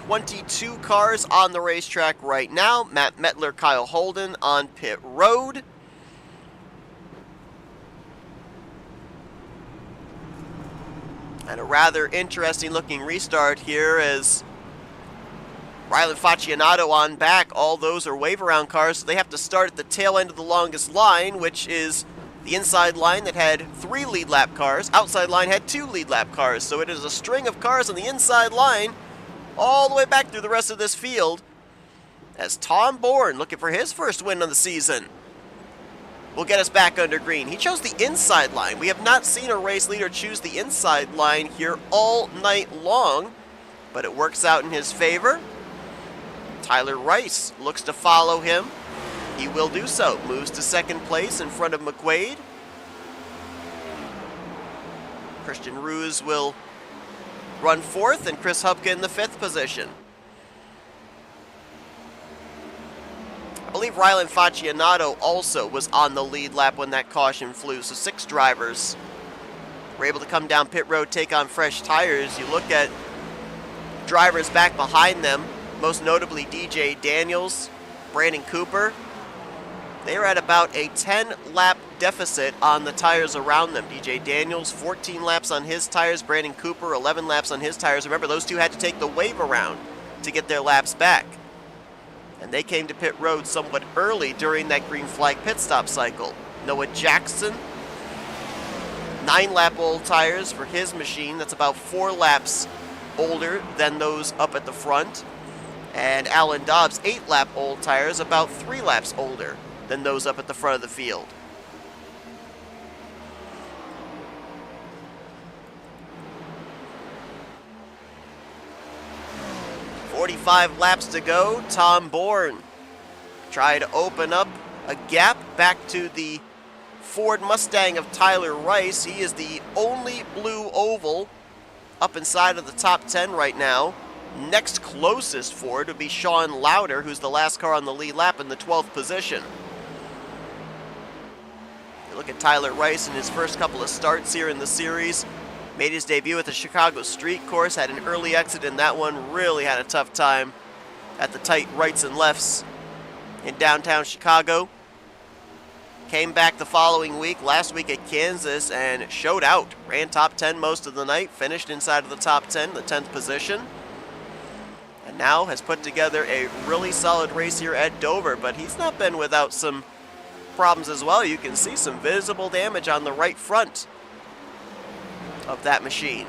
.22 cars on the racetrack right now. Matt Mettler, Kyle Holden on pit road. And a rather interesting looking restart here as Rylan Faccianato on back. All those are wave around cars, so they have to start at the tail end of the longest line, which is the inside line that had 3 lead lap cars. Outside line had 2 lead lap cars, so it is a string of cars on the inside line all the way back through the rest of this field, as Tom Bourne, looking for his first win of the season, will get us back under green. He chose the inside line. We have not seen a race leader choose the inside line here all night long, but it works out in his favor. Tyler Rice looks to follow him. He will do so. Moves to 2nd place in front of McQuaid. Christian Roos will run 4th, and Chris Hubka in the 5th position. I believe Rylan Faccianato also was on the lead lap when that caution flew, so 6 drivers were able to come down pit road, take on fresh tires. You look at drivers back behind them, most notably DJ Daniels, Brandon Cooper. They are at about a 10-lap deficit on the tires around them. DJ Daniels, 14 laps on his tires. Brandon Cooper, 11 laps on his tires. Remember, those two had to take the wave around to get their laps back. And they came to pit road somewhat early during that green flag pit stop cycle. Noah Jackson, 9-lap old tires for his machine. That's about 4 laps older than those up at the front. And Alan Dobbs, 8-lap old tires, about 3 laps older than those up at the front of the field. .45 laps to go. Tom Bourne tried to open up a gap back to the Ford Mustang of Tyler Rice. He is the only blue oval up inside of the top 10 right now. Next closest Ford would be Sean Lauder, who's the last car on the lead lap in the 12th position. You look at Tyler Rice in his first couple of starts here in the series. Made his debut at the Chicago Street Course, had an early exit in that one, really had a tough time at the tight rights and lefts in downtown Chicago. Came back the following week, last week at Kansas, and showed out. Ran top 10 most of the night, finished inside of the top 10, the 10th position. And now has put together a really solid race here at Dover, but he's not been without some problems as well. You can see some visible damage on the right front of that machine.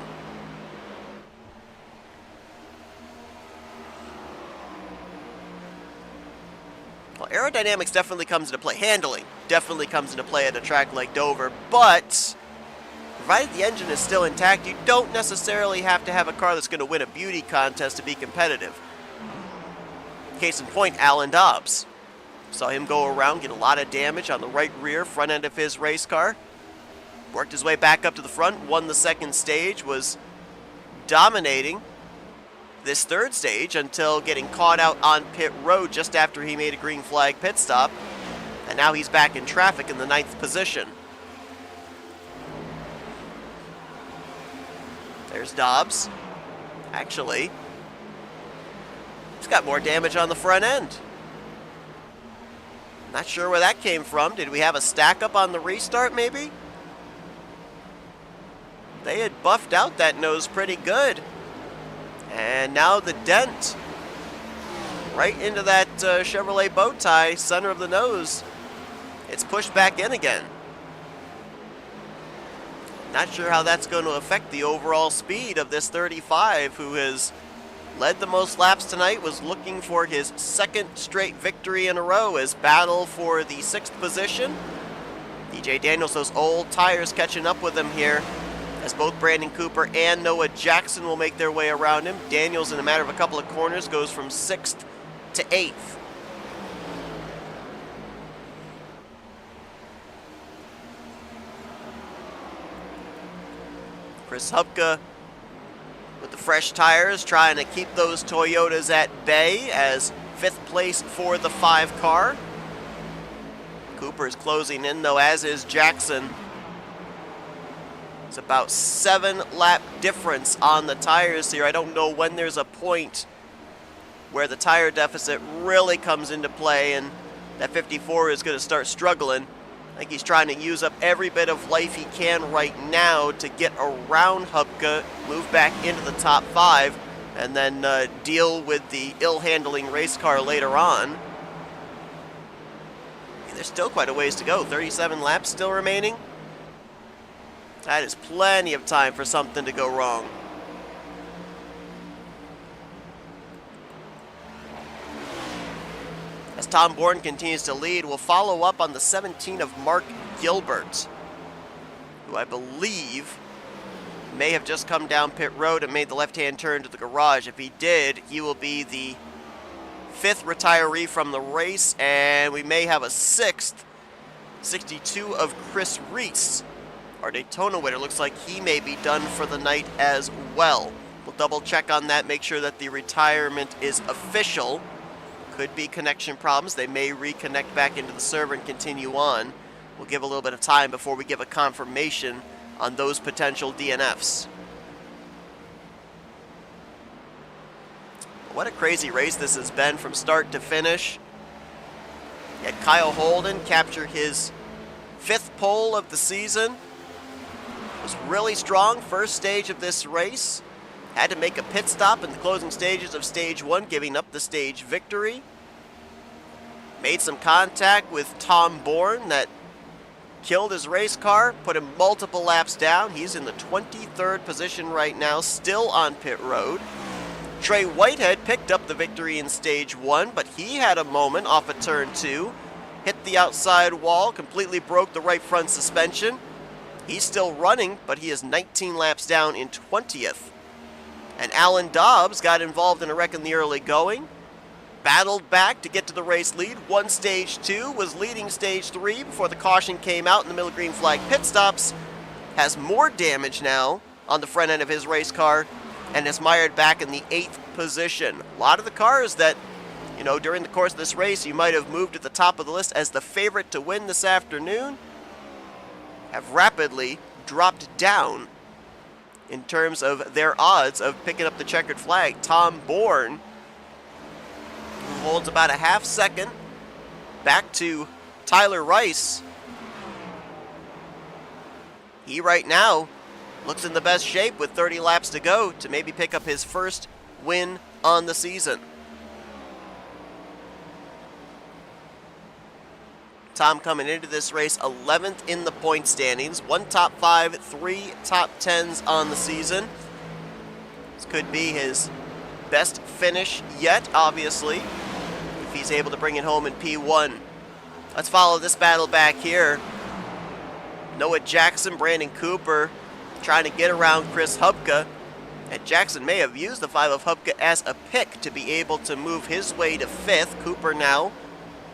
Well, aerodynamics definitely comes into play. Handling definitely comes into play at a track like Dover, but provided the engine is still intact, you don't necessarily have to have a car that's going to win a beauty contest to be competitive. Case in point, Alan Dobbs. Saw him go around, get a lot of damage on the right rear front end of his race car. Worked his way back up to the front, won the second stage, was dominating this third stage until getting caught out on pit road just after he made a green flag pit stop. And now he's back in traffic in the 9th position. There's Dobbs. Actually, he's got more damage on the front end. Not sure where that came from. Did we have a stack up on the restart maybe? They had buffed out that nose pretty good. And now the dent right into that Chevrolet bow tie, center of the nose. It's pushed back in again. Not sure how that's going to affect the overall speed of this 35, who has led the most laps tonight, was looking for his second straight victory in a row as battle for the 6th position. DJ Daniels, those old tires catching up with him here, as both Brandon Cooper and Noah Jackson will make their way around him. Daniels, in a matter of a couple of corners, goes from 6th to 8th. Chris Hubka with the fresh tires, trying to keep those Toyotas at bay as 5th place for the 5 car. Cooper is closing in though, as is Jackson. It's about 7 lap difference on the tires here. I don't know when there's a point where the tire deficit really comes into play and that 54 is going to start struggling. I think he's trying to use up every bit of life he can right now to get around Hubka, move back into the top 5, and then deal with the ill-handling race car later on. And there's still quite a ways to go. 37 laps still remaining. That is plenty of time for something to go wrong. As Tom Bourne continues to lead, we'll follow up on the 17 of Mark Gilbert, who I believe may have just come down pit road and made the left-hand turn to the garage. If he did, he will be the 5th retiree from the race, and we may have a 6th. 62 of Chris Reese, our Daytona winner. Looks like he may be done for the night as well. We'll double check on that, make sure that the retirement is official. Could be connection problems. They may reconnect back into the server and continue on. We'll give a little bit of time before we give a confirmation on those potential DNFs. What a crazy race this has been from start to finish. Yet Kyle Holden captured his 5th pole of the season. Was really strong first stage of this race. Had to make a pit stop in the closing stages of stage 1, giving up the stage victory. Made some contact with Tom Bourne that killed his race car, put him multiple laps down. He's in the 23rd position right now, still on pit road. Trey Whitehead picked up the victory in stage 1, but he had a moment off of turn 2. Hit the outside wall, completely broke the right front suspension. He's still running, but he is 19 laps down in 20th. And Alan Dobbs got involved in a wreck in the early going. Battled back to get to the race lead. Won stage 2, was leading stage 3 before the caution came out in the middle green flag pit stops. Has more damage now on the front end of his race car and is mired back in the 8th position. A lot of the cars that, you know, during the course of this race you might have moved to the top of the list as the favorite to win this afternoon have rapidly dropped down in terms of their odds of picking up the checkered flag. Tom Bourne, who holds about a half second back to Tyler Rice. He right now looks in the best shape with 30 laps to go to maybe pick up his first win on the season. Tom coming into this race 11th in the point standings. 1 top 5, 3 top 10s on the season. This could be his best finish yet, obviously, if he's able to bring it home in P1. Let's follow this battle back here. Noah Jackson, Brandon Cooper trying to get around Chris Hubka. And Jackson may have used the 5 of Hubka as a pick to be able to move his way to 5th. Cooper now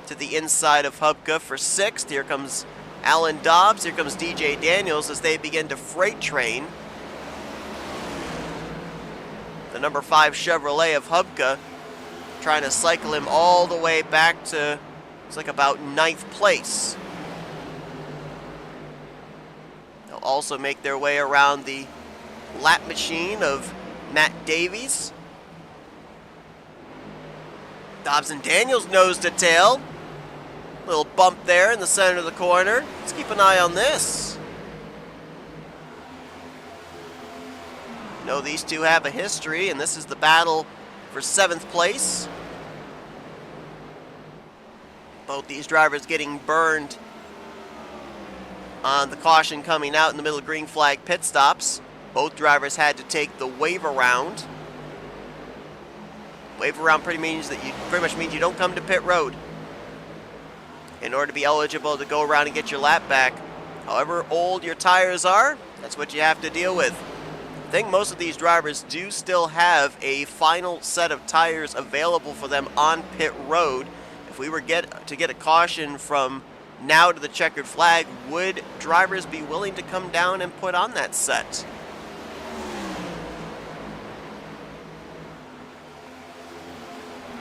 to the inside of Hubka for 6th. Here comes Alan Dobbs. Here comes DJ Daniels as they begin to freight train the number 5 Chevrolet of Hubka, trying to cycle him all the way back to, it's like about 9th place. They'll also make their way around the lap machine of Matt Davies. Dobbs and Daniels nose to tail. Little bump there in the center of the corner. Let's keep an eye on this. These two have a history, and this is the battle for 7th place. Both these drivers getting burned on the caution coming out in the middle of green flag pit stops. Both drivers had to take the wave around. Wave around pretty much means you don't come to pit road in order to be eligible to go around and get your lap back. However old your tires are, that's what you have to deal with. I think most of these drivers do still have a final set of tires available for them on pit road. If we were to get a caution from now to the checkered flag, would drivers be willing to come down and put on that set?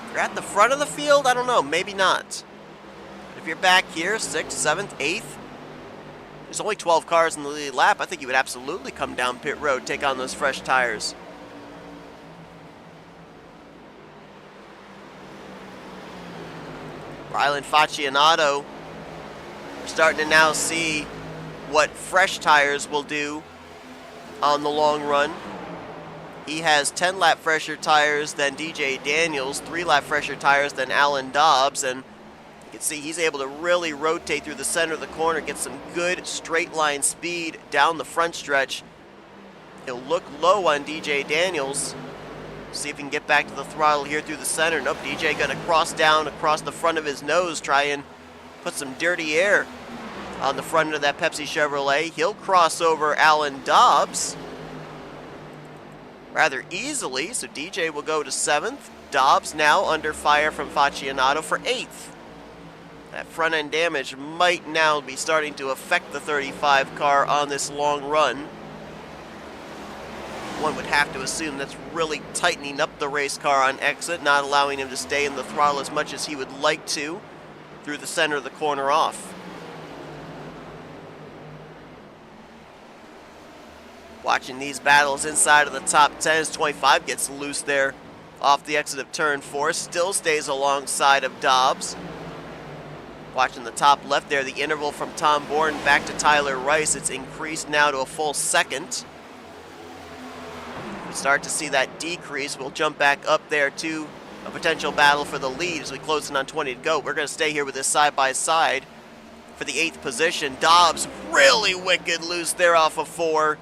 If you're at the front of the field, I don't know, maybe not. If you're back here, 6th, 7th, 8th, there's only 12 cars in the lead lap, I think you would absolutely come down pit road, take on those fresh tires. Rylan Faccianato, we're starting to now see what fresh tires will do on the long run. He has 10 lap fresher tires than DJ Daniels, 3 lap fresher tires than Alan Dobbs, and you can see he's able to really rotate through the center of the corner, get some good straight line speed down the front stretch. He'll look low on DJ Daniels. See if he can get back to the throttle here through the center. Nope, DJ gonna cross down across the front of his nose, try and put some dirty air on the front of that Pepsi Chevrolet. He'll cross over Alan Dobbs rather easily, so DJ will go to 7th. Dobbs now under fire from Faccianato for 8th. That front end damage might now be starting to affect the 35 car on this long run. One would have to assume that's really tightening up the race car on exit, not allowing him to stay in the throttle as much as he would like to through the center of the corner off. Watching these battles inside of the top 10 as 25 gets loose there off the exit of turn 4, still stays alongside of Dobbs. Watching the top left there, the interval from Tom Bourne back to Tyler Rice, it's increased now to a full second. We start to see that decrease. We'll jump back up there to a potential battle for the lead as we close in on 20 to go. We're going to stay here with this side-by-side for the 8th position. Dobbs really wicked loose there off of 4.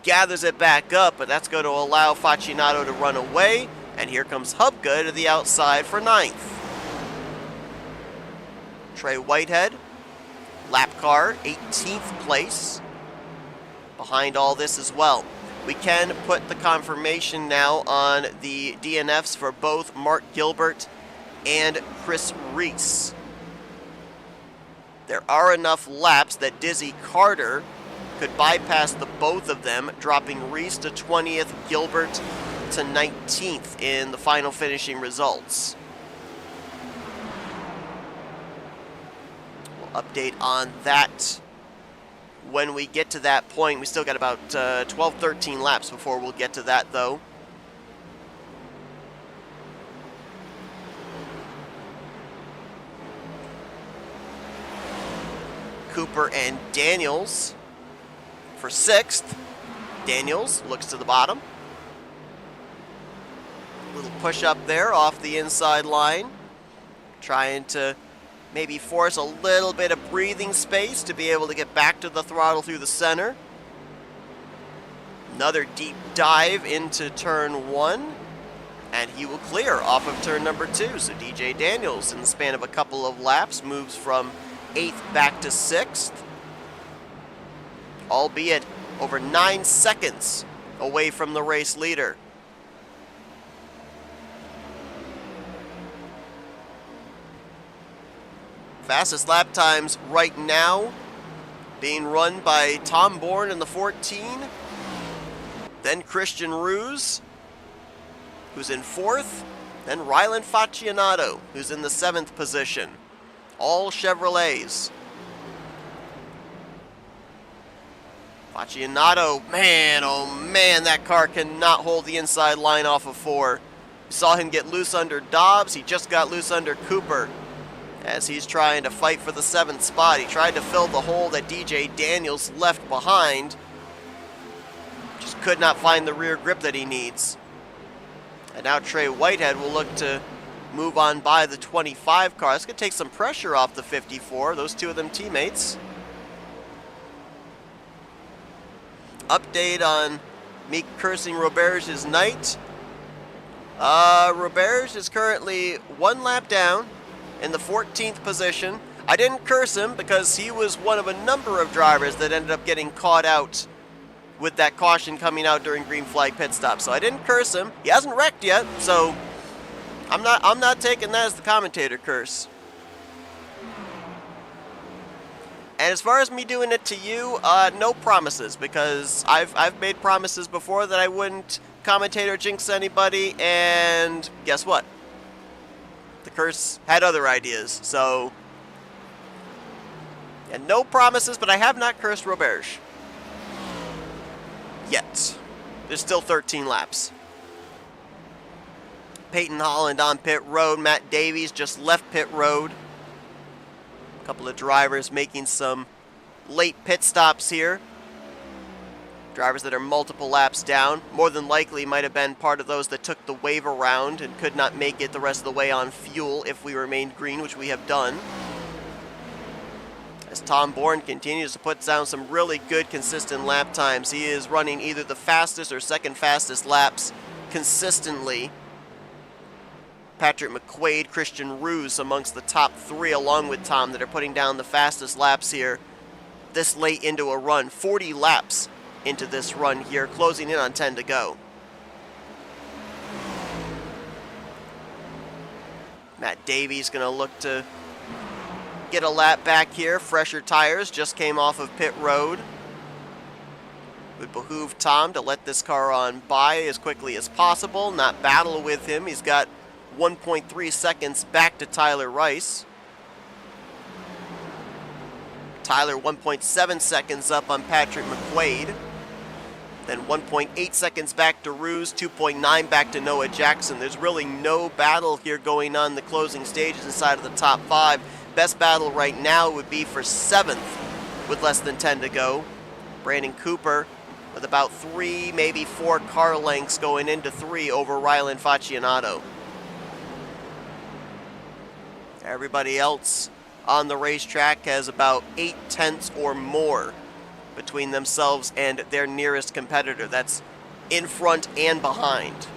Gathers it back up, but that's going to allow Faccianato to run away. And here comes Hubka to the outside for 9th. Trey Whitehead, lap car, 18th place. Behind all this as well. We can put the confirmation now on the DNFs for both Mark Gilbert and Chris Reese. There are enough laps that Dizzy Carter could bypass the both of them, dropping Reese to 20th, Gilbert to 19th in the final finishing results. We'll update on that when we get to that point. We still got about 12, 13 laps before we'll get to that, though. Cooper and Daniels for 6th. Daniels looks to the bottom. Little push up there off the inside line. Trying to maybe force a little bit of breathing space to be able to get back to the throttle through the center. Another deep dive into turn 1, and he will clear off of turn number 2. So DJ Daniels, in the span of a couple of laps, moves from 8th back to 6th, albeit over 9 seconds away from the race leader. Fastest lap times right now being run by Tom Bourne in the 14, then Christian Ruse, who's in 4th, then Rylan Faccianato, who's in the 7th position. All Chevrolets. Faccianato, man, oh man, that car cannot hold the inside line off of 4. We saw him get loose under Dobbs. He just got loose under Cooper as he's trying to fight for the 7th spot. He tried to fill the hole that DJ Daniels left behind. Just could not find the rear grip that he needs. And now Trey Whitehead will look to move on by the 25 car. That's going to take some pressure off the 54. Those two of them teammates. Update on me cursing Roberge's night. Roberge is currently 1 lap down in the 14th position. I didn't curse him because he was one of a number of drivers that ended up getting caught out with that caution coming out during green flag pit stop. So I didn't curse him. He hasn't wrecked yet, so I'm not taking that as the commentator curse. And as far as me doing it to you, no promises, because I've made promises before that I wouldn't commentate or jinx anybody, and guess what? The curse had other ideas, so... And no promises, but I have not cursed Roberge. Yet. There's still 13 laps. Peyton Holland on pit road. Matt Davies just left pit road. A couple of drivers making some late pit stops here. Drivers that are multiple laps down. More than likely might have been part of those that took the wave around and could not make it the rest of the way on fuel if we remained green, which we have done. As Tom Bourne continues to put down some really good consistent lap times. He is running either the fastest or second fastest laps consistently. Patrick McQuaid, Christian Ruse amongst the top 3 along with Tom that are putting down the fastest laps here this late into a run. 40 laps into this run here, closing in on 10 to go. Matt Davies going to look to get a lap back here. Fresher tires, just came off of pit road. Would behoove Tom to let this car on by as quickly as possible, not battle with him. He's got 1.3 seconds back to Tyler Rice. Tyler 1.7 seconds up on Patrick McQuaid. Then 1.8 seconds back to Ruse, 2.9 back to Noah Jackson. There's really no battle here going on in the closing stages inside of the top 5. Best battle right now would be for 7th with less than 10 to go. Brandon Cooper with about 3, maybe 4 car lengths going into 3 over Rylan Faccianato. Everybody else on the racetrack has about 8 tenths or more between themselves and their nearest competitor. That's in front and behind.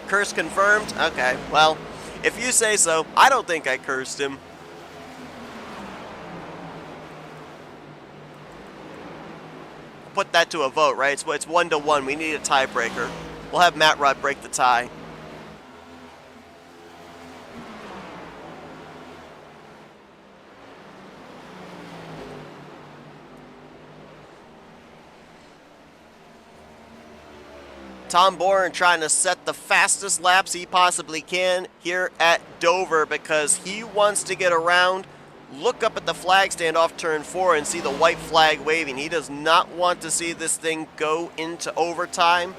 Curse confirmed? Okay, well, if you say so. I don't think I cursed him. Put that to a vote, right? It's 1-1. We need a tiebreaker. We'll have Matt Rod break the tie. Tom Bourne trying to set the fastest laps he possibly can here at Dover because he wants to get around, look up at the flag stand off turn 4 and see the white flag waving. He does not want to see this thing go into overtime.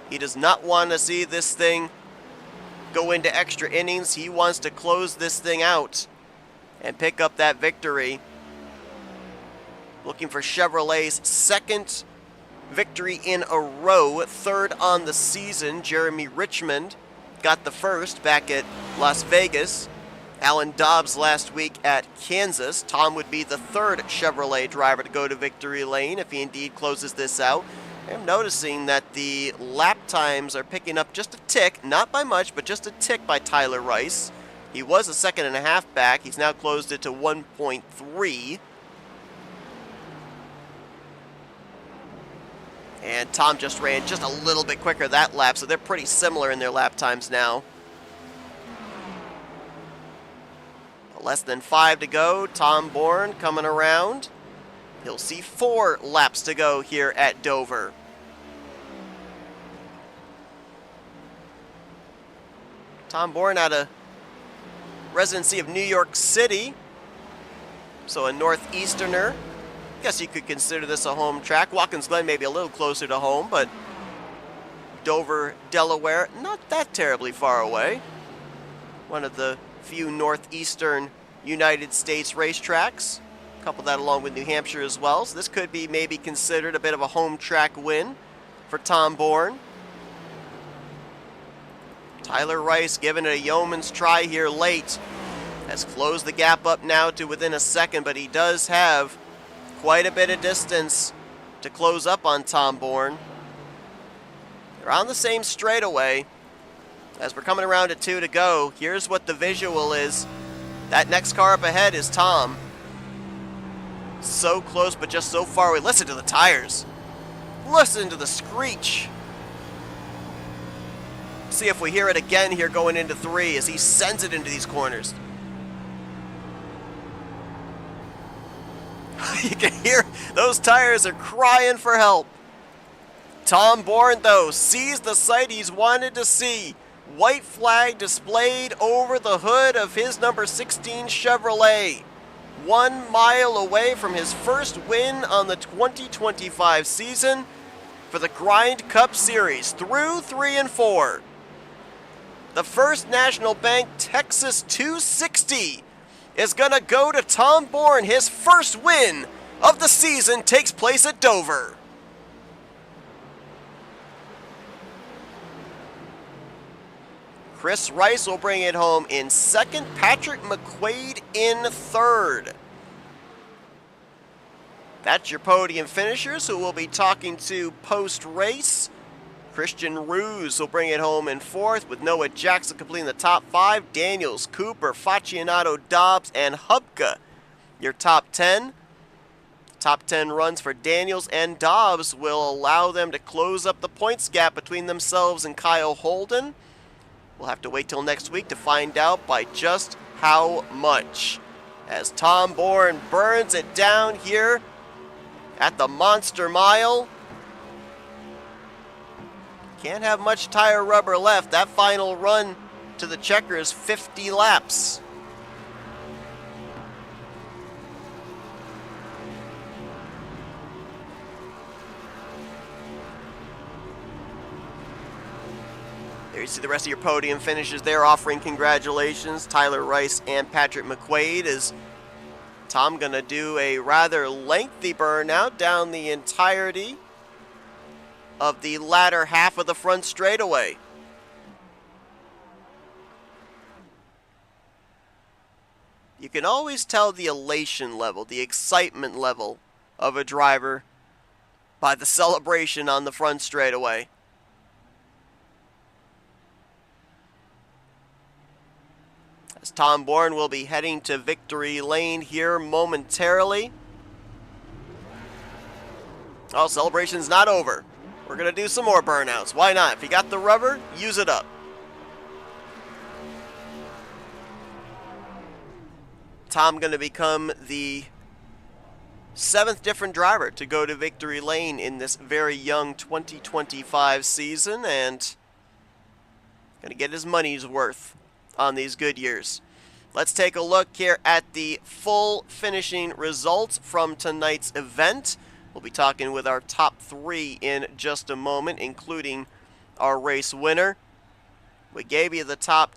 He does not want to see this thing go into extra innings. He wants to close this thing out and pick up that victory. Looking for Chevrolet's second victory in a row, 3rd on the season. Jeremy Richmond got the first back at Las Vegas. Alan Dobbs last week at Kansas. Tom would be the third Chevrolet driver to go to victory lane if he indeed closes this out. I'm noticing that the lap times are picking up just a tick, not by much, but just a tick by Tyler Rice. He was a second and a half back. He's now closed it to 1.3. And Tom just ran just a little bit quicker that lap, so they're pretty similar in their lap times now. Less than 5 to go. Tom Bourne coming around. He'll see 4 laps to go here at Dover. Tom Bourne out of residency of New York City, so a Northeasterner. Guess you could consider this a home track. Watkins Glen may be a little closer to home, but Dover, Delaware, not that terribly far away. One of the few northeastern United States racetracks. Couple that along with New Hampshire as well. So this could be maybe considered a bit of a home track win for Tom Bourne. Tyler Rice giving it a yeoman's try here late. Has closed the gap up now to within a second, but he does have quite a bit of distance to close up on Tom Bourne. They're on the same straightaway. As we're coming around to 2 to go, here's what the visual is. That next car up ahead is Tom. So close, but just so far away. Listen to the tires. Listen to the screech. See if we hear it again here going into 3 as he sends it into these corners. You can hear those tires are crying for help. Tom Bourne, though, sees the sight he's wanted to see. White flag displayed over the hood of his number 16 Chevrolet. 1 mile away from his first win on the 2025 season for the Grind Cup Series through 3 and 4. The First National Bank Texas 260 is going to go to Tom Bourne. His first win of the season takes place at Dover. Chris Rice will bring it home in second. Patrick McQuaid in third. That's your podium finishers who we'll be talking to post-race. Christian Ruse will bring it home in fourth with Noah Jackson completing the top 5. Daniels, Cooper, Faccianato, Dobbs, and Hubka. Your top 10. Top 10 runs for Daniels and Dobbs will allow them to close up the points gap between themselves and Kyle Holden. We'll have to wait till next week to find out by just how much. As Tom Bourne burns it down here at the Monster Mile. Can't have much tire rubber left. That final run to the checkers, 50 laps. There you see the rest of your podium finishes there, offering congratulations. Tyler Rice and Patrick McQuaid. Is Tom going to do a rather lengthy burnout down the entirety of the latter half of the front straightaway? You can always tell the elation level, the excitement level of a driver by the celebration on the front straightaway. As Tom Bourne will be heading to victory lane here momentarily. Oh, celebration's not over. We're going to do some more burnouts. Why not? If you got the rubber, use it up. Tom going to become the 7th different driver to go to victory lane in this very young 2025 season, and going to get his money's worth on these good years. Let's take a look here at the full finishing results from tonight's event. We'll be talking with our top 3 in just a moment, including our race winner. We gave you the top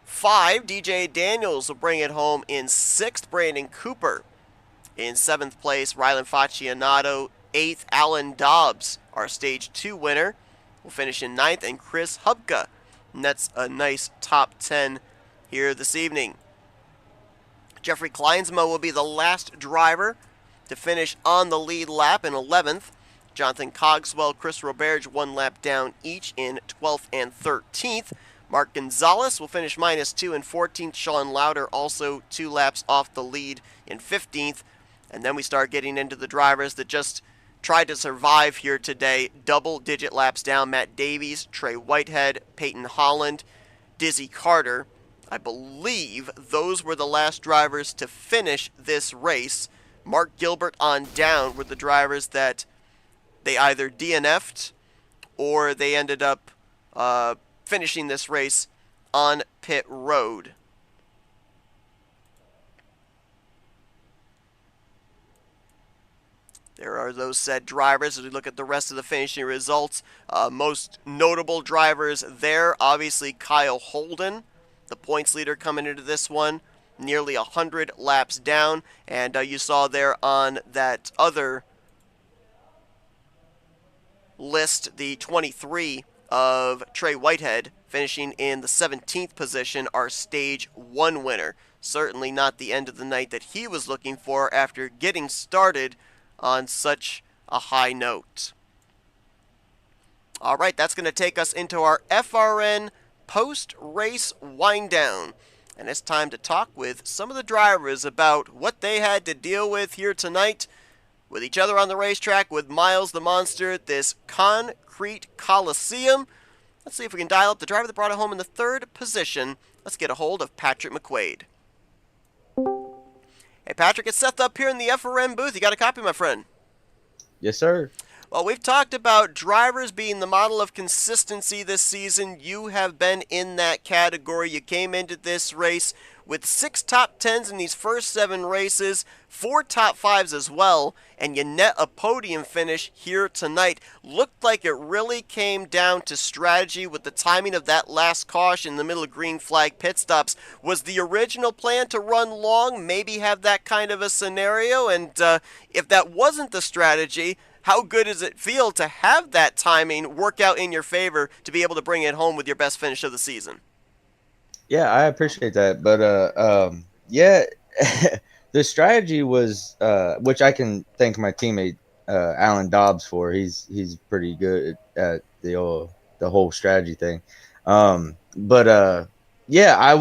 5. DJ Daniels will bring it home in 6th. Brandon Cooper in 7th place. Rylan Faccianato, 8th. Alan Dobbs, our Stage 2 winner, will finish in ninth, and Chris Hubka. And that's a nice top 10 here this evening. Jeffrey Kleinsma will be the last driver to finish on the lead lap in 11th. Jonathan Cogswell, Chris Roberge, 1 lap down each in 12th and 13th. Mark Gonzalez will finish -2 in 14th. Sean Lauder also 2 laps off the lead in 15th. And then we start getting into the drivers that just tried to survive here today. Double-digit laps down. Matt Davies, Trey Whitehead, Peyton Holland, Dizzy Carter. I believe those were the last drivers to finish this race. Mark Gilbert on down were the drivers that they either DNF'd or they ended up finishing this race on pit road. There are those said drivers. As we look at the rest of the finishing results, most notable drivers there, obviously Kyle Holden, the points leader coming into this one, nearly 100 laps down. And you saw there on that other list, the 23 of Trey Whitehead, finishing in the 17th position, our Stage 1 winner. Certainly not the end of the night that he was looking for after getting started on such a high note. All right, that's going to take us into our FRN post-race wind-down. And it's time to talk with some of the drivers about what they had to deal with here tonight, with each other on the racetrack, with Miles the Monster, this concrete coliseum. Let's see if we can dial up the driver that brought it home in the 3rd position. Let's get a hold of Patrick McQuaid. Hey, Patrick, it's Seth up here in the FRN booth. You got a copy, my friend? Yes, sir. Well, we've talked about drivers being the model of consistency this season. You have been in that category. You came into this race with 6 top 10s in these first 7 races, 4 top 5s as well, and you net a podium finish here tonight. Looked like it really came down to strategy with the timing of that last caution in the middle of green flag pit stops. Was the original plan to run long, maybe have that kind of a scenario? And if that wasn't the strategy, how good does it feel to have that timing work out in your favor to be able to bring it home with your best finish of the season? Yeah, I appreciate that. But yeah, the strategy was, which I can thank my teammate Alan Dobbs for. He's pretty good at the whole strategy thing. But yeah,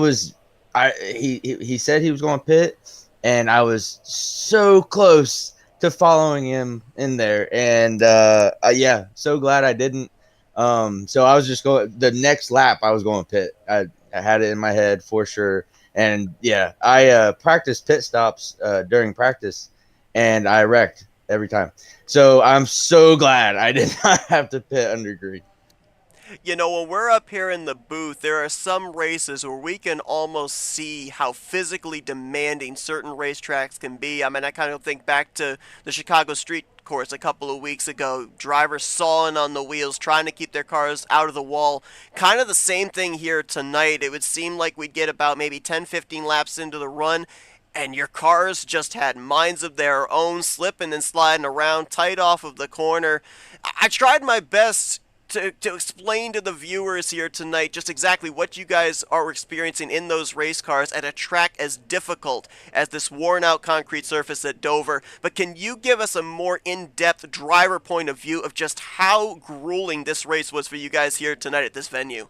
he said he was going to pit, and I was so close to following him in there, and yeah, so glad I didn't. So I was just going the next lap. I was going pit. I had it in my head for sure. And yeah, I practiced pit stops during practice, and I wrecked every time. So I'm so glad I did not have to pit under green. You know, when we're up here in the booth, there are some races where we can almost see how physically demanding certain racetracks can be. I mean, I kind of think back to the Chicago Street Course a couple of weeks ago. Drivers sawing on the wheels, trying to keep their cars out of the wall. Kind of the same thing here tonight. It would seem like we'd get about maybe 10-15 laps into the run, and your cars just had minds of their own, slipping and sliding around tight off of the corner. I tried my best to explain to the viewers here tonight just exactly what you guys are experiencing in those race cars at a track as difficult as this worn-out concrete surface at Dover. But can you give us a more in-depth driver point of view of just how grueling this race was for you guys here tonight at this venue?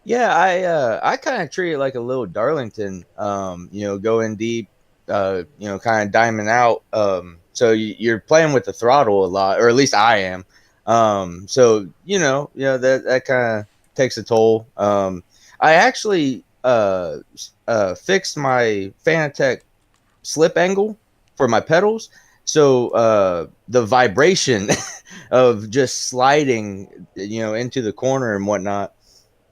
Yeah, I kind of treat it like a little Darlington. Going deep, kind of diming out. So you're playing with the throttle a lot, or at least I am. So that kind of takes a toll. I actually fixed my Fanatec slip angle for my pedals, so the vibration of just sliding, into the corner and whatnot,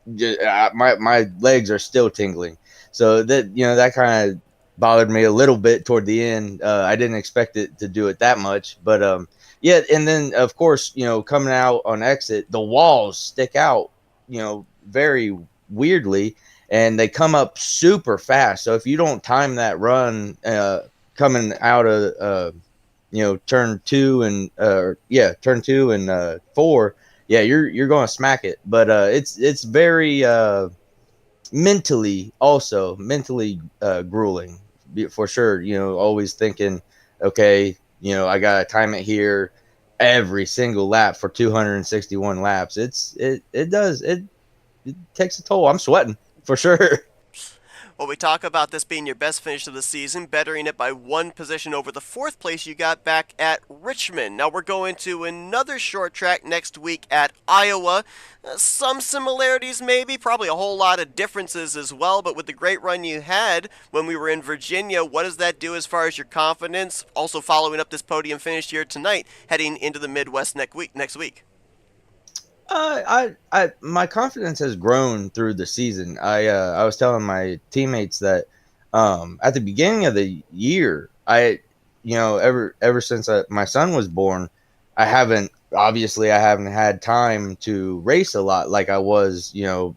my legs are still tingling. So that kind of bothered me a little bit toward the end. I didn't expect it to do it that much, but yeah. And then of course, coming out on exit, the walls stick out, very weirdly, and they come up super fast. So if you don't time that run, coming out of turn 2 and turn 2 and 4, yeah, you're going to smack it. But it's very mentally grueling for sure. You know, always thinking, okay, you know, I gotta time it here every single lap for 261 laps. It takes a toll. I'm sweating for sure. Well, we talk about this being your best finish of the season, bettering it by one position over the fourth place you got back at Richmond. Now we're going to another short track next week at Iowa. Some similarities, maybe, probably a whole lot of differences as well. But with the great run you had when we were in Virginia, what does that do as far as your confidence? Also, following up this podium finish here tonight, heading into the Midwest next week. My confidence has grown through the season. I was telling my teammates that, at the beginning of the year, you know, ever since my son was born, I haven't had time to race a lot like I was, you know,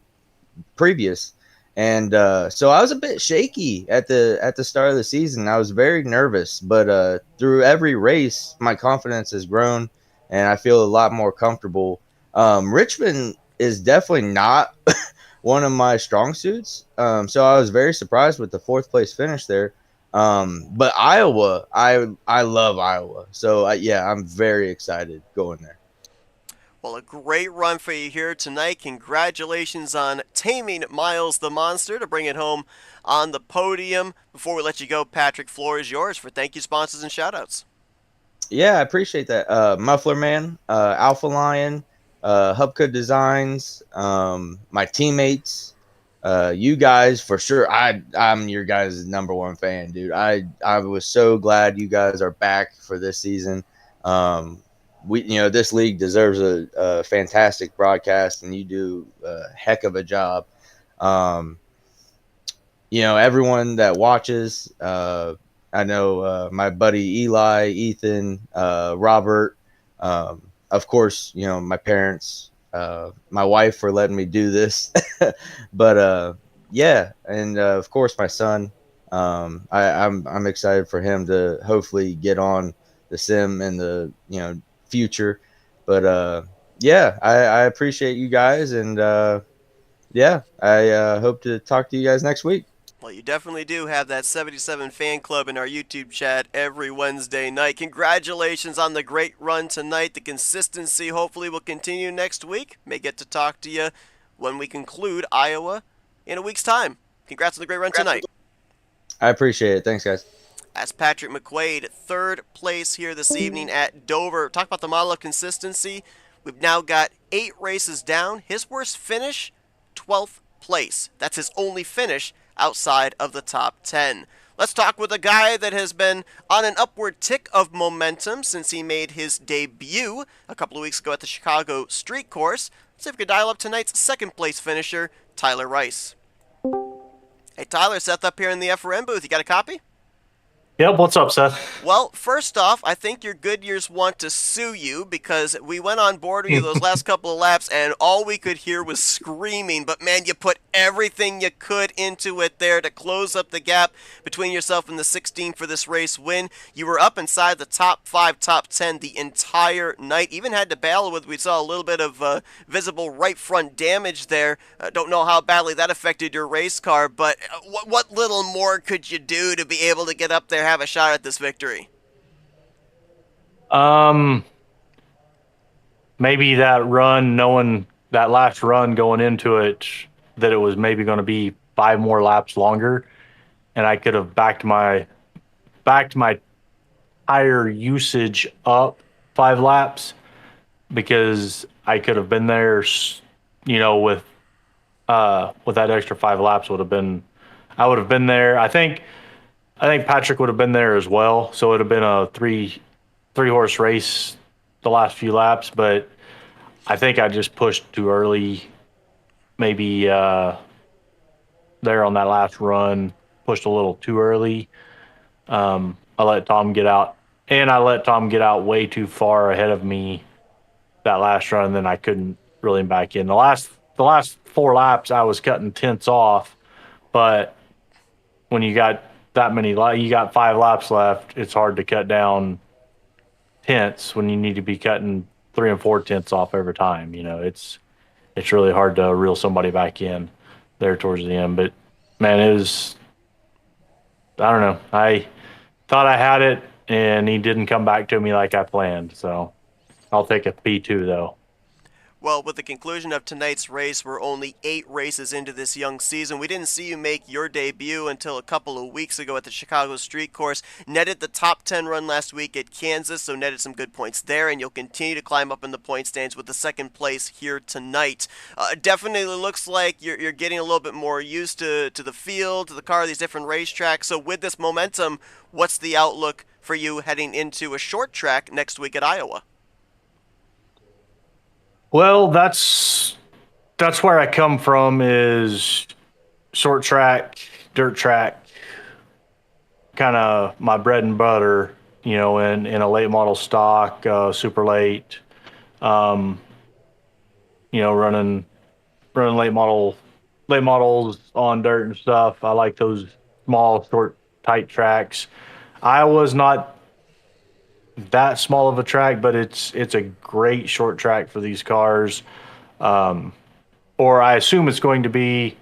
previous. And so I was a bit shaky at the start of the season. I was very nervous, but through every race, my confidence has grown, and I feel a lot more comfortable. Richmond is definitely not one of my strong suits, so I was very surprised with the fourth place finish there. But Iowa, I love Iowa, so yeah, I'm very excited going there. Well, a great run for you here tonight. Congratulations on taming Miles the Monster to bring it home on the podium. Before we let you go, Patrick, floor is yours for thank you, sponsors, and shoutouts. Yeah, I appreciate that. Muffler Man, Alpha Lion, Hubka Designs, my teammates, you guys for sure. I'm your guys' number one fan, dude. I was so glad you guys are back for this season. You know, this league deserves a fantastic broadcast, and you do a heck of a job. Um, you know, everyone that watches, I know my buddy Eli, Ethan, Robert, of course, you know, my parents, my wife for letting me do this. But yeah, and of course my son. I'm excited for him to hopefully get on the sim in the, you know, future. But yeah, I appreciate you guys, and yeah, I hope to talk to you guys next week. Well, you definitely do have that 77 fan club in our YouTube chat every Wednesday night. Congratulations on the great run tonight. The consistency hopefully will continue next week. May get to talk to you when we conclude Iowa in a week's time. Congrats on the great run tonight. I appreciate it. Thanks, guys. That's Patrick McQuaid, third place here this evening at Dover. Talk about the model of consistency. We've now got 8 races down. His worst finish, 12th place. That's his only finish outside of the top 10. Let's talk with a guy that has been on an upward tick of momentum since he made his debut a couple of weeks ago at the Chicago Street Course. Let's see if we can dial up tonight's second place finisher, Tyler Rice. Hey, Tyler, Seth up here in the FRN booth. You got a copy? Yep, what's up, Seth? Well, first off, I think your Goodyears want to sue you because we went on board with you those last couple of laps and all we could hear was screaming. But man, you put everything you could into it there to close up the gap between yourself and the 16 for this race win. You were up inside the top 5, top 10 the entire night. Even had to battle with, we saw a little bit of visible right front damage there. Don't know how badly that affected your race car, but what little more could you do to be able to get up there, have a shot at this victory? Maybe that run, knowing that last run going into it, that it was maybe going to be 5 more laps longer, and I could have backed my tire usage up 5 laps because I could have been there, you know, with that extra 5 laps I would have been there. I think Patrick would have been there as well, so it would have been a three horse race the last few laps. But I think I just pushed too early, maybe there on that last run, pushed a little too early. I let Tom get out, and I let Tom get out way too far ahead of me that last run, and then I couldn't really back in. The last 4 laps, I was cutting tenths off, but when you got that many, you got 5 laps left, it's hard to cut down tenths when you need to be cutting 3 and 4 tenths off every time. It's really hard to reel somebody back in there towards the end. But man, it was, I don't know. I thought I had it, and he didn't come back to me like I planned. So I'll take a P2 though. Well, with the conclusion of tonight's race, we're only 8 races into this young season. We didn't see you make your debut until a couple of weeks ago at the Chicago Street Course. Netted the top 10 run last week at Kansas, so netted some good points there, and you'll continue to climb up in the point stands with the second place here tonight. Definitely looks like you're getting a little bit more used to the field, to the car, these different racetracks. So with this momentum, what's the outlook for you heading into a short track next week at Iowa? Well, that's where I come from, is short track, dirt track, kind of my bread and butter, in a late model stock, super late, um, running late models on dirt and stuff. I like those small, short, tight tracks. Iowa's not that small of a track, but it's a great short track for these cars. Um, or I assume it's going to be.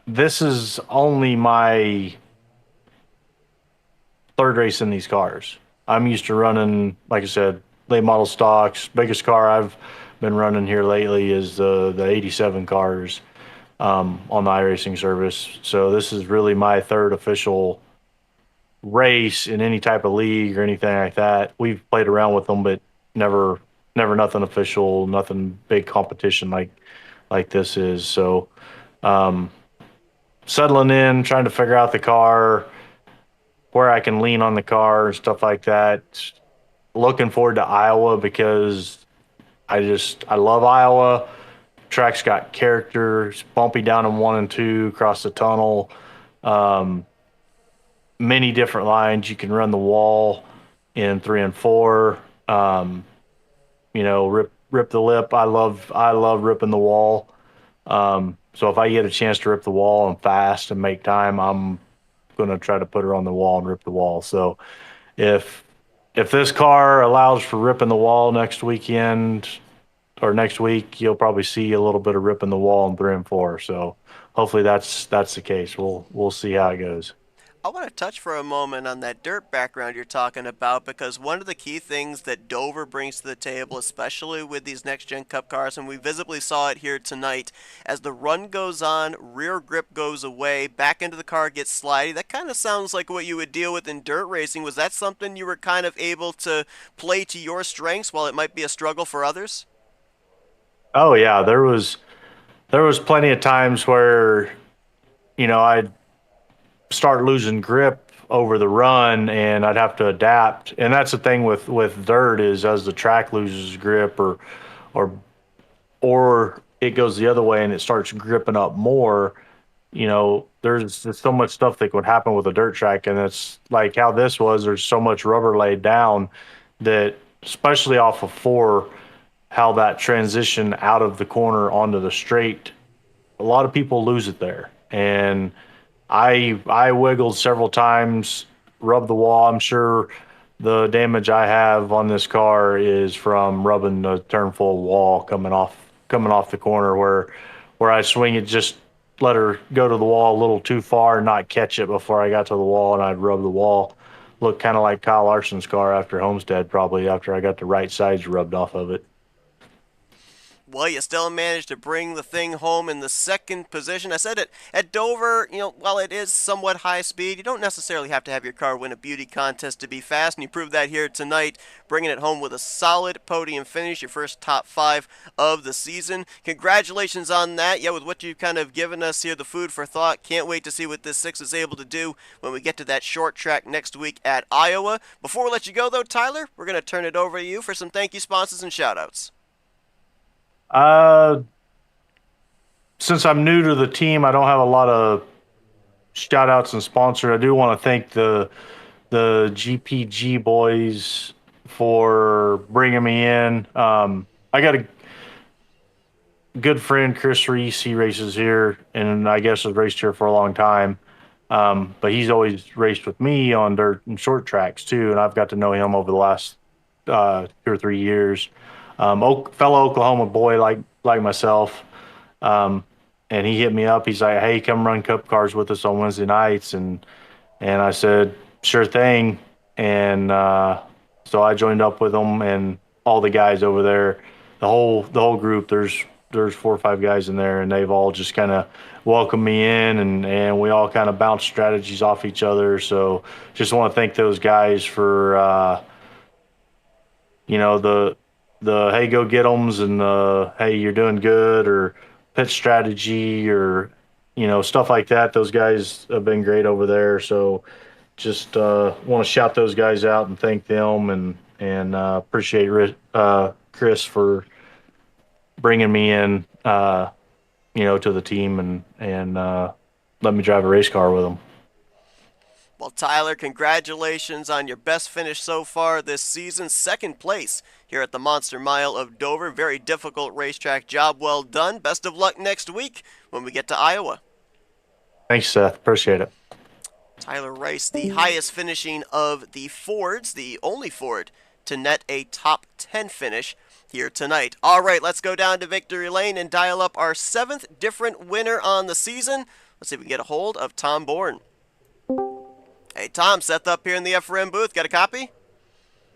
This is only my third race in these cars. I'm used to running, like I said, late model stocks. Biggest car I've been running here lately is the 87 cars on the iRacing service. So this is really my third official race in any type of league or anything like that. We've played around with them, but never nothing official, nothing big competition like this is. So um, settling in, trying to figure out the car, where I can lean on the car and stuff like that. Looking forward to Iowa because I love Iowa. Track's got character. It's bumpy down in 1 and 2 across the tunnel. Um, Many different lines. You can run the wall in 3 and 4. Rip the lip. I love ripping the wall. So if I get a chance to rip the wall and fast and make time, I'm gonna try to put her on the wall and rip the wall. So if this car allows for ripping the wall next weekend or next week, you'll probably see a little bit of ripping the wall in 3 and 4. So hopefully that's the case. We'll see how it goes. I want to touch for a moment on that dirt background you're talking about, because one of the key things that Dover brings to the table, especially with these next gen cup cars, and we visibly saw it here tonight, as the run goes on, rear grip goes away, back into the car gets slidey. That kind of sounds like what you would deal with in dirt racing. Was that something you were kind of able to play to your strengths while it might be a struggle for others? Oh yeah, there was plenty of times where I'd start losing grip over the run and I'd have to adapt. And that's the thing with dirt, is as the track loses grip or or it goes the other way and it starts gripping up more, there's just so much stuff that could happen with a dirt track. And it's like how this was, there's so much rubber laid down that, especially off of 4, how that transition out of the corner onto the straight, a lot of people lose it there. And I wiggled several times, rubbed the wall. I'm sure the damage I have on this car is from rubbing the turn full wall coming off the corner, where I swing it, just let her go to the wall a little too far and not catch it before I got to the wall, and I'd rub the wall. Looked kind of like Kyle Larson's car after Homestead, probably after I got the right sides rubbed off of it. Well, you still managed to bring the thing home in the second position. I said it at Dover, while it is somewhat high speed, you don't necessarily have to have your car win a beauty contest to be fast, and you proved that here tonight, bringing it home with a solid podium finish, your first top 5 of the season. Congratulations on that. Yeah, with what you've kind of given us here, the food for thought. Can't wait to see what this 6 is able to do when we get to that short track next week at Iowa. Before we let you go, though, Tyler, we're going to turn it over to you for some thank you sponsors and shout-outs. Uh, since I'm new to the team, I don't have a lot of shout outs and sponsors. I do want to thank the GPG boys for bringing me in. I got a good friend, Chris Reese. He races here, and I guess has raced here for a long time. But he's always raced with me on dirt and short tracks too, and I've got to know him over the last 2 or 3 years. Fellow Oklahoma boy like myself, um, and he hit me up. He's like, "Hey, come run cup cars with us on Wednesday nights," and I said, "Sure thing." And so I joined up with him and all the guys over there, the whole group. There's 4 or 5 guys in there, and they've all just kind of welcomed me in, and we all kind of bounce strategies off each other. So just want to thank those guys for the hey, go get 'ems, and hey, you're doing good, or pitch strategy, or stuff like that. Those guys have been great over there. So just want to shout those guys out and thank them, and appreciate Chris for bringing me in, to the team, and let me drive a race car with them. Well, Tyler, congratulations on your best finish so far this season. Second place here at the Monster Mile of Dover. Very difficult racetrack. Job well done. Best of luck next week when we get to Iowa. Thanks, Seth. Appreciate it. Tyler Rice, the highest finishing of the Fords, the only Ford to net a top 10 finish here tonight. All right, let's go down to Victory Lane and dial up our 7th different winner on the season. Let's see if we can get a hold of Tom Bourne. Hey, Tom, Seth up here in the FRM booth. Got a copy?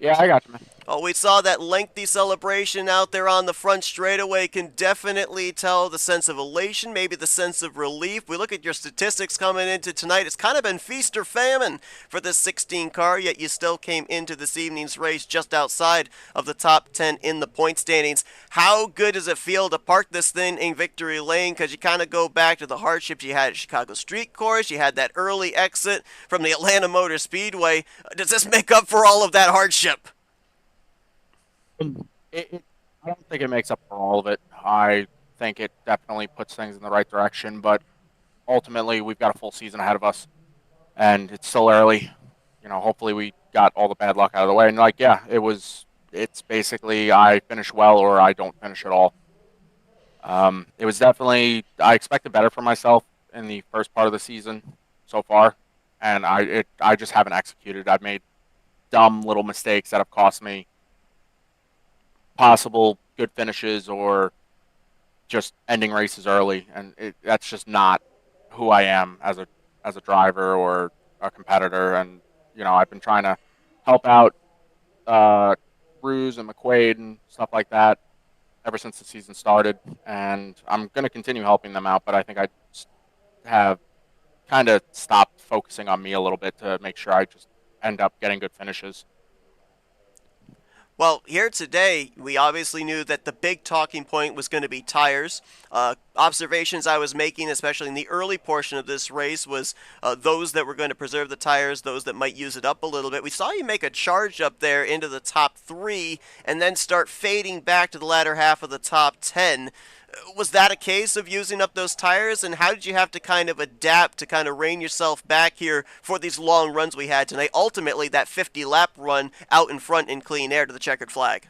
Yeah, I got you, man. Oh, we saw that lengthy celebration out there on the front straightaway. Can definitely tell the sense of elation, maybe the sense of relief. We look at your statistics coming into tonight. It's kind of been feast or famine for this 16 car, yet you still came into this evening's race just outside of the top 10 in the point standings. How good does it feel to park this thing in Victory Lane? Because you kind of go back to the hardships you had at Chicago Street Course. You had that early exit from the Atlanta Motor Speedway. Does this make up for all of that hardship? I don't think it makes up for all of it. I think it definitely puts things in the right direction, but ultimately we've got a full season ahead of us, and it's still early. Hopefully we got all the bad luck out of the way. And it's basically I finish well or I don't finish at all. It was definitely, I expected better from myself in the first part of the season so far, and I just haven't executed. I've made dumb little mistakes that have cost me possible good finishes or just ending races early, and that's just not who I am as a driver or a competitor. And I've been trying to help out Ruse and McQuaid and stuff like that ever since the season started, and I'm going to continue helping them out, but I think I have kind of stopped focusing on me a little bit to make sure I just end up getting good finishes. Well, here today, we obviously knew that the big talking point was going to be tires. Observations I was making, especially in the early portion of this race, was those that were going to preserve the tires, those that might use it up a little bit. We saw you make a charge up there into the top 3 and then start fading back to the latter half of the top 10. Was that a case of using up those tires, and how did you have to kind of adapt to kind of rein yourself back here for these long runs we had tonight? Ultimately, that 50-lap run out in front in clean air to the checkered flag.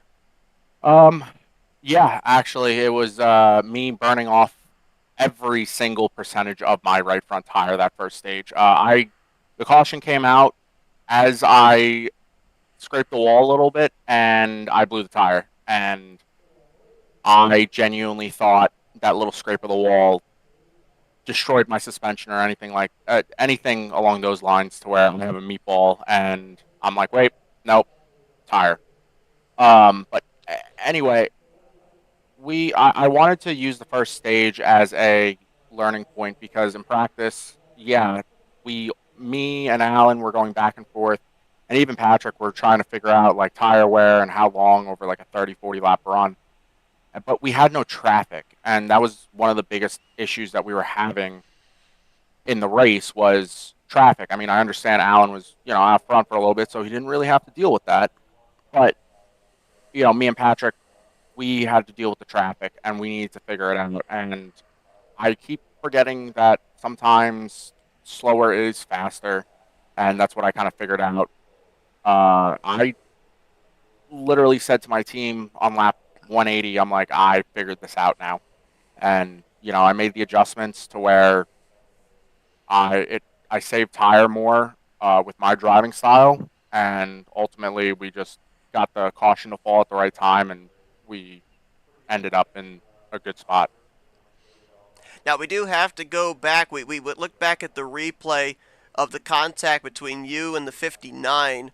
Yeah, actually, it was me burning off every single percentage of my right front tire that first stage. The caution came out as I scraped the wall a little bit, and I blew the tire, and I genuinely thought that little scrape of the wall destroyed my suspension or anything along those lines, to where I have a meatball, and I'm like, wait, nope, tire. But anyway, I wanted to use the first stage as a learning point, because in practice, yeah, me and Alan were going back and forth, and even Patrick were trying to figure out like tire wear and how long over like a 30-40 lap run. But we had no traffic, and that was one of the biggest issues that we were having in the race, was traffic. I mean, I understand Alan was, out front for a little bit, so he didn't really have to deal with that. But, me and Patrick, we had to deal with the traffic, and we needed to figure it out. And I keep forgetting that sometimes slower is faster, and that's what I kind of figured out. I literally said to my team on lap 180, I'm like, I figured this out now. And, I made the adjustments to where I saved tire more with my driving style, and ultimately we just got the caution to fall at the right time, and we ended up in a good spot. Now, we do have to go back. We would look back at the replay of the contact between you and the 59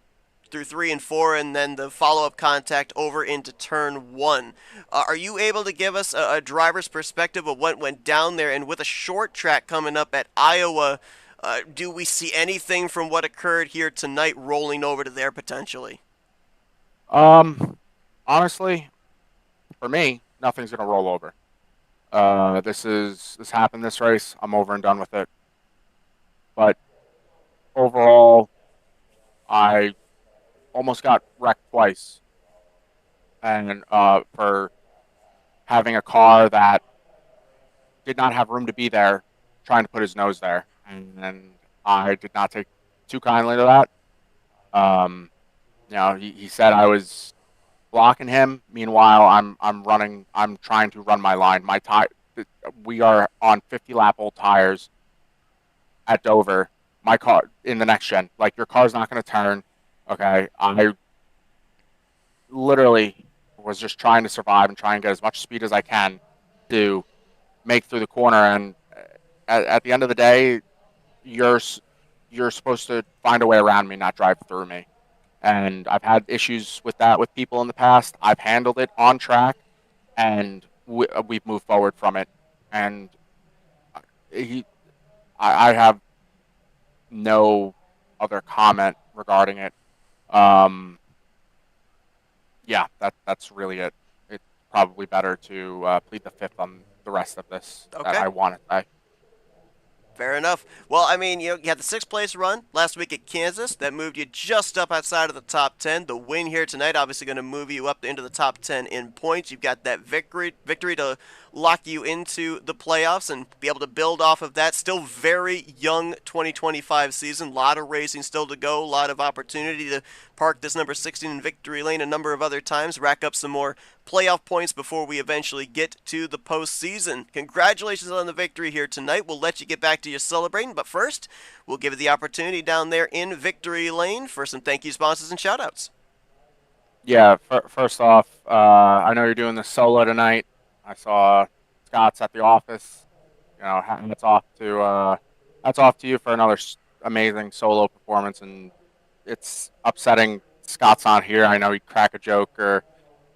through 3 and 4, and then the follow-up contact over into turn 1. Are you able to give us a driver's perspective of what went down there? And with a short track coming up at Iowa, do we see anything from what occurred here tonight rolling over to there potentially? Honestly, for me, nothing's gonna roll over. This happened this race. I'm over and done with it. But overall, I almost got wrecked twice, and for having a car that did not have room to be there, trying to put his nose there, and I did not take too kindly to that. He said I was blocking him. Meanwhile, I'm trying to run my line. We are on 50 lap old tires at Dover. My car in the next gen, like your car's not going to turn. Okay, I literally was just trying to survive and try and get as much speed as I can to make through the corner. And at the end of the day, you're you're supposed to find a way around me, not drive through me. And I've had issues with that with people in the past. I've handled it on track, and we've moved forward from it. And he, I have no other comment regarding it. Um, yeah, that's really it. It's probably better to plead the fifth on the rest of this that Okay. I want to say. Fair enough. Well, I mean, you had the sixth place run last week at Kansas. That moved you just up outside of the top 10. The win here tonight obviously going to move you up into the top 10 in points. You've got that victory to lock you into the playoffs and be able to build off of that. Still very young 2025 season. A lot of racing still to go. A lot of opportunity to park this number 16 in victory lane a number of other times. Rack up some more playoff points before we eventually get to the postseason. Congratulations on the victory here tonight. We'll let you get back to your celebrating, but first, we'll give you the opportunity down there in victory lane for some thank you sponsors and shoutouts. Yeah, first off, I know you're doing this solo tonight. I saw Scott's at the office. Hats off to you for another amazing solo performance. And it's upsetting Scott's not here. I know he'd crack a joke or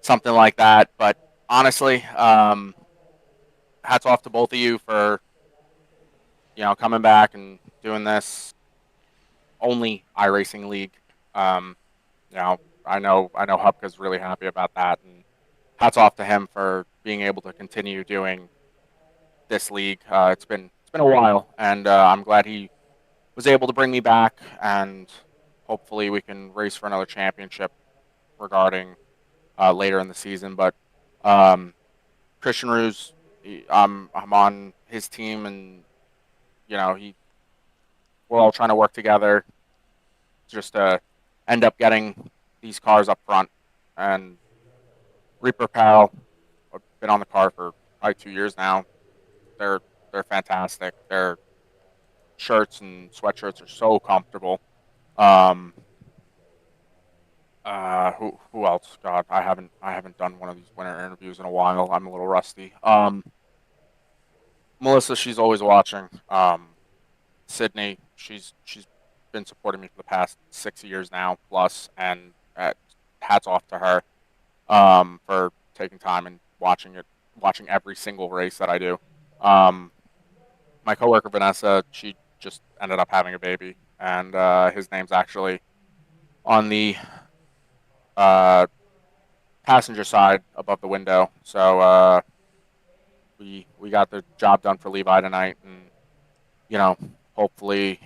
something like that, but honestly, hats off to both of you for coming back and doing this only iRacing League. Um, I know Hupka's really happy about that, and hats off to him for being able to continue doing this league. It's been a while, and I'm glad he was able to bring me back, and hopefully we can race for another championship regarding later in the season. But Christian Ruse, I'm on his team, and we're all trying to work together just to end up getting these cars up front. And Reaper Apparel, I've been on the car for probably 2 years now. They're they're fantastic. Their shirts and sweatshirts are so comfortable. Um, who else? God, I haven't done one of these winter interviews in a while. I'm a little rusty. Melissa, she's always watching. Sydney, she's been supporting me for the past 6 years now plus, and hats off to her for taking time and watching every single race that I do. Um, my coworker Vanessa, she just ended up having a baby, and his name's actually on the uh, passenger side above the window. So we got the job done for Levi tonight, and hopefully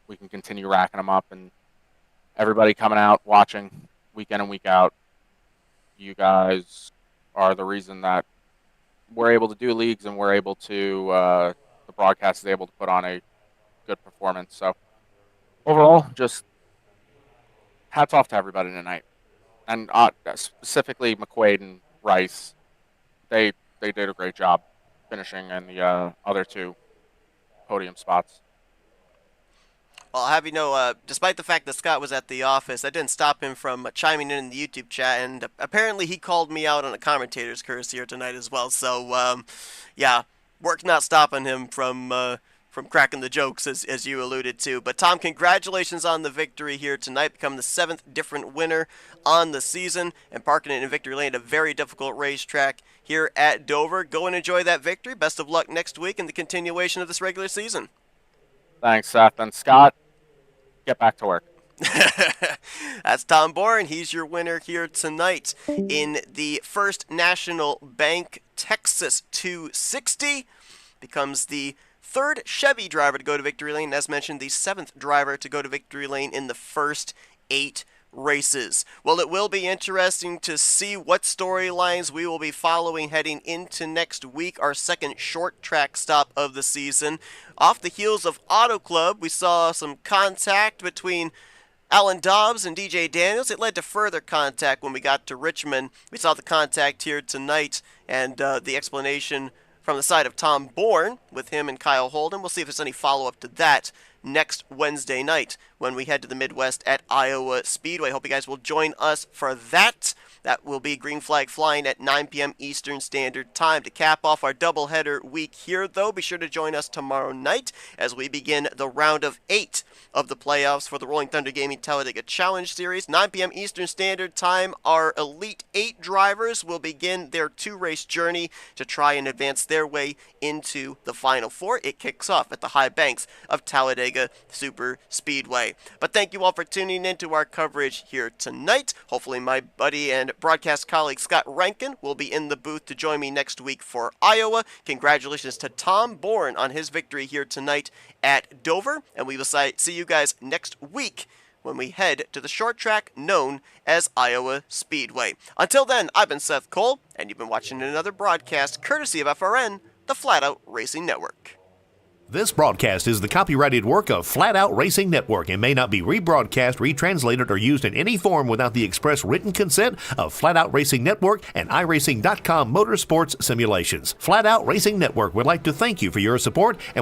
we can continue racking them up, and everybody coming out watching week in and week out. You guys are the reason that we're able to do leagues, and we're able to the broadcast is able to put on a good performance. So overall, just hats off to everybody tonight, and specifically McQuaid and Rice. They they did a great job finishing in the other two podium spots. Well, I'll have you know, despite the fact that Scott was at the office, that didn't stop him from chiming in the YouTube chat, and apparently he called me out on a commentator's curse here tonight as well. So, yeah, work's not stopping him from cracking the jokes, as you alluded to. But Tom, congratulations on the victory here tonight, becoming the 7th different winner on the season, and parking it in victory lane, a very difficult racetrack here at Dover. Go and enjoy that victory. Best of luck next week in the continuation of this regular season. Thanks, Seth. And Scott, get back to work. That's Tom Bourne. He's your winner here tonight in the First National Bank Texas 260. Becomes the 3rd Chevy driver to go to victory lane. As mentioned, the 7th driver to go to victory lane in the first 8 races. Well, it will be interesting to see what storylines we will be following heading into next week, our second short track stop of the season. Off the heels of Auto Club, we saw some contact between Alan Dobbs and DJ Daniels. It led to further contact when we got to Richmond. We saw the contact here tonight, and the explanation from the side of Tom Bourne with him and Kyle Holden. We'll see if there's any follow-up to that next Wednesday night when we head to the Midwest at Iowa Speedway. Hope you guys will join us for that. That will be green flag flying at 9 p.m. Eastern Standard Time. To cap off our doubleheader week here, though, be sure to join us tomorrow night as we begin the round of 8 of the playoffs for the Rolling Thunder Gaming Talladega Challenge Series. 9 p.m. Eastern Standard Time, our Elite 8 drivers will begin their 2-race journey to try and advance their way into the Final Four. It kicks off at the high banks of Talladega Super Speedway. But thank you all for tuning in to our coverage here tonight. Hopefully my buddy and broadcast colleague Scott Rankin will be in the booth to join me next week for Iowa. Congratulations to Tom Bourne on his victory here tonight at Dover, and we will see you guys next week when we head to the short track known as Iowa Speedway. Until then, I've been Seth Cole, and you've been watching another broadcast courtesy of FRN, the Flatout Racing Network. This broadcast is the copyrighted work of Flatout Racing Network and may not be rebroadcast, retranslated, or used in any form without the express written consent of Flatout Racing Network and iRacing.com Motorsports Simulations. Flatout Racing Network would like to thank you for your support and